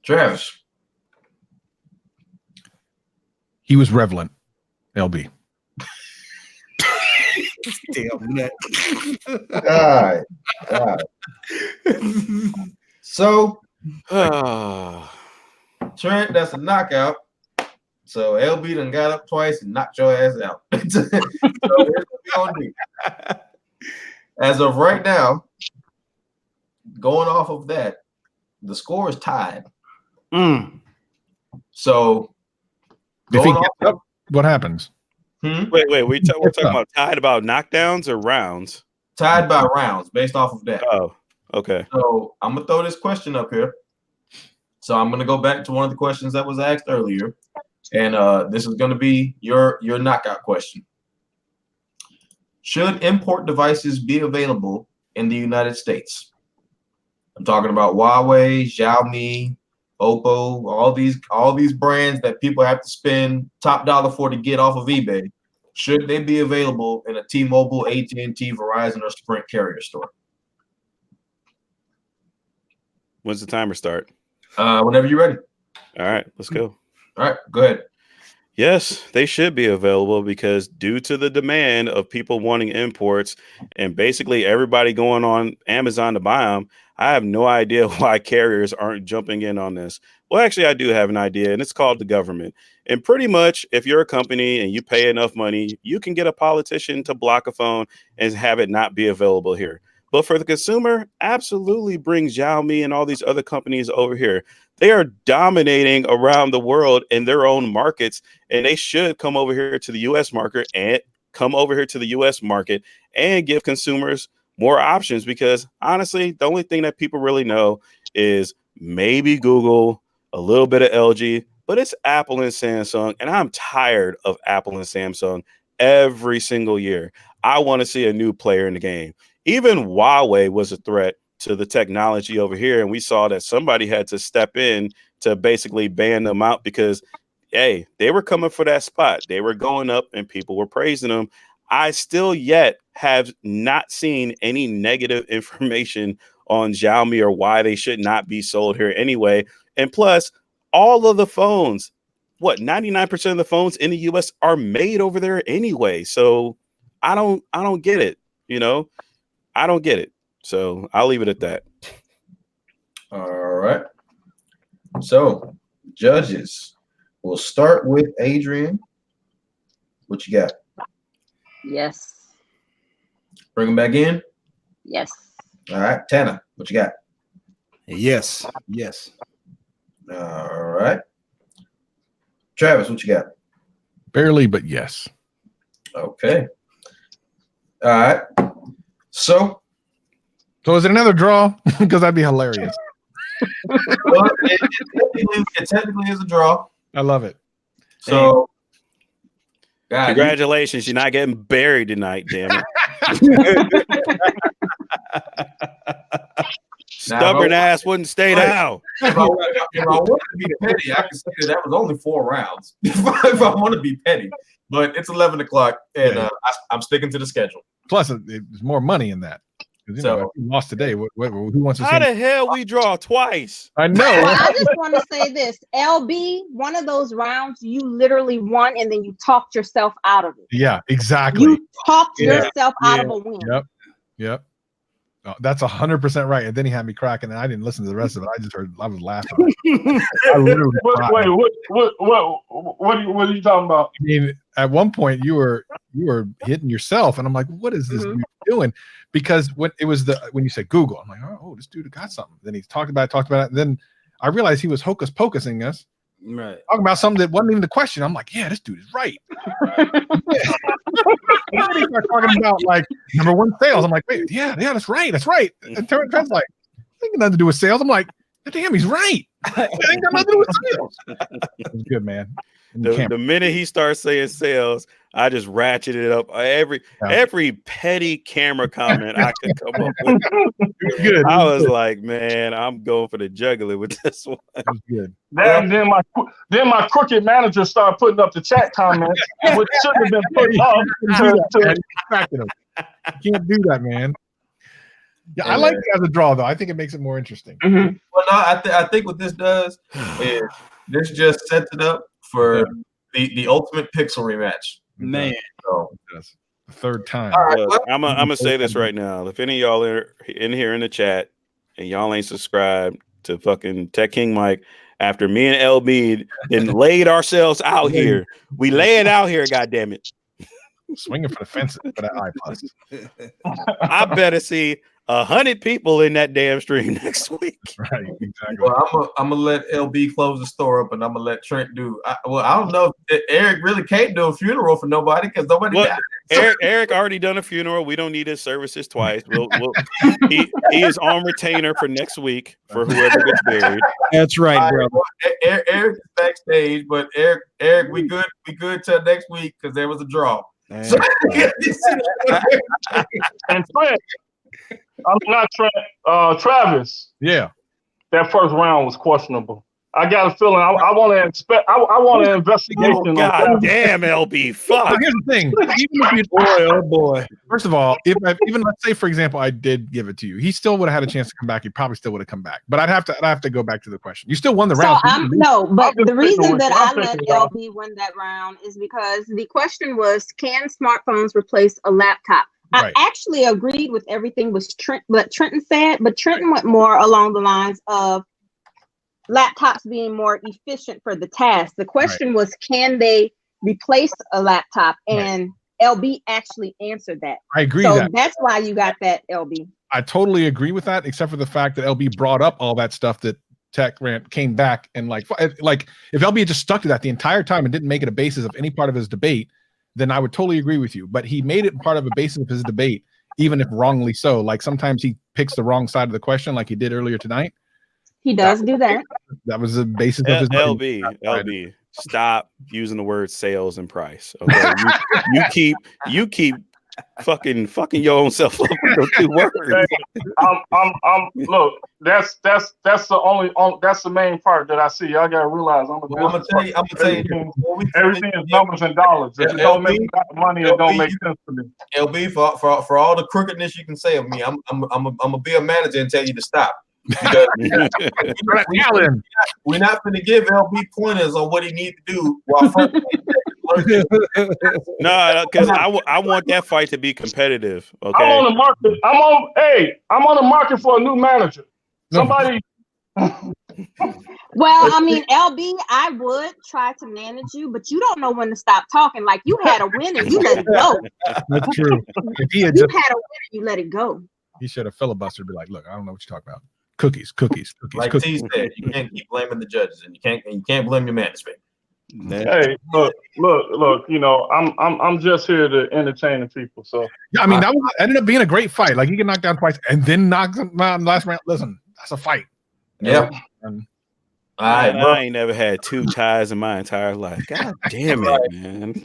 Travis. He was relevant. LB. Damn nut. All right. So, Trent, that's a knockout. So LB done got up twice and knocked your ass out. So here's what we gonna do. As of right now, going off of that, the score is tied. So if he gets up, what happens? Wait, we're talking about tied about knockdowns or rounds? Tied by rounds based off of that. Oh, okay. So I'm gonna throw this question up here. So I'm gonna go back to one of the questions that was asked earlier, and this is gonna be your knockout question. Should import devices be available in the United States? I'm talking about Huawei, Xiaomi, Oppo, all these brands that people have to spend top dollar for to get off of eBay. Should they be available in a T-Mobile, AT&T, Verizon, or Sprint carrier store? When's the timer start? Whenever you're ready. All right, let's go. All right, go ahead. Yes, they should be available because due to the demand of people wanting imports and basically everybody going on Amazon to buy them, I have no idea why carriers aren't jumping in on this. Well, actually, I do have an idea, and it's called the government. And pretty much, if you're a company and you pay enough money, you can get a politician to block a phone and have it not be available here. But for the consumer, absolutely bring Xiaomi and all these other companies over here. They are dominating around the world in their own markets, and they should come over here to the U.S. market and give consumers more options, because honestly, the only thing that people really know is maybe Google, a little bit of LG, but it's Apple and Samsung, and I'm tired of Apple and Samsung every single year. I want to see a new player in the game. Even Huawei was a threat to the technology over here, and we saw that somebody had to step in to basically ban them out because, hey, they were coming for that spot. They were going up, and people were praising them. I still yet have not seen any negative information on Xiaomi or why they should not be sold here anyway. And plus, all of the phones, 99% of the phones in the US are made over there anyway. So I don't get it. I don't get it. So I'll leave it at that. All right. So judges, we'll start with Adrian. What you got? Yes. Bring him back in. Yes. All right. Tanner, what you got? Yes. All right. Travis, what you got? Barely, but yes. Okay. All right. So is it another draw? Because that'd be hilarious. well, it technically is a draw. I love it. So, God, congratulations, you're not getting buried tonight, damn it. Stubborn ass wouldn't stay down. If I want to be petty, I can say that was only 4 rounds. if I want to be petty, but it's 11 o'clock, and I'm sticking to the schedule. Plus, there's more money in that. So if you lost today. Who wants to? How the hell we draw twice? I know. Well, I just want to say this, LB. One of those rounds, you literally won, and then you talked yourself out of it. Yeah, exactly. You talked yourself out of a win. Yep. Oh, that's 100% right. And then he had me cracking, and I didn't listen to the rest of it. I just heard. I was laughing. I literally what are you talking about? I mean, at one point you were hitting yourself, and I'm like, what is this dude doing? Because when you said Google, I'm like, oh, this dude got something. Then he talked about it, and then I realized he was hocus pocusing us, right? Talking about something that wasn't even the question. I'm like, yeah, this dude is right. And then he started talking about like #1 sales. I'm like, wait, yeah, that's right. And Trent's like, it ain't nothing to do with sales. I'm like, damn, he's right. It ain't got nothing to do with sales. It was good, man. The minute he starts saying sales, I just ratcheted it up. Every petty camera comment I could come up with. Good. I was like, man, I'm going for the jugular with this one. That was good. Then my crooked manager started putting up the chat comments, which shouldn't have been put up. You can't do that, man. Yeah, I like it as a draw, though. I think it makes it more interesting. Mm-hmm. Well, no, I think what this does is this just sets it up for the ultimate pixel rematch. Man, so the third time. All right, Look, I'm gonna say this right now. If any of y'all are in here in the chat and y'all ain't subscribed to fucking Tech King Mike, after me and LB then laid ourselves out here, we lay it out here. God damn it, swinging for the fences for that I+. I better see 100 people in that damn stream next week. Right, exactly. Well, I'm gonna let LB close the store up, and I'm gonna let Trent do. I don't know if Eric really can't do a funeral for nobody because nobody. Eric already done a funeral. We don't need his services twice. He is on retainer for next week for whoever gets buried. That's right, bro. Eric is backstage, but Eric, we good till next week because there was a draw. So, and Trent. I'm not Travis. Yeah, that first round was questionable. I got a feeling I want an investigation. Oh, God damn, LB, fuck. So here's the thing. Even if boy. First of all, even let's say, for example, I did give it to you, he still would have had a chance to come back. He probably still would have come back. But I'd have to go back to the question. You still won the round. But the reason that I let LB win that round is because the question was, can smartphones replace a laptop? I actually agreed with everything what Trenton said, but Trenton went more along the lines of laptops being more efficient for the task. The question was, can they replace a laptop? And LB actually answered that. I agree. So that's why you got that, LB. I totally agree with that, except for the fact that LB brought up all that stuff that Tech rant came back and like if LB had just stuck to that the entire time and didn't make it a basis of any part of his debate, then I would totally agree with you. But he made it part of a basis of his debate, even if wrongly so. Like sometimes he picks the wrong side of the question, like he did earlier tonight. He does do that. That was the basis of his debate. LB, stop using the word sales and price. Okay, you keep fucking your own self up with those two words. I'm look. That's the main part that I see. Y'all gotta realize I'm gonna tell you. Everything is numbers and dollars. If it don't make money, it don't make sense to me. LB, for all the crookedness you can say of me, I'm gonna be a manager and tell you to stop. Because we're not going to give LB pointers on what he needs to do while no, because I want that fight to be competitive. Okay, I'm on the market. I'm on the market for a new manager. Somebody. Well, I mean, LB, I would try to manage you, but you don't know when to stop talking. Like you had a win and you let it go. That's true. If he had had a win and you let it go. He should have filibustered, be like, look, I don't know what you're talking about. Cookies. Like T said, you can't keep blaming the judges, and you can't blame your management. Hey, look. You know, I'm just here to entertain the people. So yeah, I mean, that ended up being a great fight. Like he get knocked down twice and then knocked him out in the last round. Listen, that's a fight. Yeah. All right, I ain't never had 2 ties in my entire life. God damn it, man!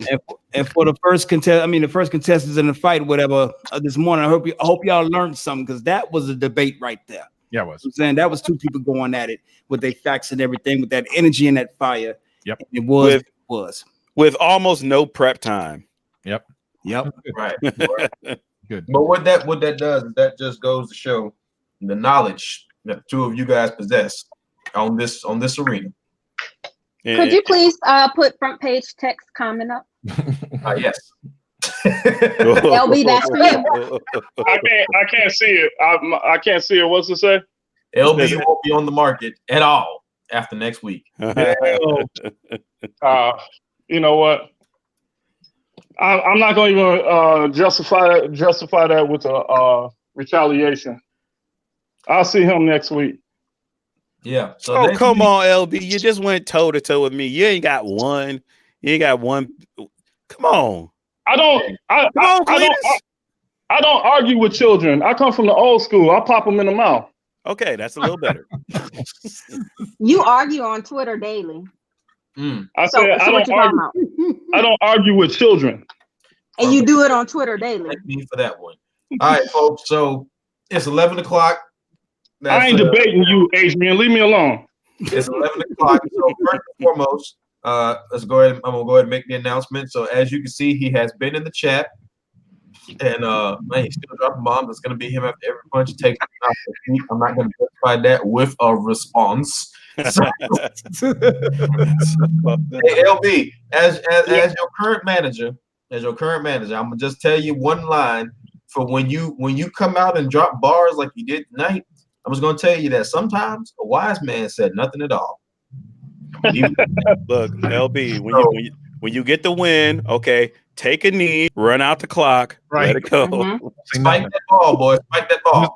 And for the first contestants in the fight, whatever, this morning, I hope y'all learned something because that was a debate right there. Yeah, it was. I'm saying that was 2 people going at it with their facts and everything, with that energy and that fire. Yep. And it was with almost no prep time. Yep. Right. Good. But what that does is that just goes to show the knowledge that the 2 of you guys possess on this arena. Could you please put front page text comment up? Yes. LB, that's for you. I can't see it. I can't see it. What's it say? LB won't be on the market at all after next week. You know what? I'm not going to even justify that with retaliation. I'll see him next week. Yeah. So come on, LB. You just went toe to toe with me. You ain't got one. You ain't got one. Come on. I don't argue with children. I come from the old school. I pop them in the mouth. Okay, that's a little better. You argue on Twitter daily. I don't argue with children. And you do it on Twitter daily. Thank me for that one. All right, folks. So it's 11 o'clock. I ain't debating you, Adrian. Leave me alone. It's 11 o'clock. So first and foremost, let's go ahead. I'm gonna go ahead and make the announcement. So as you can see, he has been in the chat, and man, he's still dropping bombs. It's gonna be him after every punch he takes. I'm not gonna justify that with a response. So, hey, LB, as your current manager, I'm gonna just tell you one line for when you come out and drop bars like you did tonight. I'm just gonna tell you that sometimes a wise man said nothing at all. Look, LB, when you get the win, okay, take a knee, run out the clock, right. Let it go. Mm-hmm. Spike that ball, boys. Spike that ball.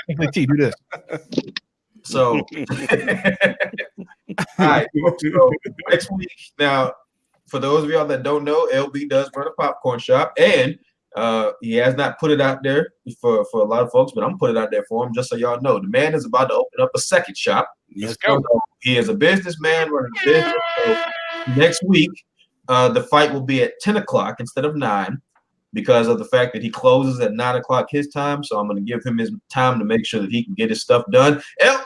Technically, T, do this. So, all right. So next week, now, for those of y'all that don't know, LB does run a popcorn shop, and he has not put it out there for a lot of folks, but I'm putting it out there for him just so y'all know. The man is about to open up a second shop. Let's go. He is a businessman running a business. So next week, the fight will be at 10 o'clock instead of 9 because of the fact that he closes at 9 o'clock his time. So I'm going to give him his time to make sure that he can get his stuff done. El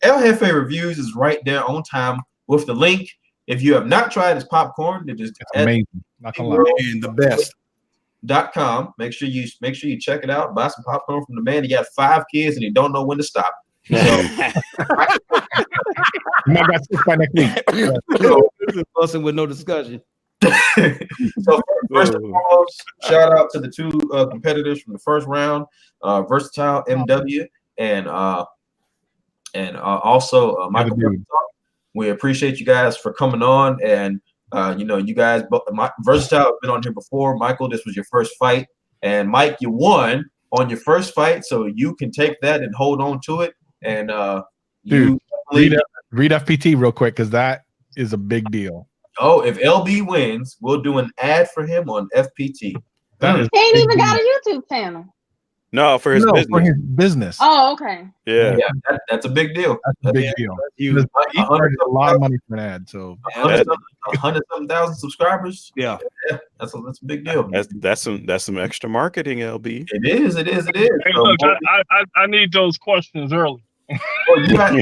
Jefe Reviews is right there on time with the link. If you have not tried his popcorn, it is amazing. Not gonna lie. And the best. .com. Make sure you check it out. Buy some popcorn from the man. He got 5 kids and he don't know when to stop. So, you might got 6 by next week. This is busting with no discussion. So first and foremost, shout out to the 2 competitors from the first round, Vrsatile MW and also Micah Woods. We appreciate you guys for coming on, and you guys, Vrsatile has been on here before. Michael, this was your first fight, and Mike, you won on your first fight, so you can take that and hold on to it and Dude, you read FPT real quick because that is a big deal. Oh, if LB wins, we'll do an ad for him on FPT. That is He ain't big even got deal. a YouTube channel. No, for his No, business. for his business. Oh, okay. Yeah. That's a big deal. That's a big deal. He charges a lot of money for an ad. So 100,000 subscribers. Yeah, that's a big deal. That's some extra marketing, LB. It is. Hey, So, look, I need those questions early. well, you got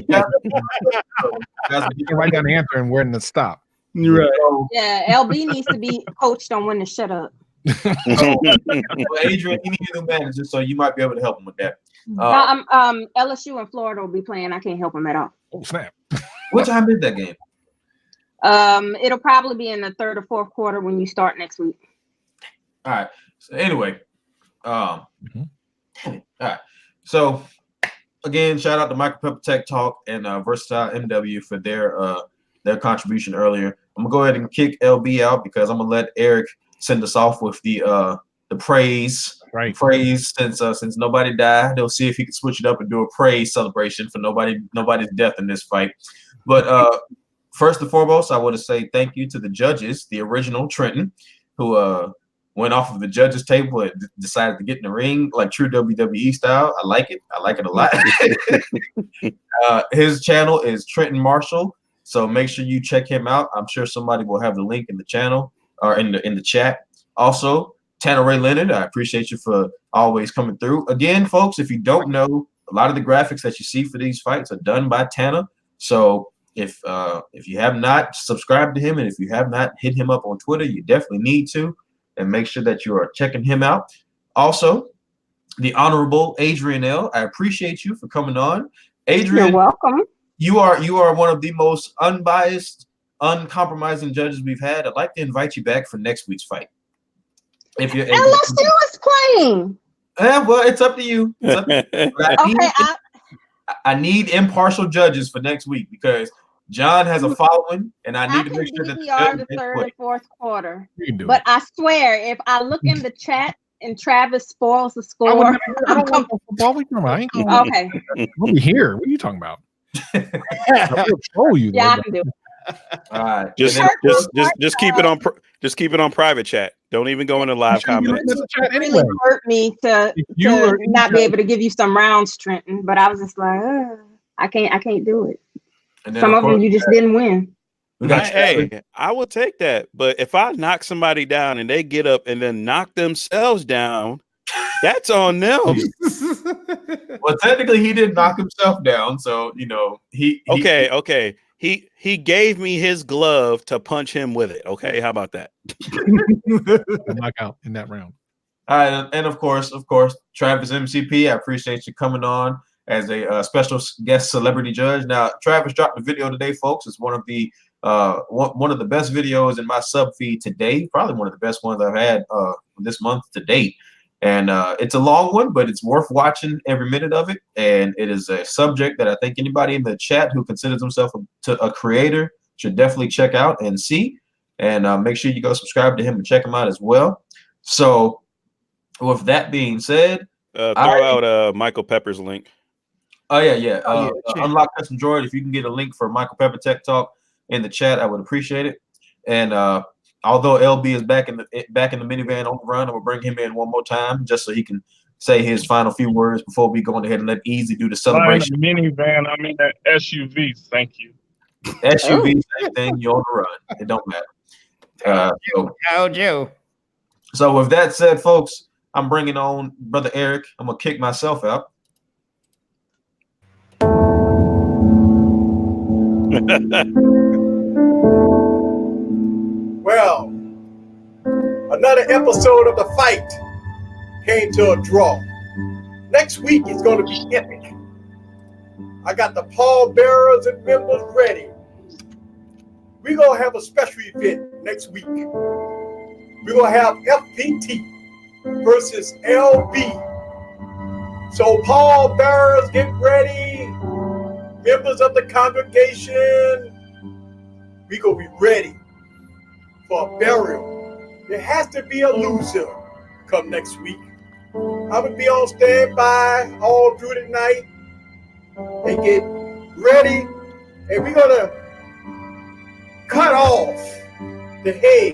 you can write down the answer and when to stop. right. Yeah, LB needs to be coached on when to shut up. well, Adrian, he needs a new manager, so you might be able to help him with that. LSU and Florida will be playing. I can't help him at all. Oh snap! What time is that game? It'll probably be in the third or fourth quarter when you start next week. All right. So anyway, damn it. All right. So again, shout out to Micah Pepper Tech Talk and Vrsatile MW for their contribution earlier. I'm gonna go ahead and kick LB out because I'm gonna let Eric send us off with the praise. Right. Praise since nobody died. They'll see if he can switch it up and do a praise celebration for nobody's death in this fight. But first and foremost, I want to say thank you to the judges, the original Trenton, who went off of the judges table and decided to get in the ring like true WWE style. I like it. I like it a lot. His channel is Trenton Marshall, so make sure you check him out. I'm sure somebody will have the link in the channel or in the chat. Also, Tanner Ray Leonard, I appreciate you for always coming through. Again, folks, if you don't know, a lot of the graphics that you see for these fights are done by Tanner. So if you have not subscribed to him and if you have not hit him up on Twitter, you definitely need to, and make sure that you are checking him out. Also, the Honorable Adrian L., I appreciate you for coming on. Adrian, You're welcome. You are one of the most unbiased, uncompromising judges we've had. I'd like to invite you back for next week's fight. If you're able LSU is playing. well, it's up to you. It's up to you. I need impartial judges for next week because John has a following, and I need to make sure that the third and fourth quarter. But I swear, if I look in the chat and Travis spoils the score, I ain't gonna okay. We'll be here. What are you talking about? I'll troll you. Yeah, I can do it. All right. Just keep it on private chat. Don't even go into live comments. It really hurt me to not be able to give you some rounds, Trenton. But I was just like, I can't do it. Some of them you just didn't win. Hey, I will take that. But if I knock somebody down and they get up and then knock themselves down, that's on them. Well, technically, he didn't knock himself down, so he. Okay. He gave me his glove to punch him with it. Okay, how about that? Knockout in that round. All right, and of course, Travis MCP. I appreciate you coming on as a special guest celebrity judge. Now, Travis dropped a video today, folks. It's one of the best videos in my sub feed today. Probably one of the best ones I've had this month to date. And it's a long one, but it's worth watching every minute of it. And it is a subject that I think anybody in the chat who considers himself a creator should definitely check out and see. And make sure you go subscribe to him and check him out as well. So with that being said, throw out Michael Pepper's link. Oh, yeah. Unlock Custom Droid. If you can get a link for Michael Pepper Tech Talk in the chat, I would appreciate it. And although LB is back in the minivan on the run, I'm gonna bring him in one more time just so he can say his final few words before we go ahead and let Easy do the celebration. Minivan, I mean that SUV. Thank you. SUV, same thing. You're on the run. It don't matter. So with that said, folks, I'm bringing on Brother Eric. I'm gonna kick myself out. Well, another episode of the fight came to a draw. Next week is going to be epic. I got the pallbearers and members ready. We're going to have a special event next week. We're going to have FPT versus LB. So pallbearers, get ready. Members of the congregation, we going to be ready for a burial. There has to be a loser come next week. I will be on standby all through the night. and get ready, and we're gonna cut off the head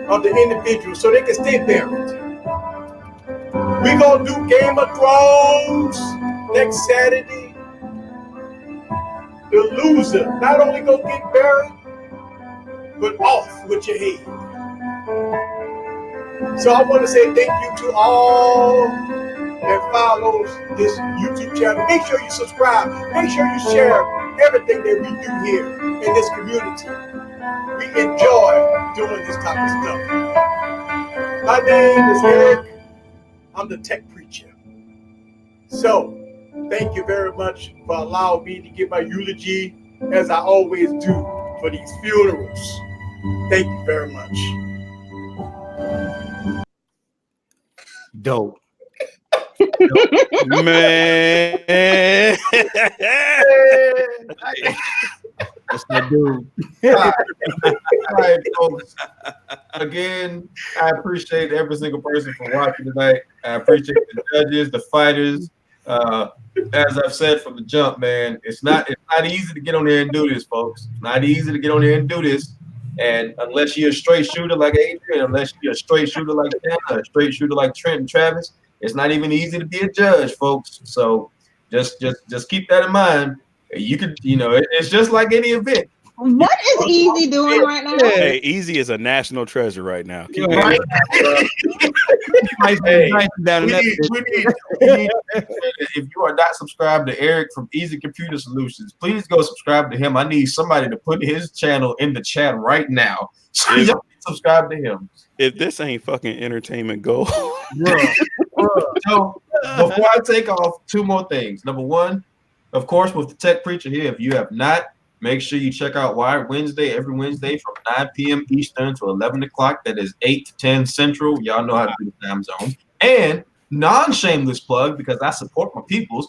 of the individual so they can stay buried. We're gonna do Game of Thrones next Saturday. The loser not only gonna get buried, but off with your head. So I want to say thank you to all that follows this YouTube channel. Make sure you subscribe. Make sure you share everything that we do here in this community. We enjoy doing this type of stuff. My name is Eric. I'm the tech preacher. So thank you very much for allowing me to give my eulogy, as I always do for these funerals. Thank you very much. Dope. Man. That's my dude. All right, folks. Again, I appreciate every single person for watching tonight. I appreciate the judges, the fighters. As I've said from the jump, man, it's not easy to get on there and do this, folks. It's not easy to get on there and do this. And unless you're a straight shooter like Adrian, unless you're a straight shooter like Tanner, a straight shooter like Trent and Travis, it's not even easy to be a judge, folks. So just keep that in mind. You could, it's just like any event. What is Easy doing right now? Hey, Easy is a national treasure right now. Keep it Right? Hey, we need, if you are not subscribed to Eric from Easy Computer Solutions, please go subscribe to him. I need somebody to put his channel in the chat right now. So y'all can subscribe to him. If this ain't fucking entertainment gold. So before I take off, two more things. Number one, of course, with the Tech Preacher here, if you have not, make sure you check out Wired Wednesday every Wednesday from 9 p.m. Eastern to 11 o'clock. That is 8 to 10 Central. Y'all know how to do the time zone. And non-shameless plug, because I support my peoples,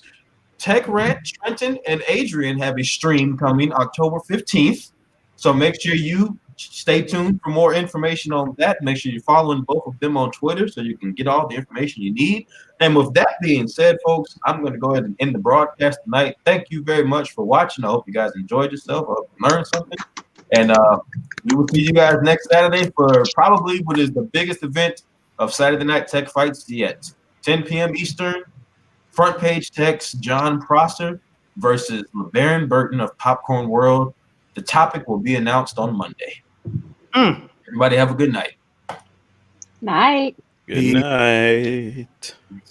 Tech Rant, Trenton, and Adrian have a stream coming October 15th. So make sure you stay tuned for more information on that. Make sure you're following both of them on Twitter so you can get all the information you need. And with that being said, folks, I'm going to go ahead and end the broadcast tonight. Thank you very much for watching. I hope you guys enjoyed yourself. I hope you learned something. And we will see you guys next Saturday for probably what is the biggest event of Saturday Night Tech Fights yet. 10 p.m. Eastern, Front Page Tech's John Prosser versus LeBarron Burton of Popcorn World. The topic will be announced on Monday. Everybody have a good night. Night. Good night.